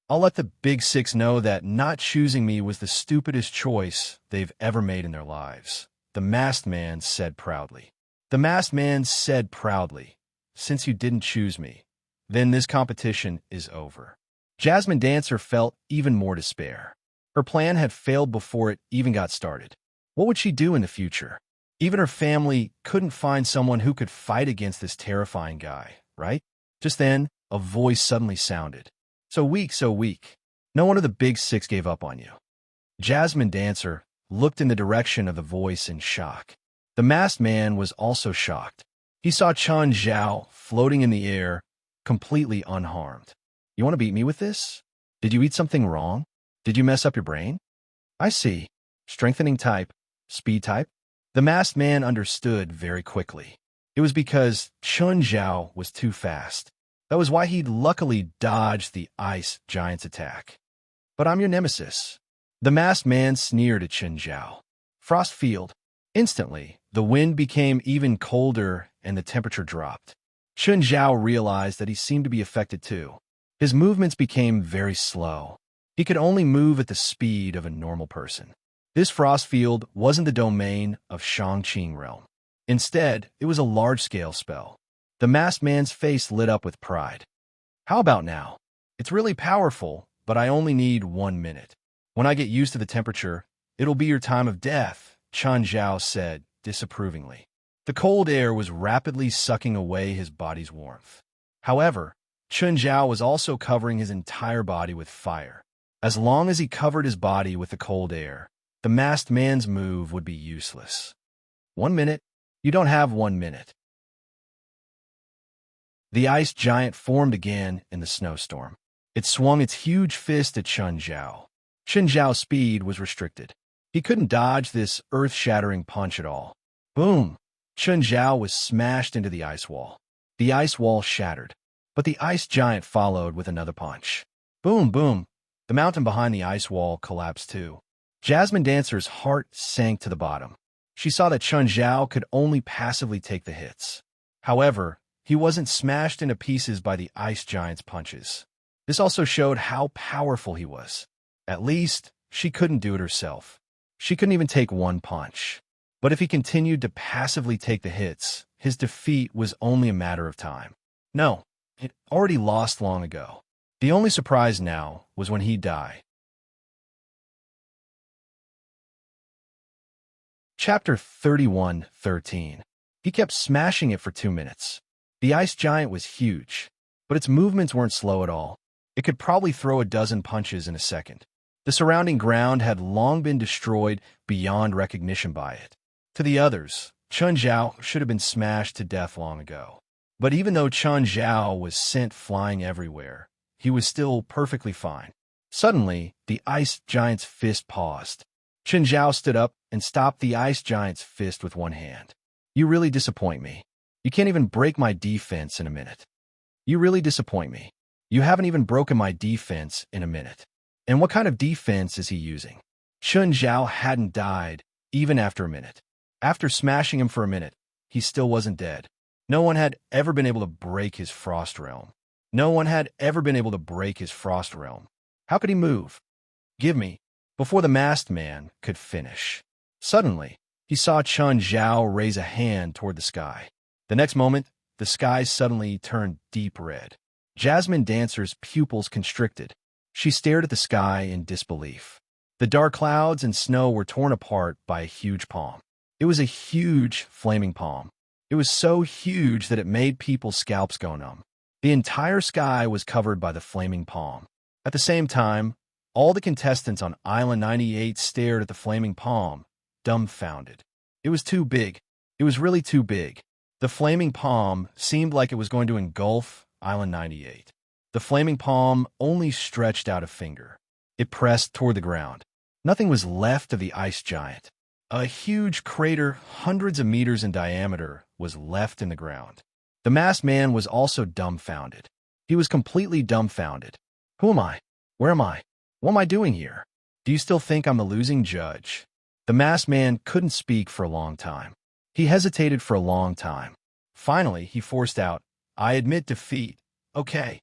I'll let the Big Six know that not choosing me was the stupidest choice they've ever made in their lives, the masked man said proudly. The masked man said proudly, since you didn't choose me, then this competition is over. Jasmine Dancer felt even more despair. Her plan had failed before it even got started. What would she do in the future? Even her family couldn't find someone who could fight against this terrifying guy, right? Just then, a voice suddenly sounded. So weak, so weak. No wonder the Big Six gave up on you. Jasmine Dancer looked in the direction of the voice in shock. The masked man was also shocked. He saw Chen Zhao floating in the air, completely unharmed. You want to beat me with this? Did you eat something wrong? Did you mess up your brain? I see. Strengthening type, speed type. The masked man understood very quickly. It was because Chen Zhao was too fast. That was why he'd luckily dodged the ice giant's attack. But I'm your nemesis. The masked man sneered at Chen Zhao. Frost field. Instantly, the wind became even colder and the temperature dropped. Chen Zhao realized that he seemed to be affected too. His movements became very slow. He could only move at the speed of a normal person. This frost field wasn't the domain of Shangqing realm. Instead, it was a large-scale spell. The masked man's face lit up with pride. How about now? It's really powerful, but I only need 1 minute. When I get used to the temperature, it'll be your time of death, Chen Zhao said disapprovingly. The cold air was rapidly sucking away his body's warmth. However, Chen Zhao was also covering his entire body with fire. As long as he covered his body with the cold air, the masked man's move would be useless. 1 minute? You don't have 1 minute. The ice giant formed again in the snowstorm. It swung its huge fist at Chen Zhao. Chen Zhao's speed was restricted. He couldn't dodge this earth-shattering punch at all. Boom! Chen Zhao was smashed into the ice wall. The ice wall shattered, but the ice giant followed with another punch. Boom, boom! The mountain behind the ice wall collapsed too. Jasmine Dancer's heart sank to the bottom. She saw that Chen Zhao could only passively take the hits. However, he wasn't smashed into pieces by the ice giant's punches. This also showed how powerful he was. At least, she couldn't do it herself. She couldn't even take one punch. But if he continued to passively take the hits, his defeat was only a matter of time. No, it already lost long ago. The only surprise now was when he died. Chapter 31:13. He kept smashing it for 2 minutes. The ice giant was huge, but its movements weren't slow at all. It could probably throw a dozen punches in a second. The surrounding ground had long been destroyed beyond recognition by it. To the others, Chun Zhao should have been smashed to death long ago. But even though Chun Zhao was sent flying everywhere, he was still perfectly fine. Suddenly, the ice giant's fist paused. Chun Zhao stood up and stopped the ice giant's fist with one hand. You really disappoint me. You can't even break my defense in a minute. You really disappoint me. You haven't even broken my defense in a minute. And what kind of defense is he using? Chun Zhao hadn't died, even after a minute. After smashing him for a minute, he still wasn't dead. No one had ever been able to break his frost realm. No one had ever been able to break his frost realm. How could he move? Give me. Before the masked man could finish. Suddenly, he saw Chun Zhao raise a hand toward the sky. The next moment, the sky suddenly turned deep red. Jasmine Dancer's pupils constricted. She stared at the sky in disbelief. The dark clouds and snow were torn apart by a huge palm. It was a huge, flaming palm. It was so huge that it made people's scalps go numb. The entire sky was covered by the flaming palm. At the same time, all the contestants on Island 98 stared at the flaming palm, dumbfounded. It was too big. It was really too big. The flaming palm seemed like it was going to engulf Island 98. The flaming palm only stretched out a finger. It pressed toward the ground. Nothing was left of the ice giant. A huge crater hundreds of meters in diameter was left in the ground. The masked man was also dumbfounded. He was completely dumbfounded. Who am I? Where am I? What am I doing here? Do you still think I'm the losing judge? The masked man couldn't speak for a long time. He hesitated for a long time. Finally, he forced out, I admit defeat. Okay.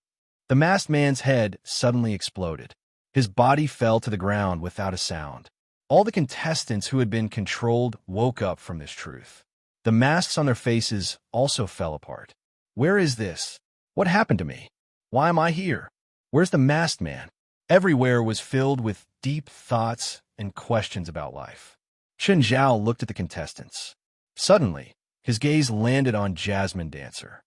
The masked man's head suddenly exploded. His body fell to the ground without a sound. All the contestants who had been controlled woke up from this truth. The masks on their faces also fell apart. Where is this? What happened to me? Why am I here? Where's the masked man? Everywhere was filled with deep thoughts and questions about life. Chun Zhao looked at the contestants. Suddenly, his gaze landed on Jasmine Dancer.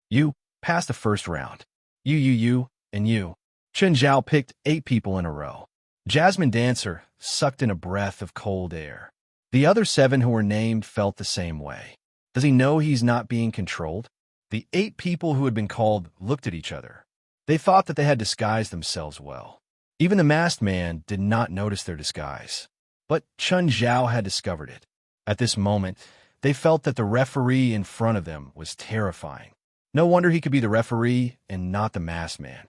You passed the first round. You, and you. Chun Zhao picked 8 people in a row. Jasmine Dancer sucked in a breath of cold air. The other 7 who were named felt the same way. Does he know he's not being controlled? The 8 people who had been called looked at each other. They thought that they had disguised themselves well. Even the masked man did not notice their disguise. But Chun Zhao had discovered it. At this moment, they felt that the referee in front of them was terrifying. No wonder he could be the referee and not the masked man.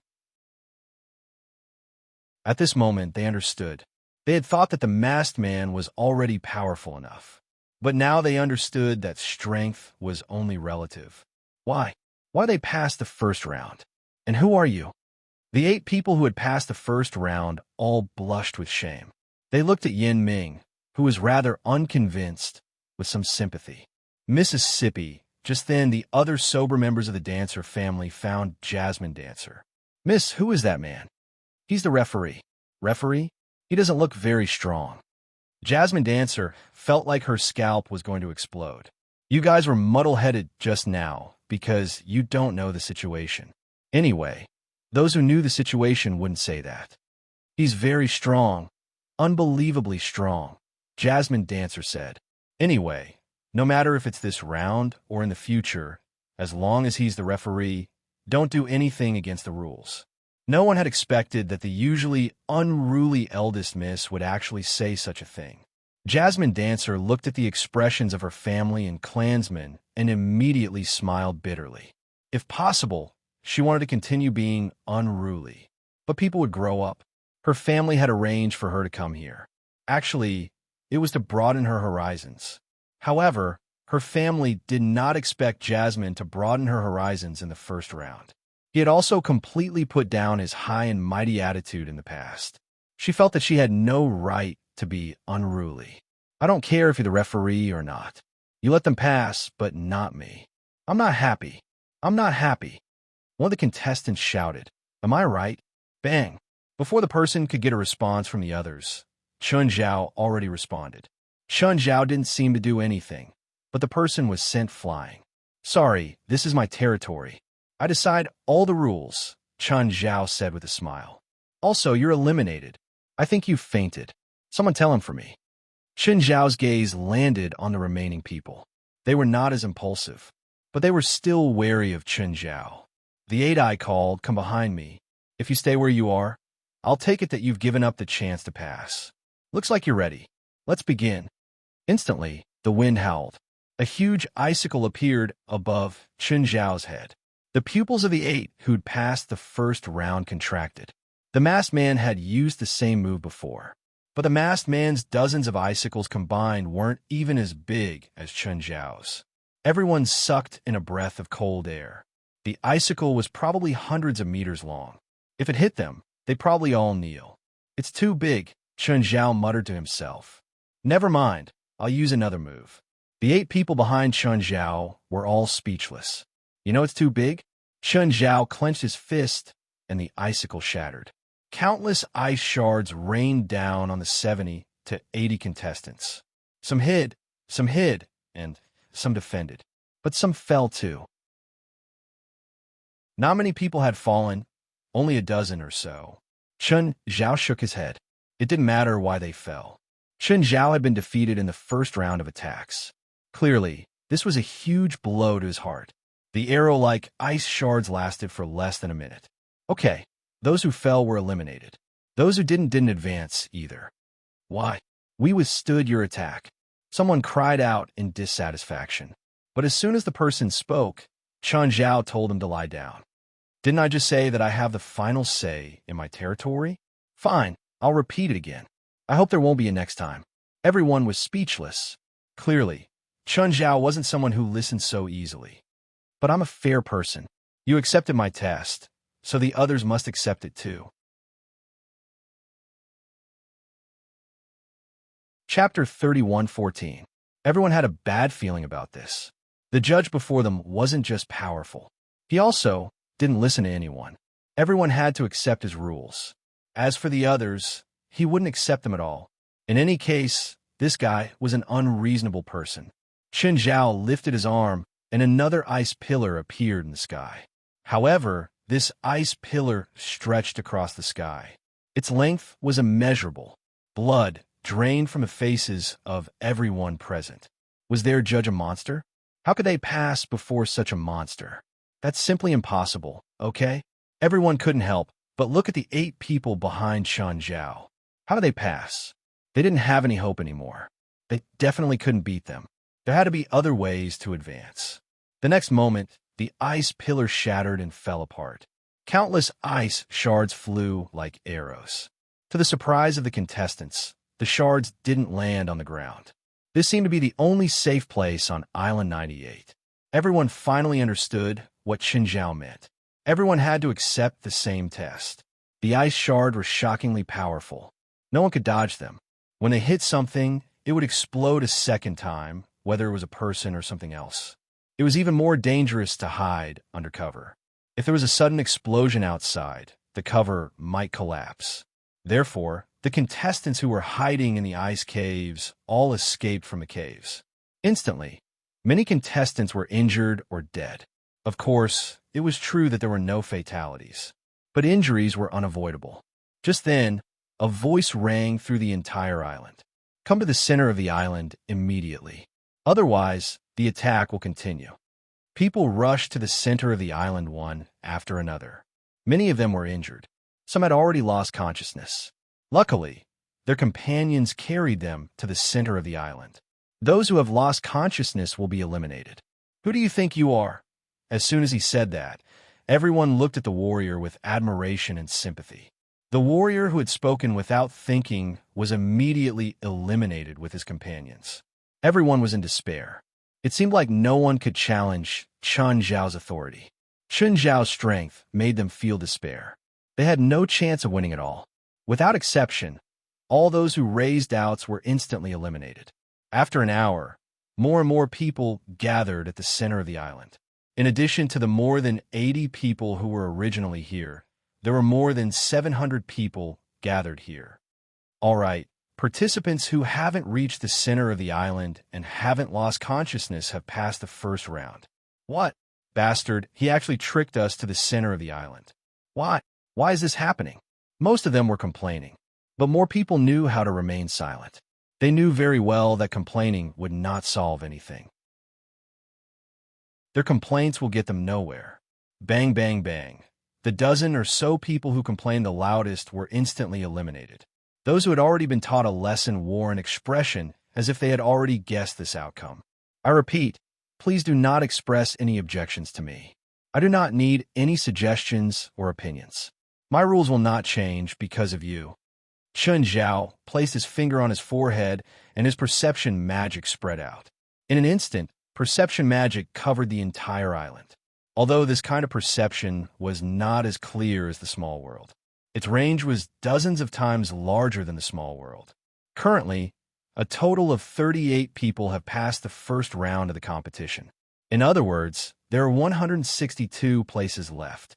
At this moment, they understood. They had thought that the masked man was already powerful enough. But now they understood that strength was only relative. Why? Why they passed the first round? And who are you? The 8 people who had passed the first round all blushed with shame. They looked at Yin Ming, who was rather unconvinced, with some sympathy. Mississippi. Just then, the other sober members of the Dancer family found Jasmine Dancer. Miss, who is that man? He's the referee. Referee? He doesn't look very strong. Jasmine Dancer felt like her scalp was going to explode. You guys were muddle-headed just now because you don't know the situation. Anyway, those who knew the situation wouldn't say that. He's very strong. Unbelievably strong, Jasmine Dancer said. Anyway, no matter if it's this round or in the future, as long as he's the referee, don't do anything against the rules. No one had expected that the usually unruly eldest miss would actually say such a thing. Jasmine Dancer looked at the expressions of her family and clansmen and immediately smiled bitterly. If possible, she wanted to continue being unruly, but people would grow up. Her family had arranged for her to come here. Actually, it was to broaden her horizons. However, her family did not expect Jasmine to broaden her horizons in the first round. He had also completely put down his high and mighty attitude in the past. She felt that she had no right to be unruly. I don't care if you're the referee or not. You let them pass, but not me. I'm not happy. I'm not happy. One of the contestants shouted, Am I right? Bang. Before the person could get a response from the others, Chun Zhao already responded. Chun Zhao didn't seem to do anything, but the person was sent flying. Sorry, this is my territory. I decide all the rules, Chun Zhao said with a smile. Also, you're eliminated. I think you've fainted. Someone tell him for me. Chun Zhao's gaze landed on the remaining people. They were not as impulsive, but they were still wary of Chun Zhao. The eight-eye called, Come behind me. If you stay where you are, I'll take it that you've given up the chance to pass. Looks like you're ready. Let's begin. Instantly, the wind howled. A huge icicle appeared above Chun Zhao's head. The pupils of the eight who'd passed the first round contracted. The masked man had used the same move before, but the masked man's dozens of icicles combined weren't even as big as Chun Zhao's. Everyone sucked in a breath of cold air. The icicle was probably hundreds of meters long. If it hit them, they'd probably all kneel. It's too big, Chun Zhao muttered to himself. Never mind, I'll use another move. The eight people behind Chun Zhao were all speechless. You know it's too big? Chun Zhao clenched his fist, and the icicle shattered. Countless ice shards rained down on the 70 to 80 contestants. Some hid, and some defended. But some fell too. Not many people had fallen, only a dozen or so. Chun Zhao shook his head. It didn't matter why they fell. Chun Zhao had been defeated in the first round of attacks. Clearly, this was a huge blow to his heart. The arrow-like ice shards lasted for less than a minute. Okay, those who fell were eliminated. Those who didn't advance either. Why? We withstood your attack. Someone cried out in dissatisfaction. But as soon as the person spoke, Chun Zhao told him to lie down. Didn't I just say that I have the final say in my territory? Fine, I'll repeat it again. I hope there won't be a next time. Everyone was speechless. Clearly, Chun Zhao wasn't someone who listened so easily. But I'm a fair person. You accepted my test, so the others must accept it too. Chapter 31:14. Everyone had a bad feeling about this. The judge before them wasn't just powerful. He also didn't listen to anyone. Everyone had to accept his rules. As for the others, he wouldn't accept them at all. In any case, this guy was an unreasonable person. Chun Zhao lifted his arm, and another ice pillar appeared in the sky. However, this ice pillar stretched across the sky. Its length was immeasurable. Blood drained from the faces of everyone present. Was their judge a monster? How could they pass before such a monster? That's simply impossible, okay? Everyone couldn't help but look at the 8 people behind Chun Zhao. How did they pass? They didn't have any hope anymore. They definitely couldn't beat them. There had to be other ways to advance. The next moment, the ice pillar shattered and fell apart. Countless ice shards flew like arrows. To the surprise of the contestants, the shards didn't land on the ground. This seemed to be the only safe place on Island 98. Everyone finally understood what Chun Zhao meant. Everyone had to accept the same test. The ice shard were shockingly powerful. No one could dodge them. When they hit something, it would explode a second time, whether it was a person or something else. It was even more dangerous to hide under cover. If there was a sudden explosion outside, the cover might collapse. Therefore, the contestants who were hiding in the ice caves all escaped from the caves. Instantly, many contestants were injured or dead. Of course, it was true that there were no fatalities, but injuries were unavoidable. Just then, a voice rang through the entire island. Come to the center of the island immediately. Otherwise, the attack will continue. People rushed to the center of the island one after another. Many of them were injured. Some had already lost consciousness. Luckily, their companions carried them to the center of the island. Those who have lost consciousness will be eliminated. Who do you think you are? As soon as he said that, everyone looked at the warrior with admiration and sympathy. The warrior who had spoken without thinking was immediately eliminated with his companions. Everyone was in despair. It seemed like no one could challenge Chun Zhao's authority. Chun Zhao's strength made them feel despair. They had no chance of winning at all. Without exception, all those who raised doubts were instantly eliminated. After an hour, more and more people gathered at the center of the island. In addition to the more than 80 people who were originally here, there were more than 700 people gathered here. All right, participants who haven't reached the center of the island and haven't lost consciousness have passed the first round. What? Bastard, he actually tricked us to the center of the island. Why? Why is this happening? Most of them were complaining, but more people knew how to remain silent. They knew very well that complaining would not solve anything. Their complaints will get them nowhere. Bang, bang, bang. The dozen or so people who complained the loudest were instantly eliminated. Those who had already been taught a lesson wore an expression as if they had already guessed this outcome. I repeat, please do not express any objections to me. I do not need any suggestions or opinions. My rules will not change because of you. Chun Zhao placed his finger on his forehead and his perception magic spread out. In an instant, perception magic covered the entire island. Although this kind of perception was not as clear as the small world, its range was dozens of times larger than the small world. Currently, a total of 38 people have passed the first round of the competition. In other words, there are 162 places left.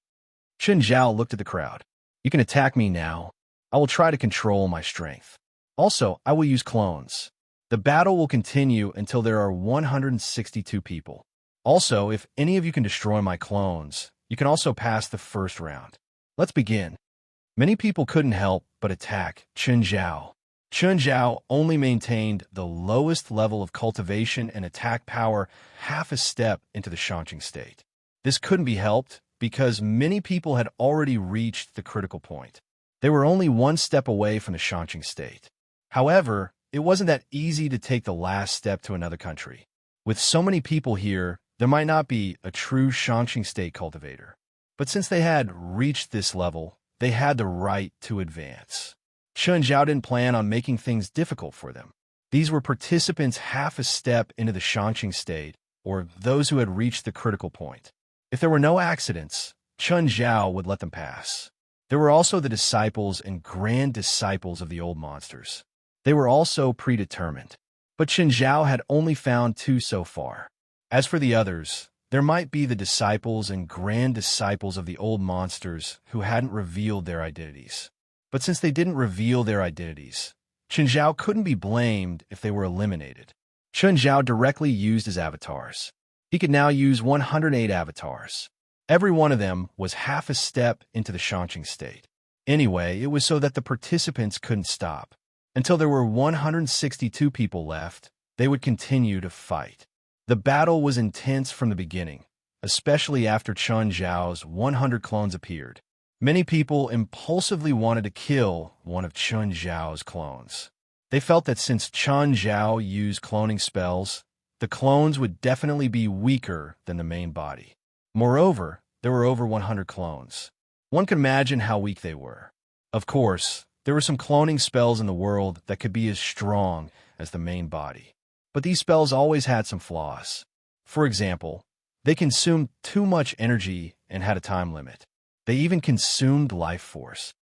Chun Zhao looked at the crowd. You can attack me now. I will try to control my strength. Also, I will use clones. The battle will continue until there are 162 people. Also, if any of you can destroy my clones, you can also pass the first round. Let's begin. Many people couldn't help but attack Chun Zhao. Chun Zhao only maintained the lowest level of cultivation and attack power half a step into the enchanting state. This couldn't be helped because many people had already reached the critical point. They were only one step away from the enchanting state. However, it wasn't that easy to take the last step to another country. With so many people here, there might not be a true enchanting state cultivator. But since they had reached this level, they had the right to advance. Chun Zhao didn't plan on making things difficult for them. These were participants half a step into the enchanting state, or those who had reached the critical point. If there were no accidents, Chun Zhao would let them pass. There were also the disciples and grand disciples of the old monsters. They were also predetermined. But Chun Zhao had only found 2 so far. As for the others, there might be the disciples and grand disciples of the old monsters who hadn't revealed their identities. But since they didn't reveal their identities, Chun Zhao couldn't be blamed if they were eliminated. Chun Zhao directly used his avatars. He could now use 108 avatars. Every one of them was half a step into the enchanting state. Anyway, it was so that the participants couldn't stop. Until there were 162 people left, they would continue to fight. The battle was intense from the beginning, especially after Chun Zhao's 100 clones appeared. Many people impulsively wanted to kill one of Chun Zhao's clones. They felt that since Chun Zhao used cloning spells, the clones would definitely be weaker than the main body. Moreover, there were over 100 clones. One could imagine how weak they were. Of course, there were some cloning spells in the world that could be as strong as the main body. But these spells always had some flaws. For example, they consumed too much energy and had a time limit. They even consumed life force.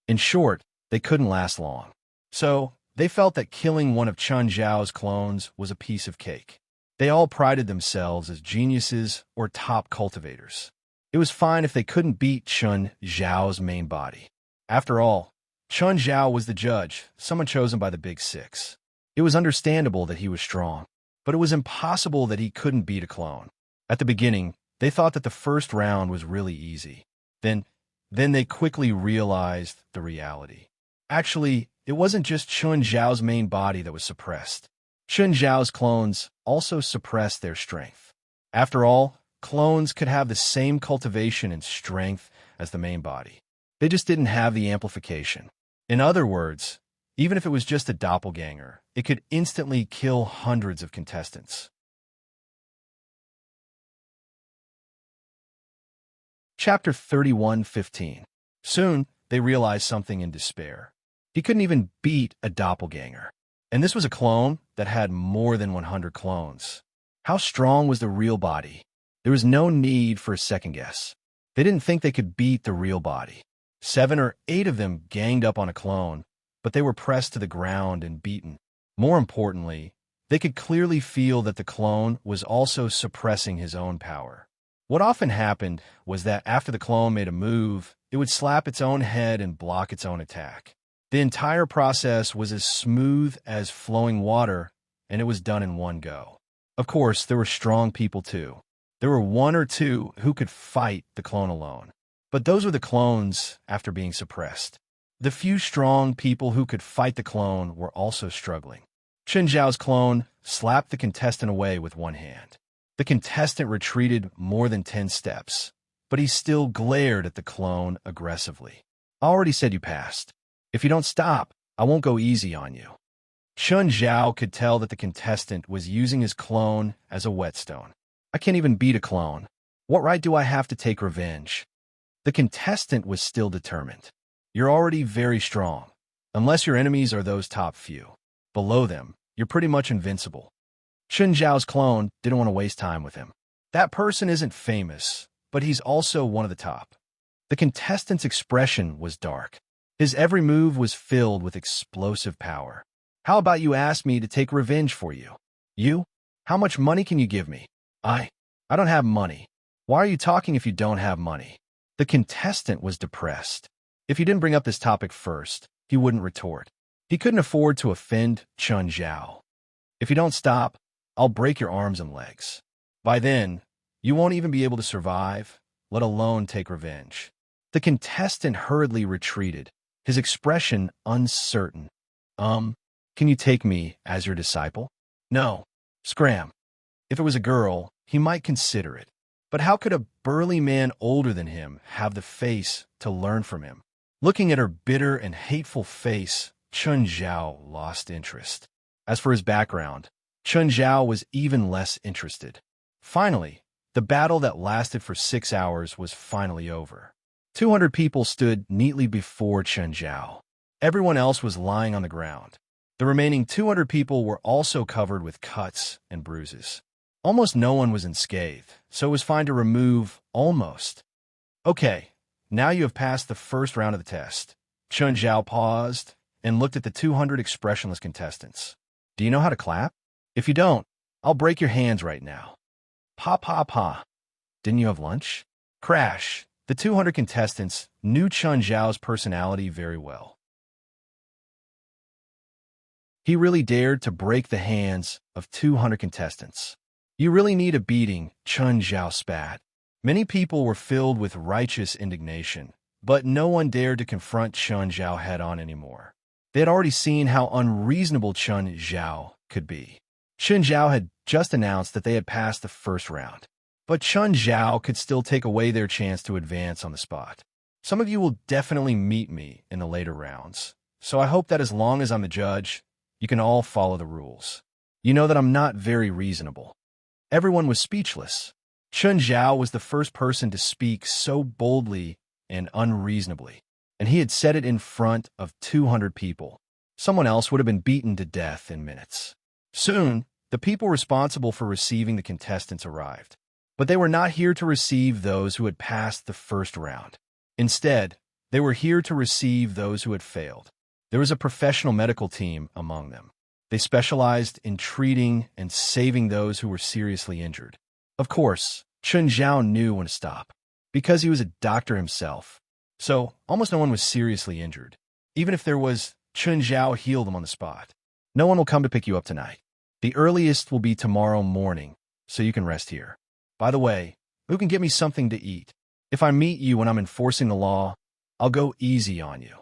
In short, they couldn't last long. So, they felt that killing one of Chun Zhao's clones was a piece of cake. They all prided themselves as geniuses or top cultivators. It was fine if they couldn't beat Chun Zhao's main body. After all, Chun Zhao was the judge, someone chosen by the Big Six. It was understandable that he was strong, but it was impossible that he couldn't beat a clone. At the beginning, they thought that the first round was really easy. Then they quickly realized the reality. Actually, it wasn't just Chun Zhao's main body that was suppressed. Chun Zhao's clones also suppressed their strength. After all, clones could have the same cultivation and strength as the main body. They just didn't have the amplification. In other words, even if it was just a doppelganger, it could instantly kill hundreds of contestants. Chapter 31:15. Soon, they realized something in despair. He couldn't even beat a doppelganger. And this was a clone that had more than 100 clones. How strong was the real body? There was no need for a second guess. They didn't think they could beat the real body. 7 or 8 of them ganged up on a clone, but they were pressed to the ground and beaten. More importantly, They could clearly feel that the clone was also suppressing his own power. What often happened was that after the clone made a move, it would slap its own head and block its own attack. The entire process was as smooth as flowing water, and it was done in one go. Of course, there were strong people too. There were one or two who could fight the clone alone. But those were the clones after being suppressed. The few strong people who could fight the clone were also struggling. Chen Zhao's clone slapped the contestant away with one hand. The contestant retreated more than 10 steps, but he still glared at the clone aggressively. I already said you passed. If you don't stop, I won't go easy on you. Chen Zhao could tell that the contestant was using his clone as a whetstone. I can't even beat a clone. What right do I have to take revenge? The contestant was still determined. You're already very strong, unless your enemies are those top few. Below them, you're pretty much invincible. Chen Zhao's clone didn't want to waste time with him. That person isn't famous, but he's also one of the top. The contestant's expression was dark. His every move was filled with explosive power. How about you ask me to take revenge for you? You? How much money can you give me? I don't have money. Why are you talking if you don't have money? The contestant was depressed. If he didn't bring up this topic first, he wouldn't retort. He couldn't afford to offend Chen Zhao. If you don't stop, I'll break your arms and legs. By then, you won't even be able to survive, let alone take revenge. The contestant hurriedly retreated, his expression uncertain. Can you take me as your disciple? No. Scram. If it was a girl, he might consider it. But how could a burly man older than him have the face to learn from him? Looking at her bitter and hateful face, Chen Zhao lost interest. As for his background, Chen Zhao was even less interested. Finally, the battle that lasted for 6 hours was finally over. 200 people stood neatly before Chen Zhao. Everyone else was lying on the ground. The remaining 200 people were also covered with cuts and bruises. Almost no one was unscathed, so it was fine to remove almost. Okay, now you have passed the first round of the test. Chen Zhao paused and looked at the 200 expressionless contestants. Do you know how to clap? If you don't, I'll break your hands right now. Pa pa pa. Didn't you have lunch? Crash. The 200 contestants knew Chen Zhao's personality very well. He really dared to break the hands of 200 contestants. You really need a beating, Chen Zhao spat. Many people were filled with righteous indignation, but no one dared to confront Chen Zhao head-on anymore. They had already seen how unreasonable Chen Zhao could be. Chen Zhao had just announced that they had passed the first round, but Chen Zhao could still take away their chance to advance on the spot. Some of you will definitely meet me in the later rounds, so I hope that as long as I'm the judge, you can all follow the rules. You know that I'm not very reasonable. Everyone was speechless. Chen Zhao was the first person to speak so boldly and unreasonably, and he had said it in front of 200 people. Someone else would have been beaten to death in minutes. Soon, the people responsible for receiving the contestants arrived, but they were not here to receive those who had passed the first round. Instead, they were here to receive those who had failed. There was a professional medical team among them. They specialized in treating and saving those who were seriously injured. Of course, Chen Zhao knew when to stop, because he was a doctor himself. So, almost no one was seriously injured. Even if there was, Chen Zhao healed them on the spot. No one will come to pick you up tonight. The earliest will be tomorrow morning, so you can rest here. By the way, who can get me something to eat? If I meet you when I'm enforcing the law, I'll go easy on you.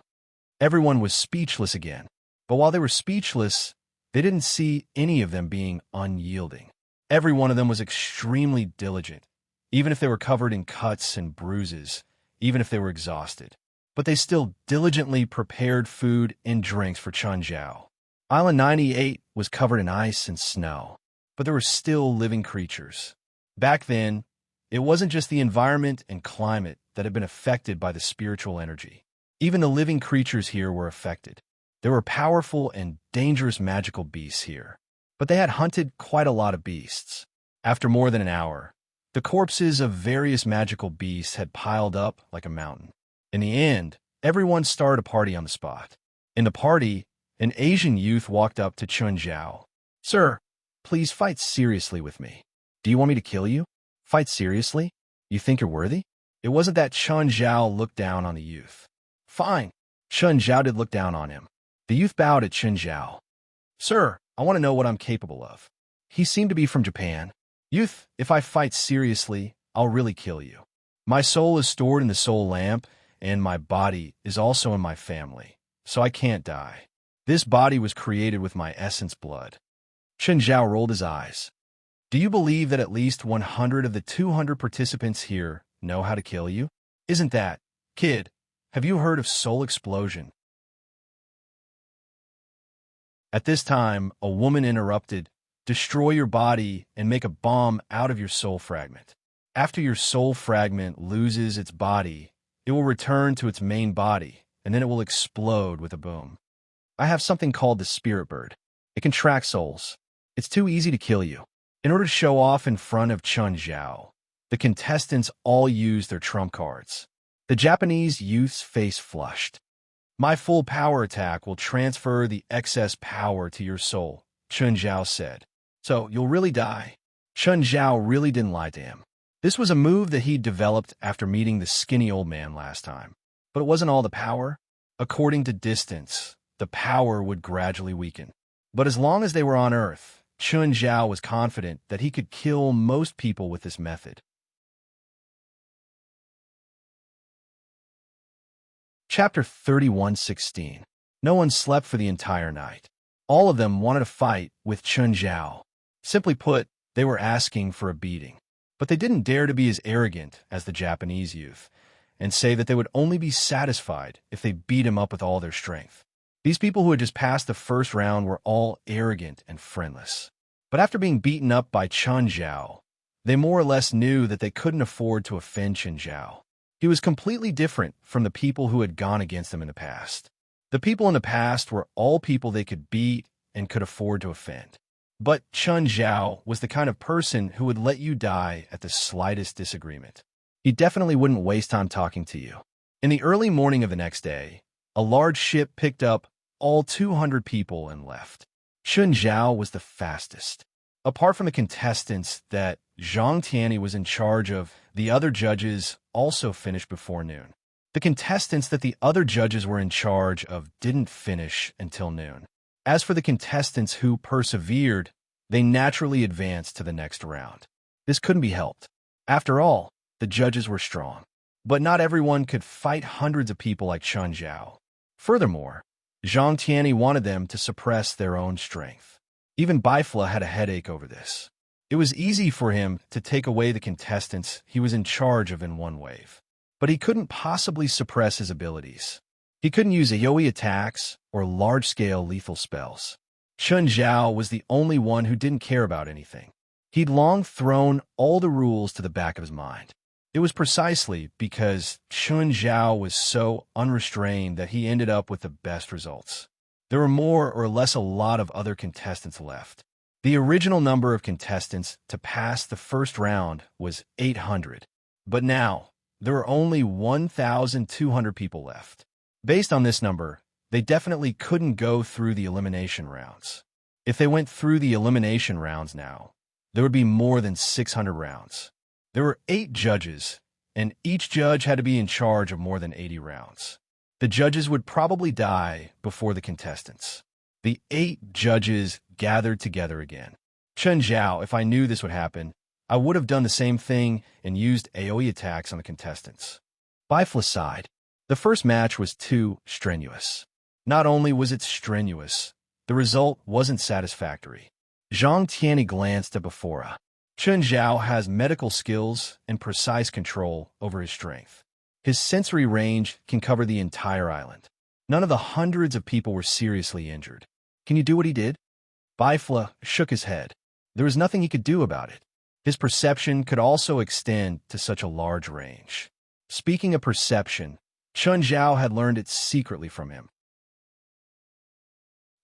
Everyone was speechless again. But while they were speechless, they didn't see any of them being unyielding. Every one of them was extremely diligent, even if they were covered in cuts and bruises, even if they were exhausted. But they still diligently prepared food and drinks for Chen Zhao. Island 98 was covered in ice and snow, but there were still living creatures. Back then, it wasn't just the environment and climate that had been affected by the spiritual energy. Even the living creatures here were affected. There were powerful and dangerous magical beasts here, but they had hunted quite a lot of beasts. After more than an hour, the corpses of various magical beasts had piled up like a mountain. In the end, everyone started a party on the spot. In the party, an Asian youth walked up to Chen Zhao. "Sir, Please fight seriously with me. Do you want me to kill you? Fight seriously? You think you're worthy? It wasn't that Chun Zhao looked down on the youth. Fine. Chun Zhao did look down on him. The youth bowed at Chun Zhao. Sir, I want to know what I'm capable of. He seemed to be from Japan. Youth, if I fight seriously, I'll really kill you. My soul is stored in the soul lamp, and my body is also in my family, so I can't die. This body was created with my essence blood. Chun Zhao rolled his eyes. Do you believe that at least 100 of the 200 participants here know how to kill you? Isn't that, kid, have you heard of soul explosion? At this time, a woman interrupted, destroy your body and make a bomb out of your soul fragment. After your soul fragment loses its body, it will return to its main body, and then it will explode with a boom. I have something called the spirit bird. It can track souls. It's too easy to kill you. In order to show off in front of Chun Zhao, the contestants all used their trump cards. The Japanese youth's face flushed. My full power attack will transfer the excess power to your soul, Chun Zhao said. So you'll really die. Chun Zhao really didn't lie to him. This was a move that he'd developed after meeting the skinny old man last time. But it wasn't all the power. According to distance, the power would gradually weaken. But as long as they were on Earth, Chun Zhao was confident that he could kill most people with this method. Chapter 31:16. No one slept for the entire night. All of them wanted to fight with Chun Zhao. Simply put, they were asking for a beating. But they didn't dare to be as arrogant as the Japanese youth and say that they would only be satisfied if they beat him up with all their strength. These people who had just passed the first round were all arrogant and friendless. But after being beaten up by Chun Zhao, they more or less knew that they couldn't afford to offend Chun Zhao. He was completely different from the people who had gone against him in the past. The people in the past were all people they could beat and could afford to offend. But Chun Zhao was the kind of person who would let you die at the slightest disagreement. He definitely wouldn't waste time talking to you. In the early morning of the next day, a large ship picked up all 200 people and left. Chun Zhao was the fastest. Apart from the contestants that Zhang Tianyi was in charge of, the other judges also finished before noon. The contestants that the other judges were in charge of didn't finish until noon. As for the contestants who persevered, they naturally advanced to the next round. This couldn't be helped. After all, the judges were strong. But not everyone could fight hundreds of people like Chun Zhao. Furthermore, Zhang Tianyi wanted them to suppress their own strength. Even Baifla had a headache over this. It was easy for him to take away the contestants he was in charge of in one wave. But he couldn't possibly suppress his abilities. He couldn't use AoE attacks or large-scale lethal spells. Chun Zhao was the only one who didn't care about anything. He'd long thrown all the rules to the back of his mind. It was precisely because Chun Zhao was so unrestrained that he ended up with the best results. There were more or less a lot of other contestants left. The original number of contestants to pass the first round was 800, but now there were only 1,200 people left. Based on this number, they definitely couldn't go through the elimination rounds. If they went through the elimination rounds now, there would be more than 600 rounds. There were 8 judges, and each judge had to be in charge of more than 80 rounds. The judges would probably die before the contestants. The 8 judges gathered together again. Chun Zhao, if I knew this would happen, I would have done the same thing and used AoE attacks on the contestants. Baifla sighed. The first match was too strenuous. Not only was it strenuous, the result wasn't satisfactory. Zhang Tianyi glanced at Bafora. Chun Zhao has medical skills and precise control over his strength. His sensory range can cover the entire island. None of the hundreds of people were seriously injured. Can you do what he did? Baifla shook his head. There was nothing he could do about it. His perception could also extend to such a large range. Speaking of perception, Chun Zhao had learned it secretly from him.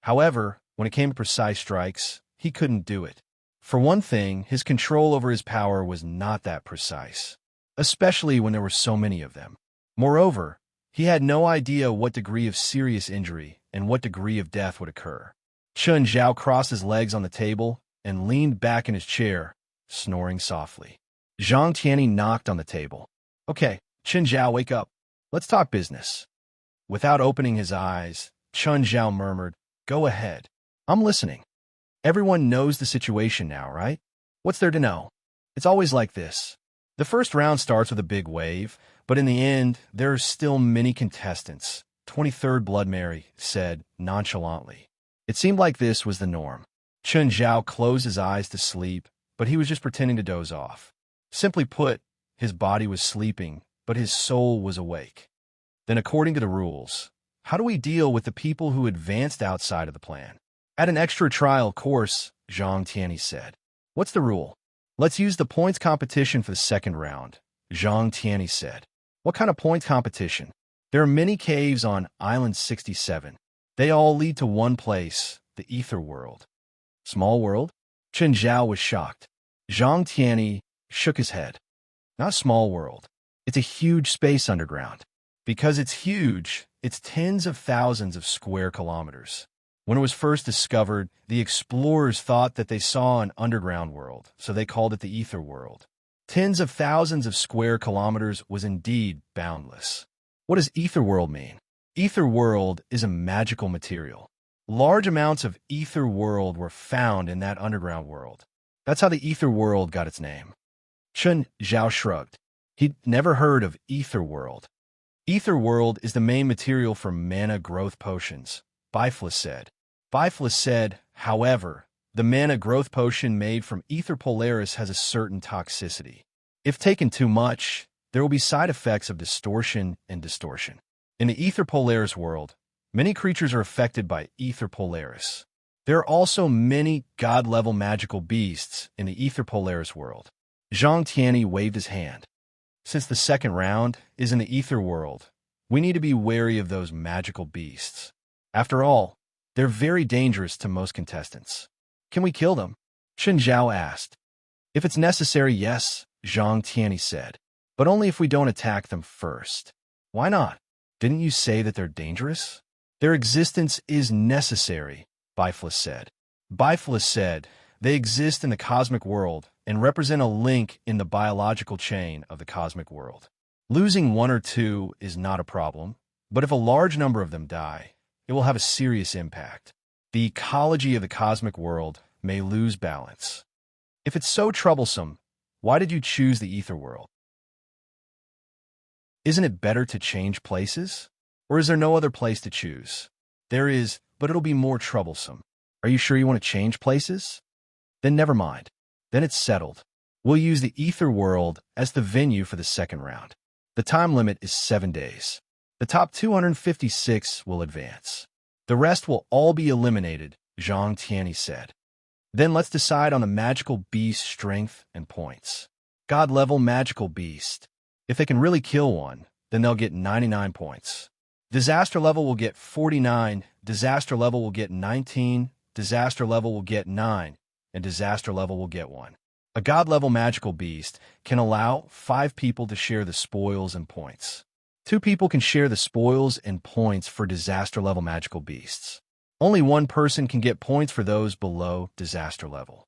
However, when it came to precise strikes, he couldn't do it. For one thing, his control over his power was not that precise, especially when there were so many of them. Moreover, he had no idea what degree of serious injury and what degree of death would occur. Chun Zhao crossed his legs on the table and leaned back in his chair, snoring softly. Zhang Tianyi knocked on the table. Okay, Chen Zhao, wake up. Let's talk business. Without opening his eyes, Chen Zhao murmured, Go ahead. I'm listening. Everyone knows the situation now, right? What's there to know? It's always like this. The first round starts with a big wave, but in the end, there are still many contestants, 23rd Blood Mary said nonchalantly. It seemed like this was the norm. Chen Zhao closed his eyes to sleep, but he was just pretending to doze off. Simply put, his body was sleeping, but his soul was awake. Then according to the rules, how do we deal with the people who advanced outside of the plan? At an extra trial course, Zhang Tianyi said. What's the rule? Let's use the points competition for the second round, Zhang Tianyi said. What kind of points competition? There are many caves on Island 67. They all lead to one place, the Ether World. Small world? Chen Zhao was shocked. Zhang Tianyi shook his head. Not small world. It's a huge space underground. Because it's huge, it's tens of thousands of square kilometers. When it was first discovered, the explorers thought that they saw an underground world, so they called it the Ether World. Tens of thousands of square kilometers was indeed boundless. What does Ether World mean? Ether World is a magical material. Large amounts of Ether World were found in that underground world. That's how the Ether World got its name. Chen Zhao shrugged. He'd never heard of Ether World. Ether World is the main material for mana growth potions, Bifla said. Bifla said, however, the mana growth potion made from Ether Polaris has a certain toxicity. If taken too much, there will be side effects of distortion and distortion. In the Ether Polaris world, many creatures are affected by Ether Polaris. There are also many god-level magical beasts in the Ether Polaris world. Zhang Tianyi waved his hand. Since the second round is in the Ether world, we need to be wary of those magical beasts. After all, they're very dangerous to most contestants. Can we kill them? Chen Zhao asked. If it's necessary, yes, Zhang Tianyi said. But only if we don't attack them first. Why not? Didn't you say that they're dangerous? Their existence is necessary, Bifla said. Bifla said, they exist in the cosmic world and represent a link in the biological chain of the cosmic world. Losing one or two is not a problem, but if a large number of them die, it will have a serious impact. The ecology of the cosmic world may lose balance. If it's so troublesome, why did you choose the Ether World? Isn't it better to change places? Or is there no other place to choose? There is, but it'll be more troublesome. Are you sure you want to change places? Then never mind. Then it's settled. We'll use the Ether World as the venue for the second round. The time limit is 7 days. The top 256 will advance. The rest will all be eliminated, Zhang Tianyi said. Then let's decide on the magical beast strength and points. God-level magical beast. If they can really kill one, then they'll get 99 points. Disaster level will get 49, disaster level will get 19, disaster level will get 9, and disaster level will get 1. A god-level magical beast can allow 5 people to share the spoils and points. 2 people can share the spoils and points for disaster-level magical beasts. Only 1 person can get points for those below disaster level.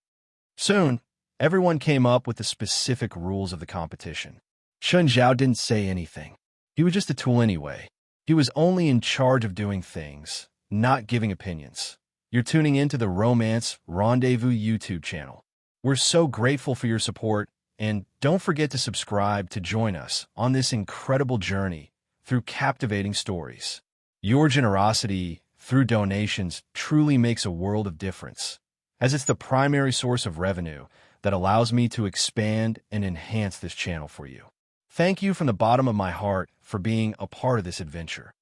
Soon, everyone came up with the specific rules of the competition. Chen Zhao didn't say anything. He was just a tool anyway. He was only in charge of doing things, not giving opinions. You're tuning into the Romance Rendezvous YouTube channel. We're so grateful for your support, and don't forget to subscribe to join us on this incredible journey through captivating stories. Your generosity through donations truly makes a world of difference, as it's the primary source of revenue that allows me to expand and enhance this channel for you. Thank you from the bottom of my heart for being a part of this adventure.